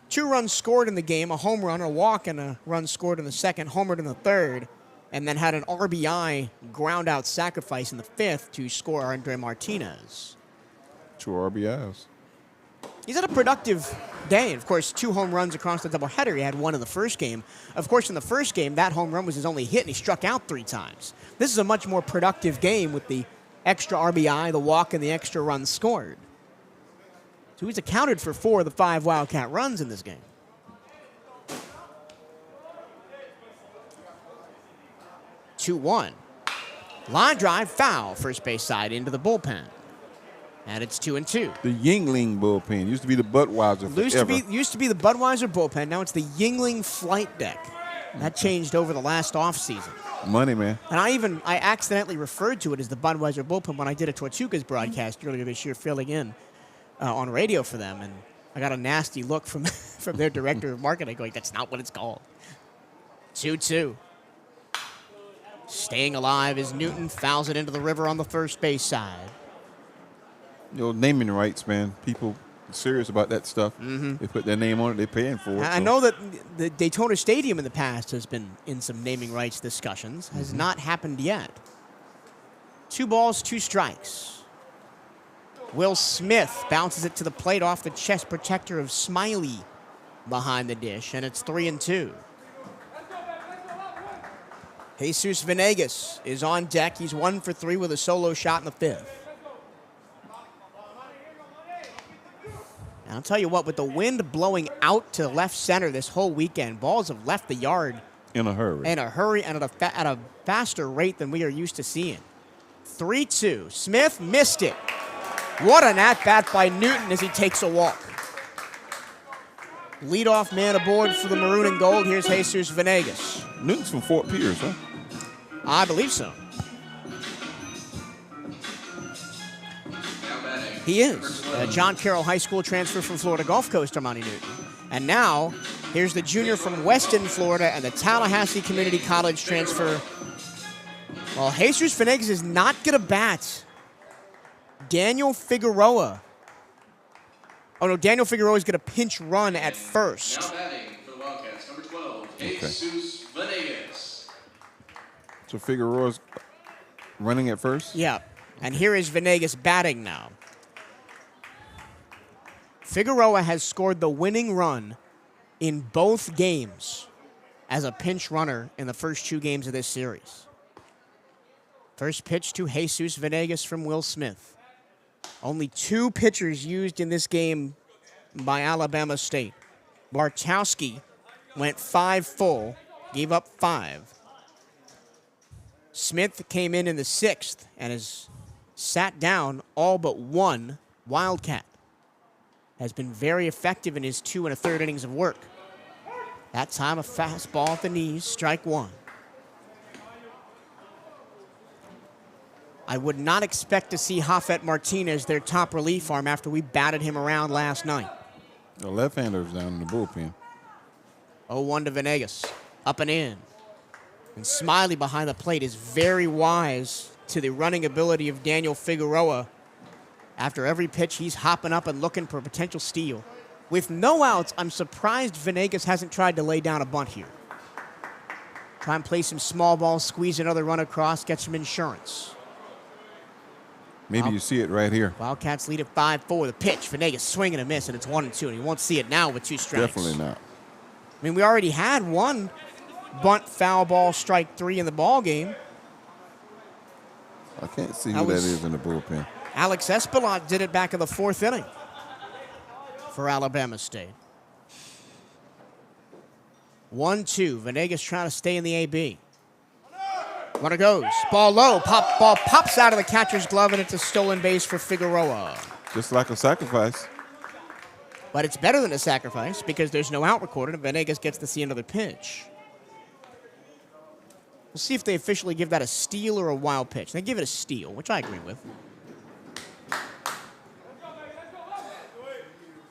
2 runs scored in the game, a home run, a walk, and a run scored in the second, homered in the third. and then had an RBI ground-out sacrifice in the 5th to score Andre Martinez. 2 RBIs. He's had a productive day. Of course, 2 home runs across the doubleheader. He had 1 in the first game. Of course, in the first game, that home run was his only hit, and he struck out 3 times. This is a much more productive game with the extra RBI, the walk, and the extra runs scored. So he's accounted for 4 of the 5 Wildcat runs in this game. Two-one. Line drive, foul, first base side into the bullpen. And it's 2-2. The Yingling bullpen used to be the Budweiser Used to be the Budweiser bullpen. Now it's the Yingling flight deck. That changed over the last offseason. Money, man. And I accidentally referred to it as the Budweiser bullpen when I did a Tortugas broadcast earlier this year, filling in on radio for them. And I got a nasty look from from their director of marketing going, that's not what it's called. 2-2. Staying alive as Newton fouls it into the river on the first base side. Naming rights, man. People are serious about that stuff. Mm-hmm. They put their name on it. They're paying for it. I know that the Daytona Stadium in the past has been in some naming rights discussions. Has not happened yet. 2 balls, 2 strikes. Will Smith bounces it to the plate off the chest protector of Smiley behind the dish, and it's 3-2. Jesus Venegas is on deck. He's 1 for 3 with a solo shot in the 5th. And I'll tell you what, with the wind blowing out to left center this whole weekend, balls have left the yard in a hurry. And at a faster rate than we are used to seeing. 3-2. Smith missed it. What an at-bat by Newton as he takes a walk. Leadoff man aboard for the maroon and gold. Here's Jesus Venegas. Newton's from Fort Pierce, huh? I believe so. He is. John Carroll High School transfer from Florida Gulf Coast, Armani Newton. And now, here's the junior from Weston, Florida, and the Tallahassee Community College transfer. Well, Jesus Venegas is not going to bat. Daniel Figueroa. Oh, no, Daniel Figueroa is going to pinch run at first. Now batting for the Wildcats, number 12, Jesus Venegas. So Figueroa's running at first? Yeah. And here is Venegas batting now. Figueroa has scored the winning run in both games as a pinch runner in the first 2 games of this series. First pitch to Jesus Venegas from Will Smith. Only 2 pitchers used in this game by Alabama State. Bartowski went 5 full, gave up 5. Smith came in the 6th and has sat down all but 1 Wildcat. Has been very effective in his 2 1/3 innings of work. That time a fastball at the knees, strike 1. I would not expect to see Jafet Martinez, their top relief arm, after we batted him around last night. The left-hander's down in the bullpen. 0-1 to Venegas, up and in. And Smiley behind the plate is very wise to the running ability of Daniel Figueroa. After every pitch, he's hopping up and looking for a potential steal. With no outs, I'm surprised Venegas hasn't tried to lay down a bunt here. Try and play some small ball, squeeze another run across, get some insurance. Maybe you see it right here. Wildcats lead at 5-4. The pitch, Venegas swing and a miss, and it's 1-2, and you won't see it now with 2 strikes. Definitely not. I mean, we already had 1 bunt, foul ball, strike 3 in the ball game. I can't see who that is in the bullpen. Alex Espelot did it back in the 4th inning for Alabama State. 1-2. Venegas trying to stay in the AB. Runner goes. Ball low. Ball pops out of the catcher's glove, and it's a stolen base for Figueroa. Just like a sacrifice. But it's better than a sacrifice because there's no out recorded, and Venegas gets to see another pitch. We'll see if they officially give that a steal or a wild pitch. They give it a steal, which I agree with.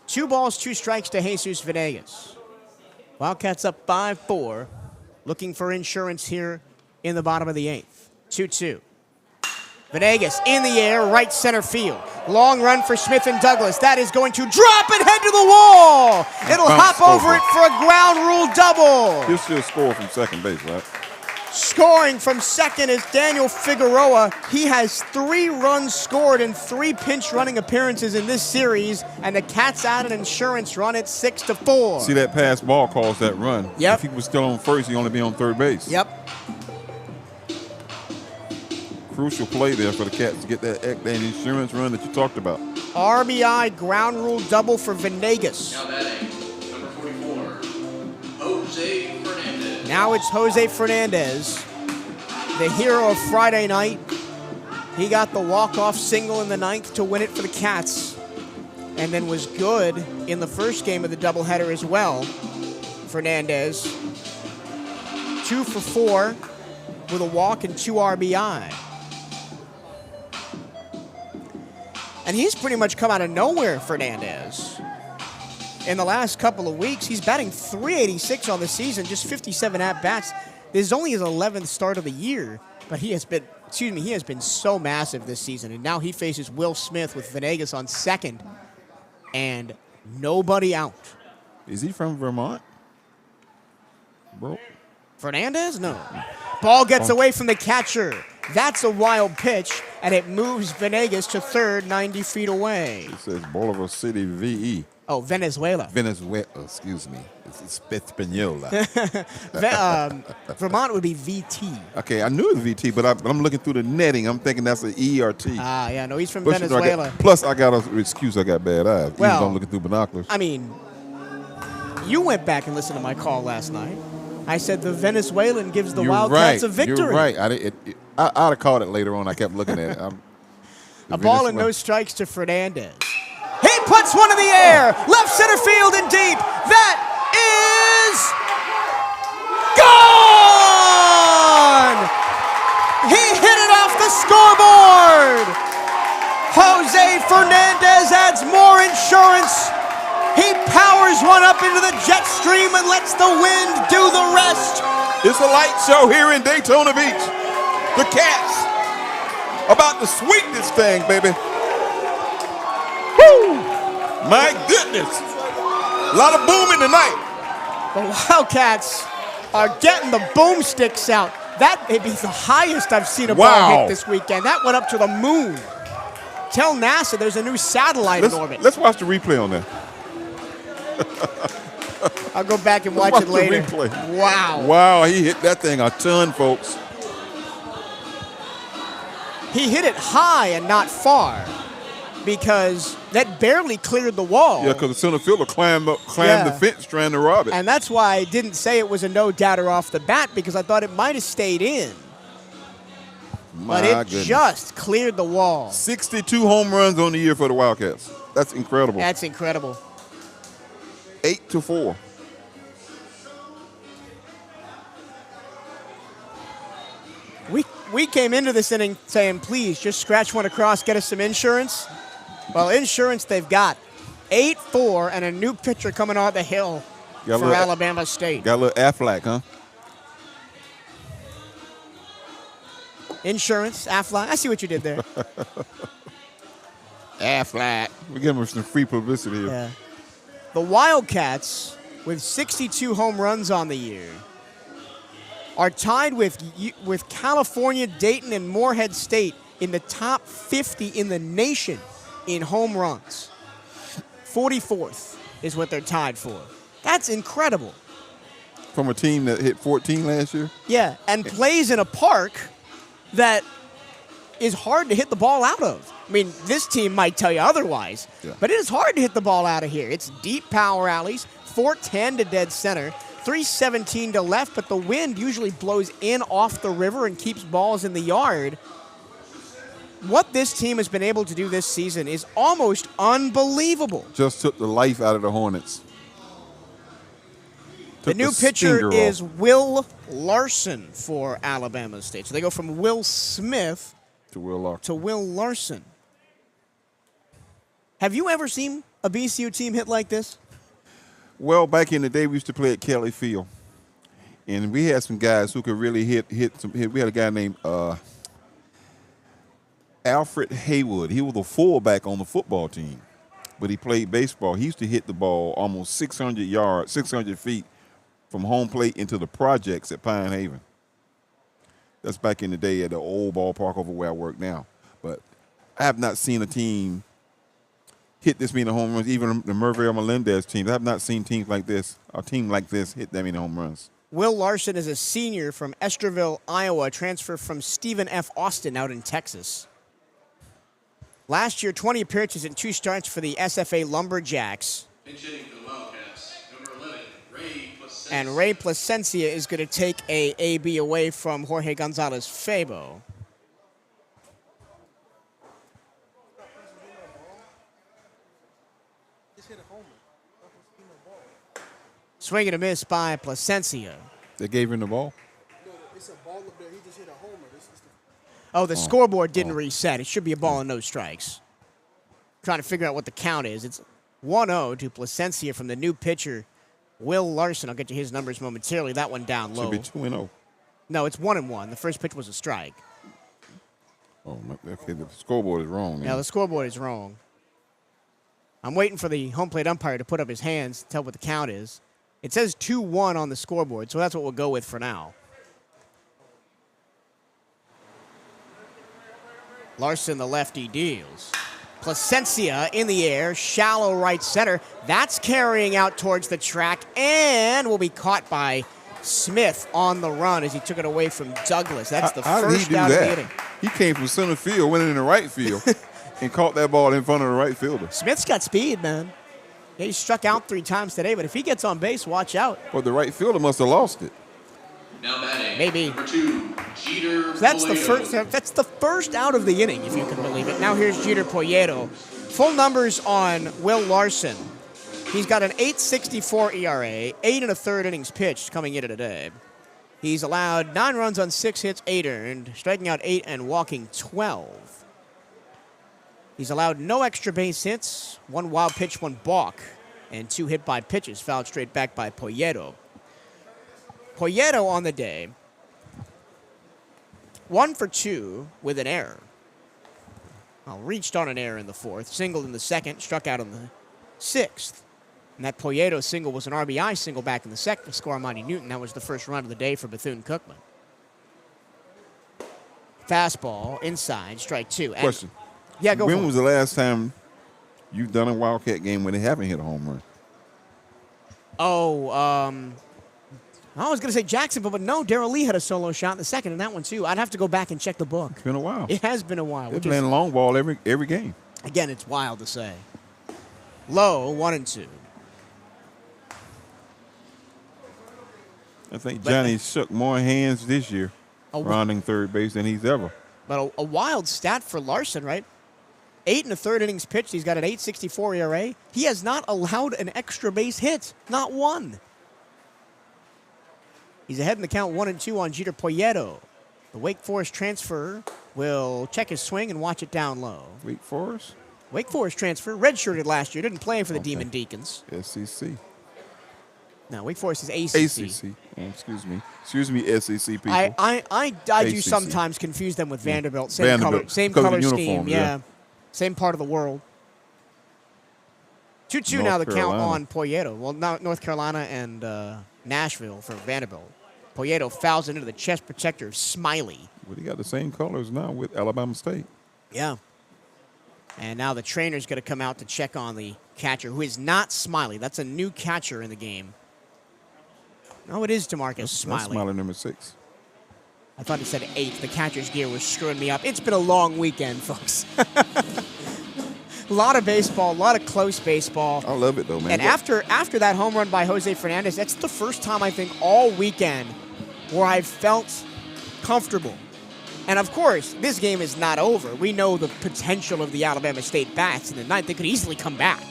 2 balls, 2 strikes to Jesus Venegas. Wildcats up 5-4, looking for insurance here in the bottom of the 8th. 2-2. Venegas in the air, right center field. Long run for Smith and Douglas. That is going to drop and head to the wall. It'll hop over it for a ground rule double. He'll still score from second base, right? Scoring from second is Daniel Figueroa. He has 3 runs scored in 3 pinch running appearances in this series, and the Cats add an insurance run at 6-4. See, that pass ball caused that run. Yep. If he was still on first, he'd only be on third base. Yep. Crucial play there for the Cats to get that insurance run that you talked about. RBI ground rule double for Venegas. Now batting, number 44, Jose Fernandez. Now it's Jose Fernandez, the hero of Friday night. He got the walk-off single in the 9th to win it for the Cats, and then was good in the first game of the doubleheader as well. Fernandez, 2 for 4 with a walk and 2 RBI. And he's pretty much come out of nowhere, Fernandez. In the last couple of weeks, he's batting .386 on the season, just 57 at-bats. This is only his 11th start of the year, but he has been so massive this season. And now he faces Will Smith with Venegas on second and nobody out. Is he from Vermont? Bro. Fernandez? No. Ball gets away from the catcher. That's a wild pitch, and it moves Venegas to third, 90 feet away. It says Bolivar City, VE. Oh, Venezuela. Venezuela, excuse me. It's Española. Vermont would be VT. Okay, I knew it was VT, but I'm looking through the netting. I'm thinking that's an ERT. Ah, yeah, no, he's from Plus, Venezuela. Plus, I got an excuse. I got bad eyes. Well, even though I'm looking through binoculars. I mean, you went back and listened to my call last night. I said the Venezuelan gives the Wildcats a victory. You're right. I'd have caught it later on. I kept looking at it. A ball and no strikes to Fernandez. He puts one in the air. Left center field and deep. That is gone! He hit it off the scoreboard. Jose Fernandez adds more insurance. He powers one up into the jet stream and lets the wind do the rest. It's a light show here in Daytona Beach. The Cats about to sweep this thing, baby. Woo! My goodness. A lot of booming tonight. The Wildcats are getting the boomsticks out. That may be the highest I've seen a ball hit this weekend. That went up to the moon. Tell NASA there's a new satellite in orbit. Let's watch the replay on that. I'll go back and watch it later. The replay. Wow. Wow, he hit that thing a ton, folks. He hit it high and not far because that barely cleared the wall. Yeah, because the center fielder climbed the fence trying to rob it. And that's why I didn't say it was a no-doubter off the bat, because I thought it might have stayed in. But it just cleared the wall. 62 home runs on the year for the Wildcats. That's incredible. That's incredible. 8-4. We came into this inning saying, please, just scratch one across, get us some insurance. Well, insurance they've got. 8-4 and a new pitcher coming on the hill for Alabama State. Got a little Aflac, huh? Insurance, Aflac. I see what you did there. Aflac. We're giving them some free publicity here. Yeah. The Wildcats, with 62 home runs on the year, are tied with California, Dayton, and Morehead State in the top 50 in the nation in home runs. 44th is what they're tied for. That's incredible. From a team that hit 14 last year? Yeah, and plays in a park that is hard to hit the ball out of. I mean, this team might tell you otherwise, but it is hard to hit the ball out of here. It's deep power alleys, 410 to dead center, 317 to left, but the wind usually blows in off the river and keeps balls in the yard. What this team has been able to do this season is almost unbelievable. Just took the life out of the Hornets. The new pitcher is Will Larson for Alabama State. So they go from Will Smith to Will Larson. Have you ever seen a BCU team hit like this? Well, back in the day, we used to play at Kelly Field. And we had some guys who could really hit. We had a guy named Alfred Haywood. He was a fullback on the football team, but he played baseball. He used to hit the ball almost 600 yards, 600 feet from home plate into the projects at Pine Haven. That's back in the day at the old ballpark over where I work now. But I have not seen a team hit this many home runs, even the Murphy or Melendez teams. I have not seen teams like this, a team like this, hit that many home runs. Will Larson is a senior from Estherville, Iowa, transfer from Stephen F. Austin out in Texas. Last year, 20 appearances and 2 starts for the SFA Lumberjacks. Pinch hitting for the Wildcats, number 11, Ray Placencia. And Ray Placencia is going to take a AB away from Jorge Gonzalez-Fabo. Swing and a miss by Placencia. They gave him the ball? No, it's a ball up there. He just hit a homer. The scoreboard didn't reset. It should be a ball and no strikes. Trying to figure out what the count is. It's 1-0 to Placencia from the new pitcher, Will Larson. I'll get you his numbers momentarily. That one down low. Should be 2-0. No, it's 1-1. The first pitch was a strike. Oh, okay. The scoreboard is wrong. Man. Yeah, the scoreboard is wrong. I'm waiting for the home plate umpire to put up his hands to tell what the count is. It says 2-1 on the scoreboard, so that's what we'll go with for now. Larson, the lefty, deals. Placencia in the air, shallow right center. That's carrying out towards the track and will be caught by Smith on the run as he took it away from Douglas. That's the How did he first do out of the that? inning. He came from center field, went in the right field, and caught that ball in front of the right fielder. Smith's got speed, man. Yeah, he struck out 3 times today, but if he gets on base, watch out. But the right fielder must have lost it. Now batting, Maybe. number 2, Jeter That's the Polito. first out of the inning, if you can believe it. Now here's Jeter Polito. Full numbers on Will Larson. He's got an 8.64 ERA, 8 1/3 innings pitched coming into today. He's allowed 9 runs on 6 hits, 8 earned, striking out 8 and walking 12. He's allowed no extra base hits, 1 wild pitch, 1 balk, and 2 hit by pitches fouled straight back by Polito. Polito on the day, 1 for 2 with an error. Reached on an error in the 4th, singled in the 2nd, struck out in the 6th. And that Polito single was an RBI single back in the 2nd to score Monty Newton. That was the first run of the day for Bethune-Cookman. Fastball, inside, strike 2. And Question. yeah, go When for was it. the last time you've done a Wildcat game when they haven't hit a home run? I was going to say Jacksonville, but no, Darrell Lee had a solo shot in the 2nd in that one, too. I'd have to go back and check the book. It's been a while. It has been a while. They're Which playing is, long ball every game. again, it's wild to say. Low, 1-2. I think Johnny shook more hands this year Oh, rounding third base than he's ever. But a wild stat for Larson, right? 8 1/3 innings pitched. He's got an 8.64 ERA. He has not allowed an extra base hit. Not one. He's ahead in the count 1-2 on Jeter Polito. The Wake Forest transfer will check his swing and watch it down low. Wake Forest? Wake Forest transfer, redshirted last year, didn't play for the Okay. Demon Deacons. SEC. No, Wake Forest is ACC. ACC. Oh, excuse me. Excuse me, SEC people. I do ACC. sometimes confuse them with Vanderbilt. Same Vanderbilt, color because of the scheme. uniforms, Yeah. yeah. Same part of the world. 2-2 now North the count Carolina. on Polito. Well, now North Carolina and Nashville for Vanderbilt. Polito fouls into the chest protector of Smiley. Well, they got the same colors now with Alabama State. Yeah. And now the trainer's going to come out to check on the catcher, who is not Smiley. That's a new catcher in the game. No, it is DeMarcus That's Smiley. Smiley number 6. I thought it said 8. The catcher's gear was screwing me up. It's been a long weekend, folks. A lot of baseball, a lot of close baseball. I love it, though, man. And after that home run by Jose Fernandez, that's the first time I think all weekend where I've felt comfortable. And, of course, this game is not over. We know the potential of the Alabama State bats in the ninth. They could easily come back.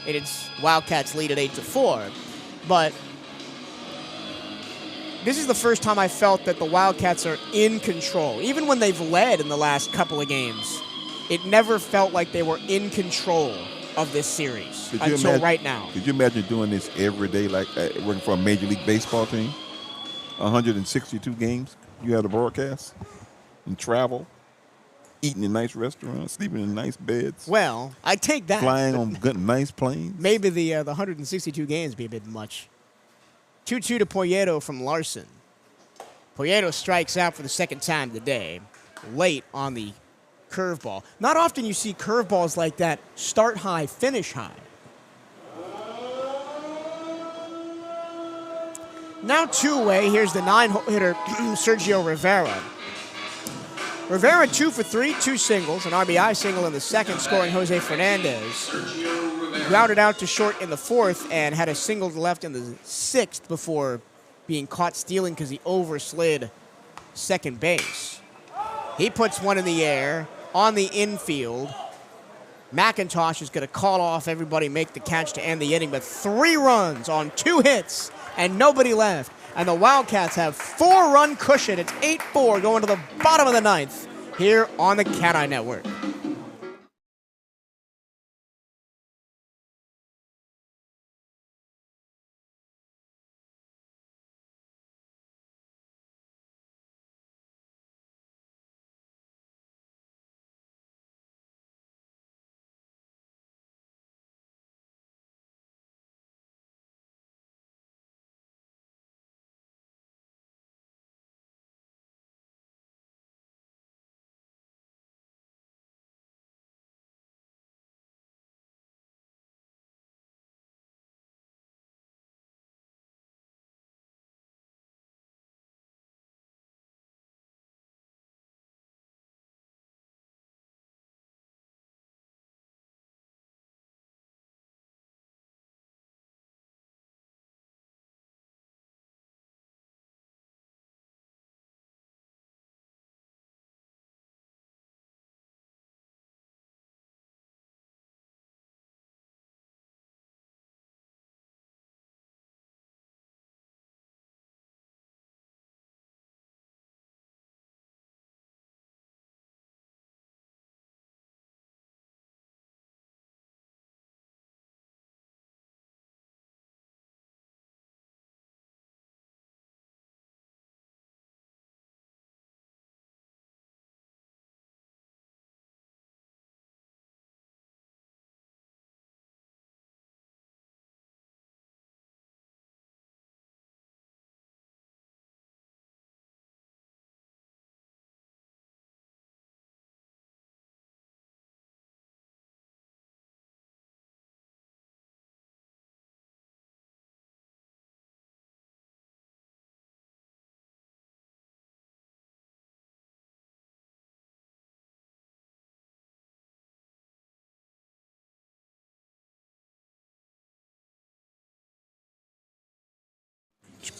And it's Wildcats lead at 8-4. But this is the first time I felt that the Wildcats are in control. Even when they've led in the last couple of games, it never felt like they were in control of this series until right now. Could you imagine doing this every day, like working for a Major League Baseball team? 162 games, you have to broadcast and travel, eating in nice restaurants, sleeping in nice beds, Well, I take that. flying on good, nice planes. Maybe the 162 games be a bit much. 2-2 to Polito from Larson. Poyeto strikes out for the second time today, late on the curveball. Not often you see curveballs like that start high, finish high. Now two-way, here's the 9-hitter Sergio Rivera. Rivera 2 for 3, 2 singles, an RBI single in the second, scoring Jose Fernandez. Grounded out to short in the fourth and had a single left in the sixth before being caught stealing because he overslid second base. He puts one in the air on the infield. McIntosh is going to call off everybody, make the catch to end the inning, but 3 runs on 2 hits and nobody left. And the Wildcats have 4-run cushion. It's 8-4 going to the bottom of the 9th here on the CatEye Network.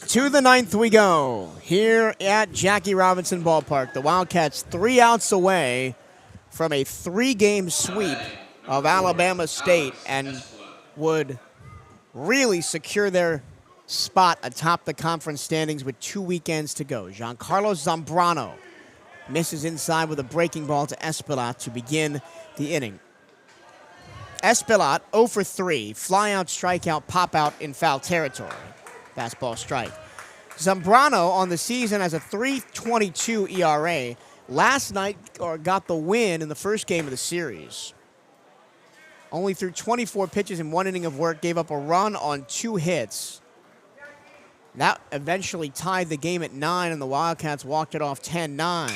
To the 9th we go here at Jackie Robinson Ballpark. The Wildcats 3 outs away from a 3-game sweep of Alabama State and would really secure their spot atop the conference standings with 2 weekends to go. Giancarlo Zambrano misses inside with a breaking ball to Espilat to begin the inning. Espilat 0 for 3, fly out, strikeout, pop out in foul territory. Fastball strike. Zambrano on the season has a 3.22 ERA. Last night got the win in the first game of the series. Only threw 24 pitches in 1 inning of work, gave up a run on 2 hits. That eventually tied the game at 9, and the Wildcats walked it off 10-9.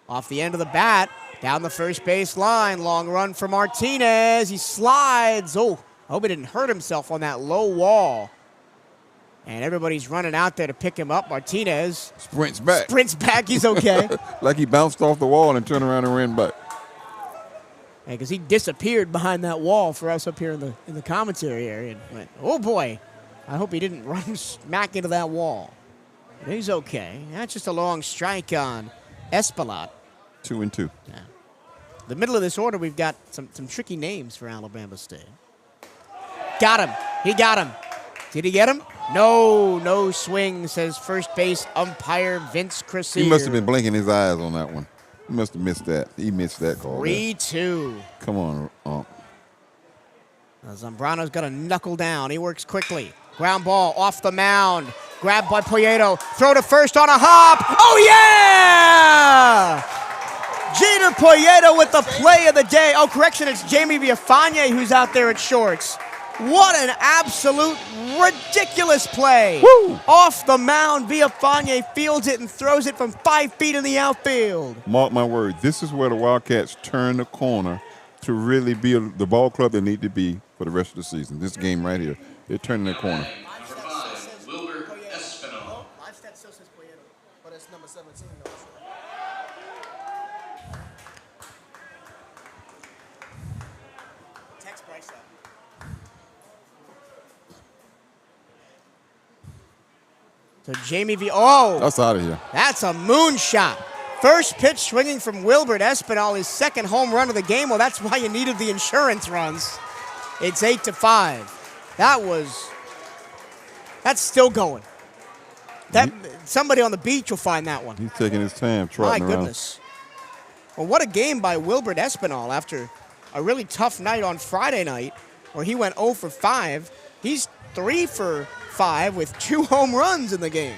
Off the end of the bat, down the first base line, long run for Martinez. He slides. Oh, I hope he didn't hurt himself on that low wall. And everybody's running out there to pick him up. Martinez Sprints back. He's okay. Like he bounced off the wall and turned around and ran back. Because he disappeared behind that wall for us up here in the commentary area. And went, oh, boy. I hope he didn't run smack into that wall. But he's okay. That's just a long strike on Espilat. 2-2. Yeah. The middle of this order, we've got some tricky names for Alabama State. Got him. He got him. Did he get him? No swing, says first base umpire Vince Cressier. He must have been blinking his eyes on that one. He must have missed that. He missed that call. 3-2. Come on, ump. Zambrano's got to knuckle down. He works quickly. Ground ball off the mound. Grabbed by Poyeto. Throw to first on a hop. Oh, yeah! Jeter Poyeto with the play of the day. Oh, correction, it's Jamie Villafañe who's out there at shorts. What an absolute ridiculous play. Woo! Off the mound, Villafane fields it and throws it from 5 feet in the outfield. Mark my word, this is where the Wildcats turn the corner to really be the ball club they need to be for the rest of the season. This game right here, they're turning the corner. Number 5, Wilbur Espinal. But it's number 17 though. Text Bryce that. So Jamie That's out of here. That's a moonshot. First pitch swinging from Wilbert Espinal, his second home run of the game. Well, that's why you needed the insurance runs. It's 8-5. That's still going. Somebody on the beach will find that one. He's taking his time, My trotting around. goodness. Well, what a game by Wilbert Espinal after a really tough night on Friday night where he went 0 for 5. He's 3 for 5 with 2 home runs in the game.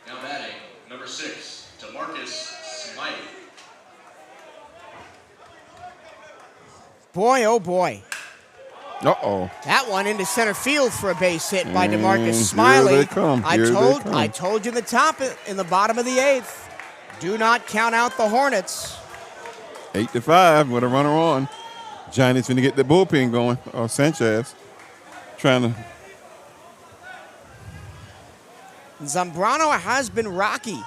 Now batting, number 6, DeMarcus Smiley. Boy, oh boy. Uh-oh. That one into center field for a base hit by And DeMarcus here Smiley. they come. I Here they come. told you in the bottom of the 8th. Do not count out the Hornets. 8-5 with a runner on. Johnny's going to get the bullpen going. Sanchez trying to. Zambrano has been rocky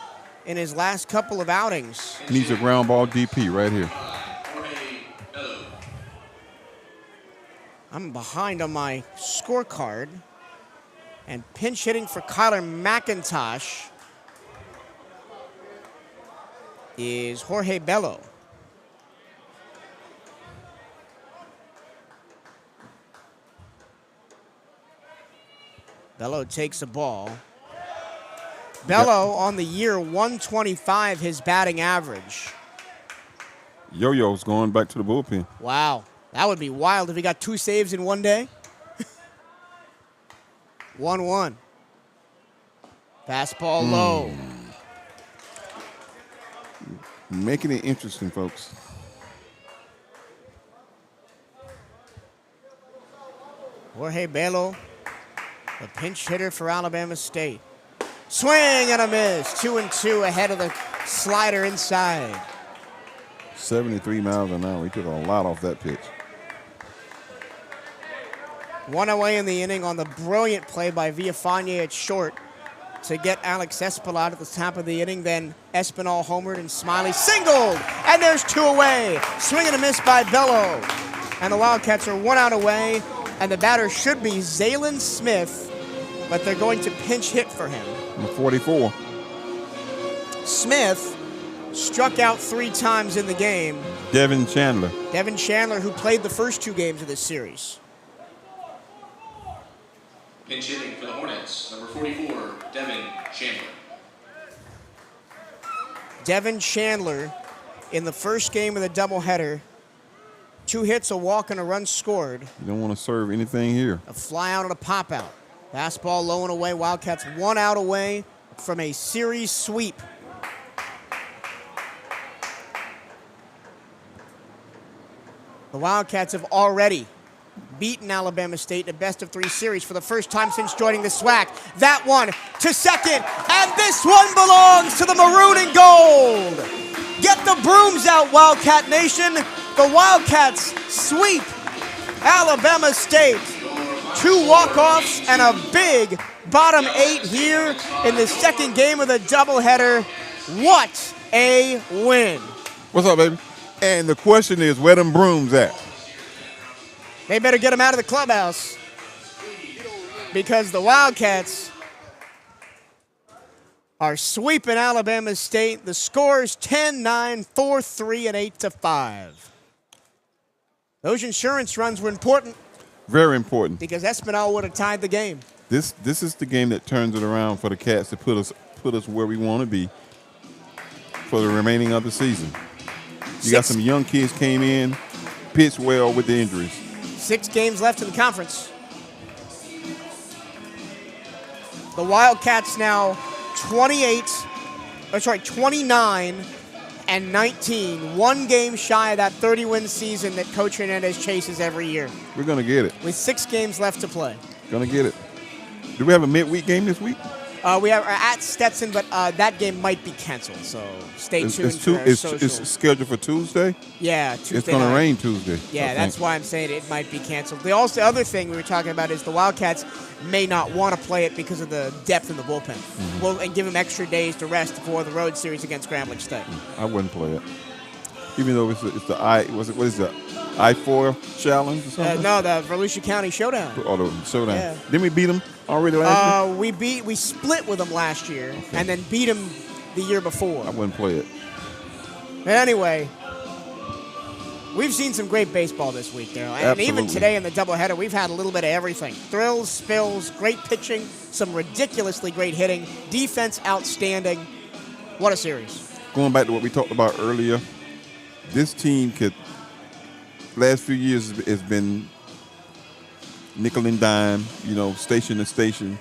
in his last couple of outings. Needs a ground ball DP right here. Jorge Bello. I'm behind on my scorecard. And pinch hitting for Kyler McIntosh is Jorge Bello. Bello takes a ball. Bello on the year 125, his batting average. Yo-Yo's going back to the bullpen. Wow, that would be wild if he got 2 saves in one day. 1-1. Fastball low. Making it interesting, folks. Jorge Bello, the pinch hitter for Alabama State. Swing and a miss. 2-2 ahead of the slider inside. 73 miles an hour. He took a lot off that pitch. 1 away in the inning on the brilliant play by Villafane at short to get Alex Espinal out at the top of the inning. Then Espinal homered and Smiley singled. And there's 2 away. Swing and a miss by Bello. And the Wildcats are 1 out away. And the batter should be Zaylen Smith, but they're going to pinch hit for him. 44. Smith struck out 3 times in the game. Devin Chandler. Devin Chandler, who played the first 2 games of this series. Pinch hitting for the Hornets, number 44, Devin Chandler. Devin Chandler in the first game of the doubleheader. 2 hits, a walk, and a run scored. You don't want to serve anything here. A fly out and a pop out. Fastball low and away. Wildcats 1 out away from a series sweep. The Wildcats have already beaten Alabama State in a best-of-3 series for the first time since joining the SWAC. That one to second, and this one belongs to the maroon and gold. Get the brooms out, Wildcat Nation. The Wildcats sweep Alabama State. 2 walk-offs and a big bottom 8 here in the second game of the doubleheader. What a win. What's up, baby? And the question is, where them brooms at? They better get them out of the clubhouse because the Wildcats are sweeping Alabama State. The scores 10-9, 4-3, and 8-5. Those insurance runs were important Very important. because Espinal would have tied the game. This is the game that turns it around for the Cats to put us where we want to be for the remaining of the season. You got some young kids came in, pitched well with the injuries. 6 games left in the conference. The Wildcats now 29 30-19, one game shy of that 30-win season that Coach Hernandez chases every year. We're going to get it. With 6 games left to play. Going to get it. Do we have a midweek game this week? We are at Stetson, but that game might be canceled, so stay tuned for our it's social. scheduled for Tuesday? Yeah, Tuesday It's going to night. rain Tuesday. Yeah, that's why I'm saying it might be canceled. The other thing we were talking about is the Wildcats may not want to play it because of the depth in the bullpen. Mm-hmm. Well, and give them extra days to rest for the road series against Grambling State. I wouldn't play it. Even though it's the I-4 challenge or something? No, the Volusia County Showdown. Oh, the showdown. Yeah. Didn't we beat them already last year? We split with them last year and then beat them the year before. I wouldn't play it. But anyway, we've seen some great baseball this week, Daryl. And Absolutely. even today in the doubleheader, we've had a little bit of everything. Thrills, spills, great pitching, some ridiculously great hitting, defense outstanding. What a series. Going back to what we talked about earlier, this team last few years has been nickel and dime, station to station.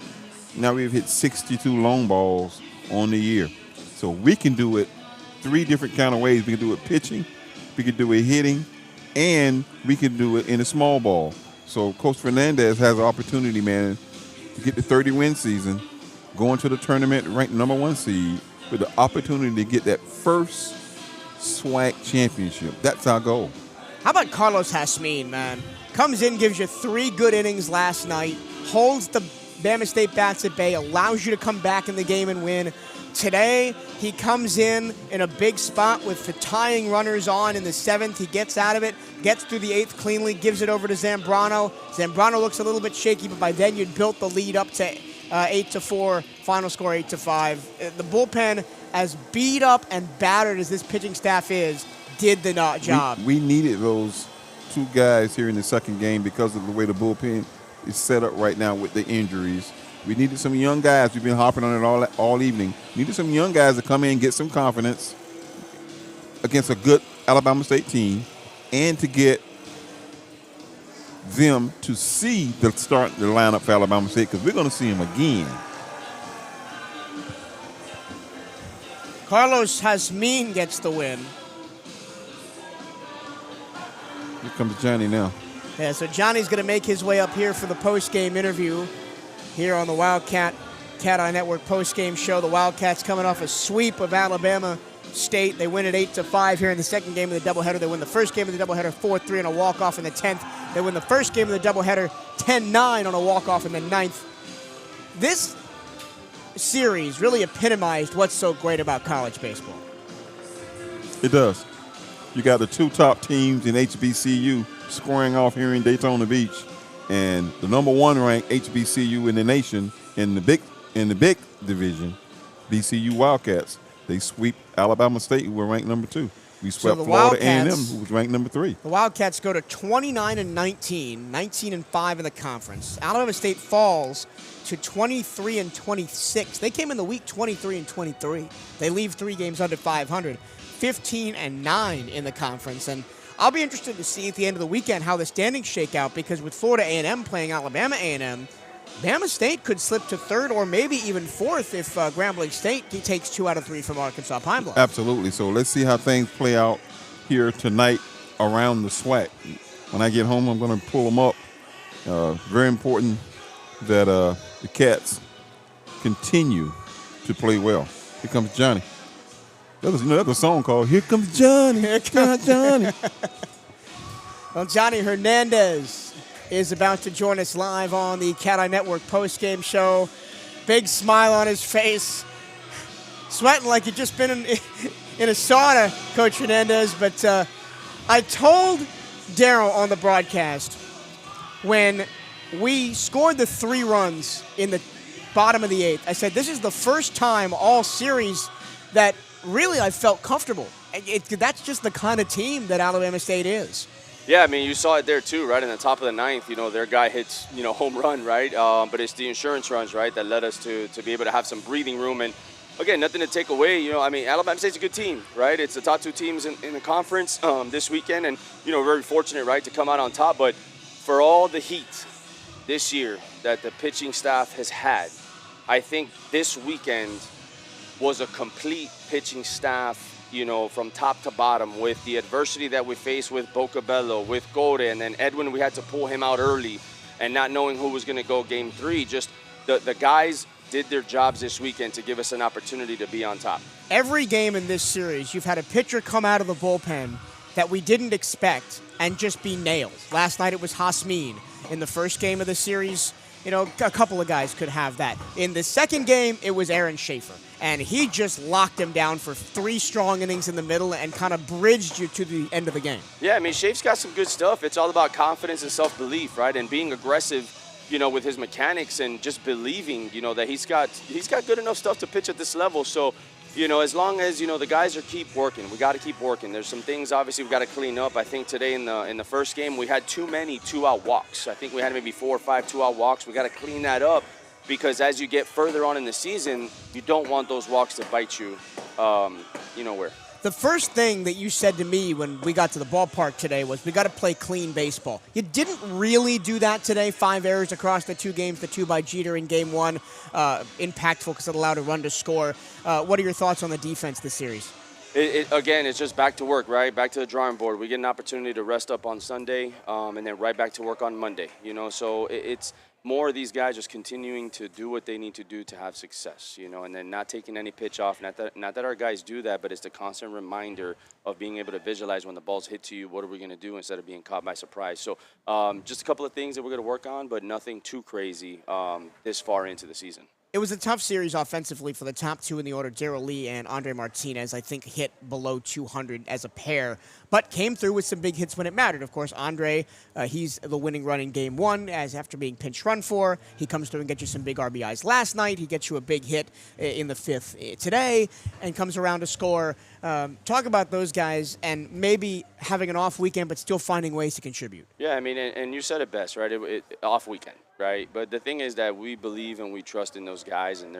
Now we've hit 62 long balls on the year. So we can do it 3 different kind of ways. We can do it pitching, we can do it hitting, and we can do it in a small ball. So Coach Fernandez has an opportunity, man, to get the 30-win season, go into the tournament ranked number 1 seed with the opportunity to get that first SWAC championship. That's our goal. How about Carlos Jasmin, man? Comes in, gives you 3 good innings last night, holds the Bama State bats at bay, allows you to come back in the game and win. Today, he comes in a big spot with the tying runners on in the 7th. He gets out of it, gets through the 8th cleanly, gives it over to Zambrano. Zambrano looks a little bit shaky, but by then you'd built the lead up to 8-4, final score 8-5. The bullpen, as beat up and battered as this pitching staff is, did the job. We needed those 2 guys here in the second game because of the way the bullpen is set up right now with the injuries. We needed some young guys. We've been hopping on it all evening. Needed some young guys to come in and get some confidence against a good Alabama State team and to get them to see the lineup for Alabama State because we're going to see them again. Carlos Jasmin gets the win. Here comes Johnny now. Yeah, so Johnny's going to make his way up here for the post-game interview here on the CatEye Network post-game show. The Wildcats coming off a sweep of Alabama State. They win at 8-5 here in the second game of the doubleheader. They win the first game of the doubleheader 4-3 on a walk-off in the 10th. They win the first game of the doubleheader 10-9 on a walk-off in the 9th. This series really epitomized what's so great about college baseball. It does. You got the 2 top teams in HBCU squaring off here in Daytona Beach, and the number 1 ranked HBCU in the nation in the big division, BCU Wildcats. They sweep Alabama State, who were ranked number 2. We swept Florida A&M, who was ranked number 3. The Wildcats go to 29-19, 19-5 in the conference. Alabama State falls to 23-26. They came in the week 23-23. They leave 3 games under 500, 15-9 in the conference. And I'll be interested to see at the end of the weekend how the standings shake out, because with Florida A&M playing Alabama A&M, Bama State could slip to 3rd or maybe even 4th if Grambling State takes 2 out of 3 from Arkansas Pine Bluff. Absolutely. So let's see how things play out here tonight around the SWAC. When I get home, I'm going to pull them up. Very important that the Cats continue to play well. Here comes Johnny. That's a song called "Here Comes Johnny." Here comes Johnny. Well, Johnny Hernandez is about to join us live on the CatEye Network post-game show. Big smile on his face. Sweating like he'd just been in a sauna, Coach Hernandez. But I told Daryl on the broadcast when we scored the 3 runs in the bottom of the 8th, I said, this is the first time all series that really I felt comfortable. That's just the kind of team that Alabama State is. Yeah, I mean, you saw it there too, right? In the top of the 9th, their guy hits, home run, right? But it's the insurance runs, right, that led us to be able to have some breathing room. And, again, nothing to take away. Alabama State's a good team, right? It's the top 2 teams in the conference this weekend. And, very fortunate, right, to come out on top. But for all the heat this year that the pitching staff has had, I think this weekend was a complete pitching staff from top to bottom with the adversity that we faced with Bocabello, with Gode, and then Edwin, we had to pull him out early and not knowing who was going to go game 3. Just the guys did their jobs this weekend to give us an opportunity to be on top. Every game in this series, you've had a pitcher come out of the bullpen that we didn't expect and just be nailed. Last night it was Hasmin. In the first game of the series, a couple of guys could have that. In the second game, it was Aaron Schaefer. And he just locked him down for 3 strong innings in the middle and kind of bridged you to the end of the game. Yeah, Schaef's got some good stuff. It's all about confidence and self-belief, right? And being aggressive, with his mechanics and just believing, that he's got good enough stuff to pitch at this level. So, as long as, the guys keep working, we got to keep working. There's some things, obviously, we got to clean up. I think today in the first game, we had too many 2-out walks. I think we had maybe 4 or 5 2-out walks. We got to clean that up because as you get further on in the season, you don't want those walks to bite you, where. The first thing that you said to me when we got to the ballpark today was we got to play clean baseball. You didn't really do that today. 5 errors across the 2 games, the 2 by Jeter in game 1. Impactful because it allowed a run to score. What are your thoughts on the defense this series? Again, it's just back to work, right? Back to the drawing board. We get an opportunity to rest up on Sunday and then right back to work on Monday. So it's more of these guys just continuing to do what they need to do to have success, and then not taking any pitch off. Not that our guys do that, but it's the constant reminder of being able to visualize when the ball's hit to you, what are we going to do instead of being caught by surprise. So just a couple of things that we're going to work on, but nothing too crazy this far into the season. It was a tough series offensively for the top 2 in the order. Darrell Lee and Andre Martinez, I think, hit below 200 as a pair, but came through with some big hits when it mattered. Of course, Andre, he's the winning run in game 1, as after being pinch run for. He comes through and gets you some big RBIs last night. He gets you a big hit in the 5th today and comes around to score. Talk about those guys and maybe having an off weekend but still finding ways to contribute. Yeah, and you said it best, right? Off weekend. Right, but the thing is that we believe and we trust in those guys, and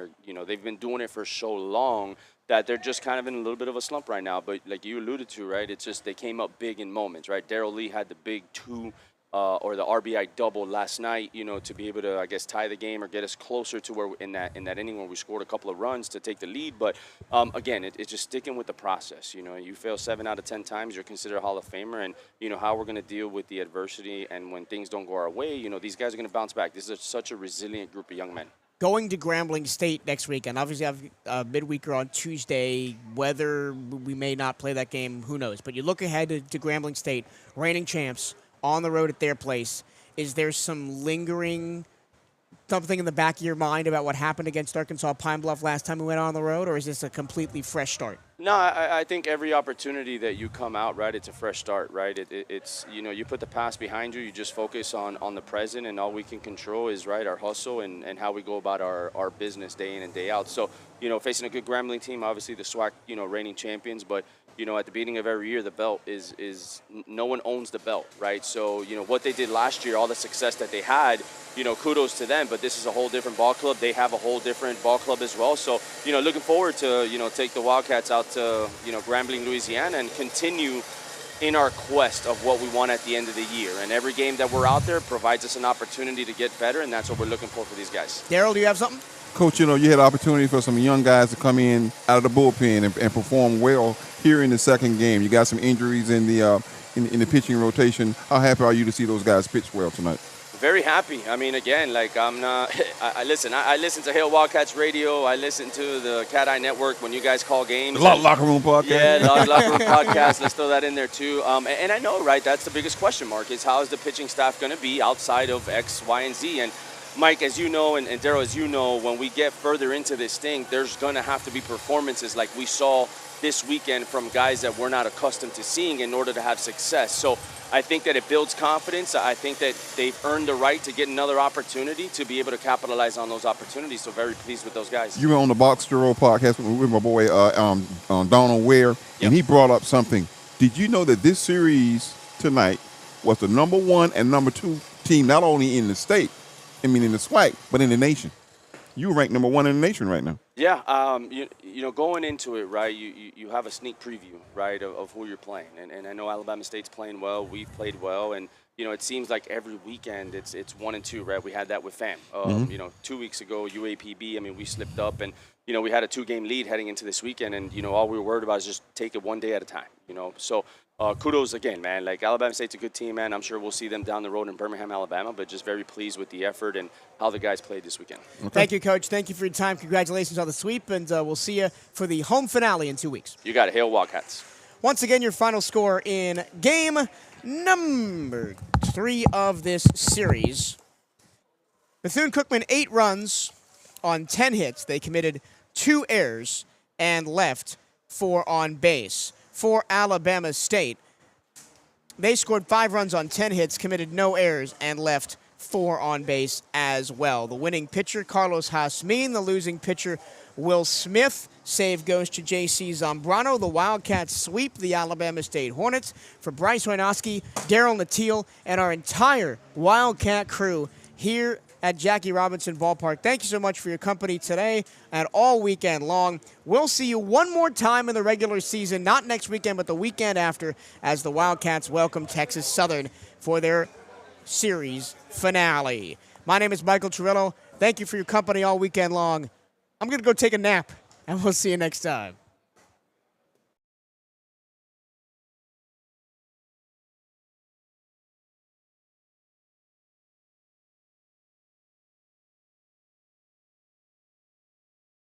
they've been doing it for so long that they're just kind of in a little bit of a slump right now. But like you alluded to, right, it's just they came up big in moments, right? Darrell Lee had the big 2 or the RBI double last night, to be able to, I guess, tie the game or get us closer to where in that inning where we scored a couple of runs to take the lead. But again, it's just sticking with the process. You fail 7 out of 10 times, you're considered a Hall of Famer, and how we're going to deal with the adversity and when things don't go our way. These guys are going to bounce back. This is such a resilient group of young men. Going to Grambling State next weekend. Obviously, I have a midweeker on Tuesday. Whether we may not play that game, who knows? But you look ahead to Grambling State, reigning champs, on the road at their place. Is there some lingering something in the back of your mind about what happened against Arkansas Pine Bluff last time we went on the road, or is this a completely fresh start? No, I think every opportunity that you come out, right, it's a fresh start, right? It's you put the past behind you, you just focus on the present, and all we can control is, right, our hustle and how we go about our business day in and day out. So, facing a good Grambling team, obviously the SWAC, reigning champions, but at the beginning of every year, the belt is no one owns the belt, right? So, what they did last year, all the success that they had, kudos to them, but this is a whole different ball club. They have a whole different ball club as well. So, looking forward to, take the Wildcats out to, Grambling, Louisiana, and continue in our quest of what we want at the end of the year. And every game that we're out there provides us an opportunity to get better, and that's what we're looking for these guys. Darrell, do you have something? Coach, you had an opportunity for some young guys to come in out of the bullpen and perform well here in the second game. You got some injuries in the pitching rotation. How happy are you to see those guys pitch well tonight? Very happy. Again, I'm not. I listen to Hail Wildcats radio. I listen to the CatEye Network when you guys call games. Locker room podcast. Yeah, locker room podcast. Let's throw that in there too. And I know, right? That's the biggest question mark is how is the pitching staff going to be outside of X, Y, and Z? And Mike, as you know, and Darrell, as you know, when we get further into this thing, there's going to have to be performances like we saw this weekend from guys that we're not accustomed to seeing in order to have success. So I think that it builds confidence. I think that they've earned the right to get another opportunity to be able to capitalize on those opportunities. So very pleased with those guys. You were on the Box to Roll podcast with my boy Donald Ware, and he brought up something. Did you know that this series tonight was the number 1 and number 2 team, not only in the state, in the SWAC, but in the nation? You rank number 1 in the nation right now. Yeah, going into it, right, you have a sneak preview, right, of who you're playing. And I know Alabama State's playing well. We've played well. And, it seems like every weekend it's 1-2, right? We had that with FAM. 2 weeks ago, UAPB, I mean, we slipped up and, we had a 2-game lead heading into this weekend. And, all we were worried about is just take it one day at a time, So kudos again, man. Like, Alabama State's a good team, man. I'm sure we'll see them down the road in Birmingham, Alabama, but just very pleased with the effort and how the guys played this weekend. Okay. Thank you, Coach. Thank you for your time. Congratulations on the sweep, and we'll see you for the home finale in 2 weeks. You got it. Hail Wildcats. Once again, your final score in game number 3 of this series. Bethune-Cookman 8 runs on 10 hits. They committed 2 errors and left 4 on base. For Alabama State, they scored 5 runs on 10 hits, committed no errors, and left 4 on base as well. The winning pitcher, Carlos Jasmin. The losing pitcher, Will Smith. Save goes to J.C. Zambrano. The Wildcats sweep the Alabama State Hornets. For Bryce Wojnowski, Daryl Natil, and our entire Wildcat crew here at Jackie Robinson Ballpark, thank you so much for your company today and all weekend long. We'll see you one more time in the regular season, not next weekend, but the weekend after, as the Wildcats welcome Texas Southern for their series finale. My name is Michael Trillo. Thank you for your company all weekend long. I'm going to go take a nap, and we'll see you next time.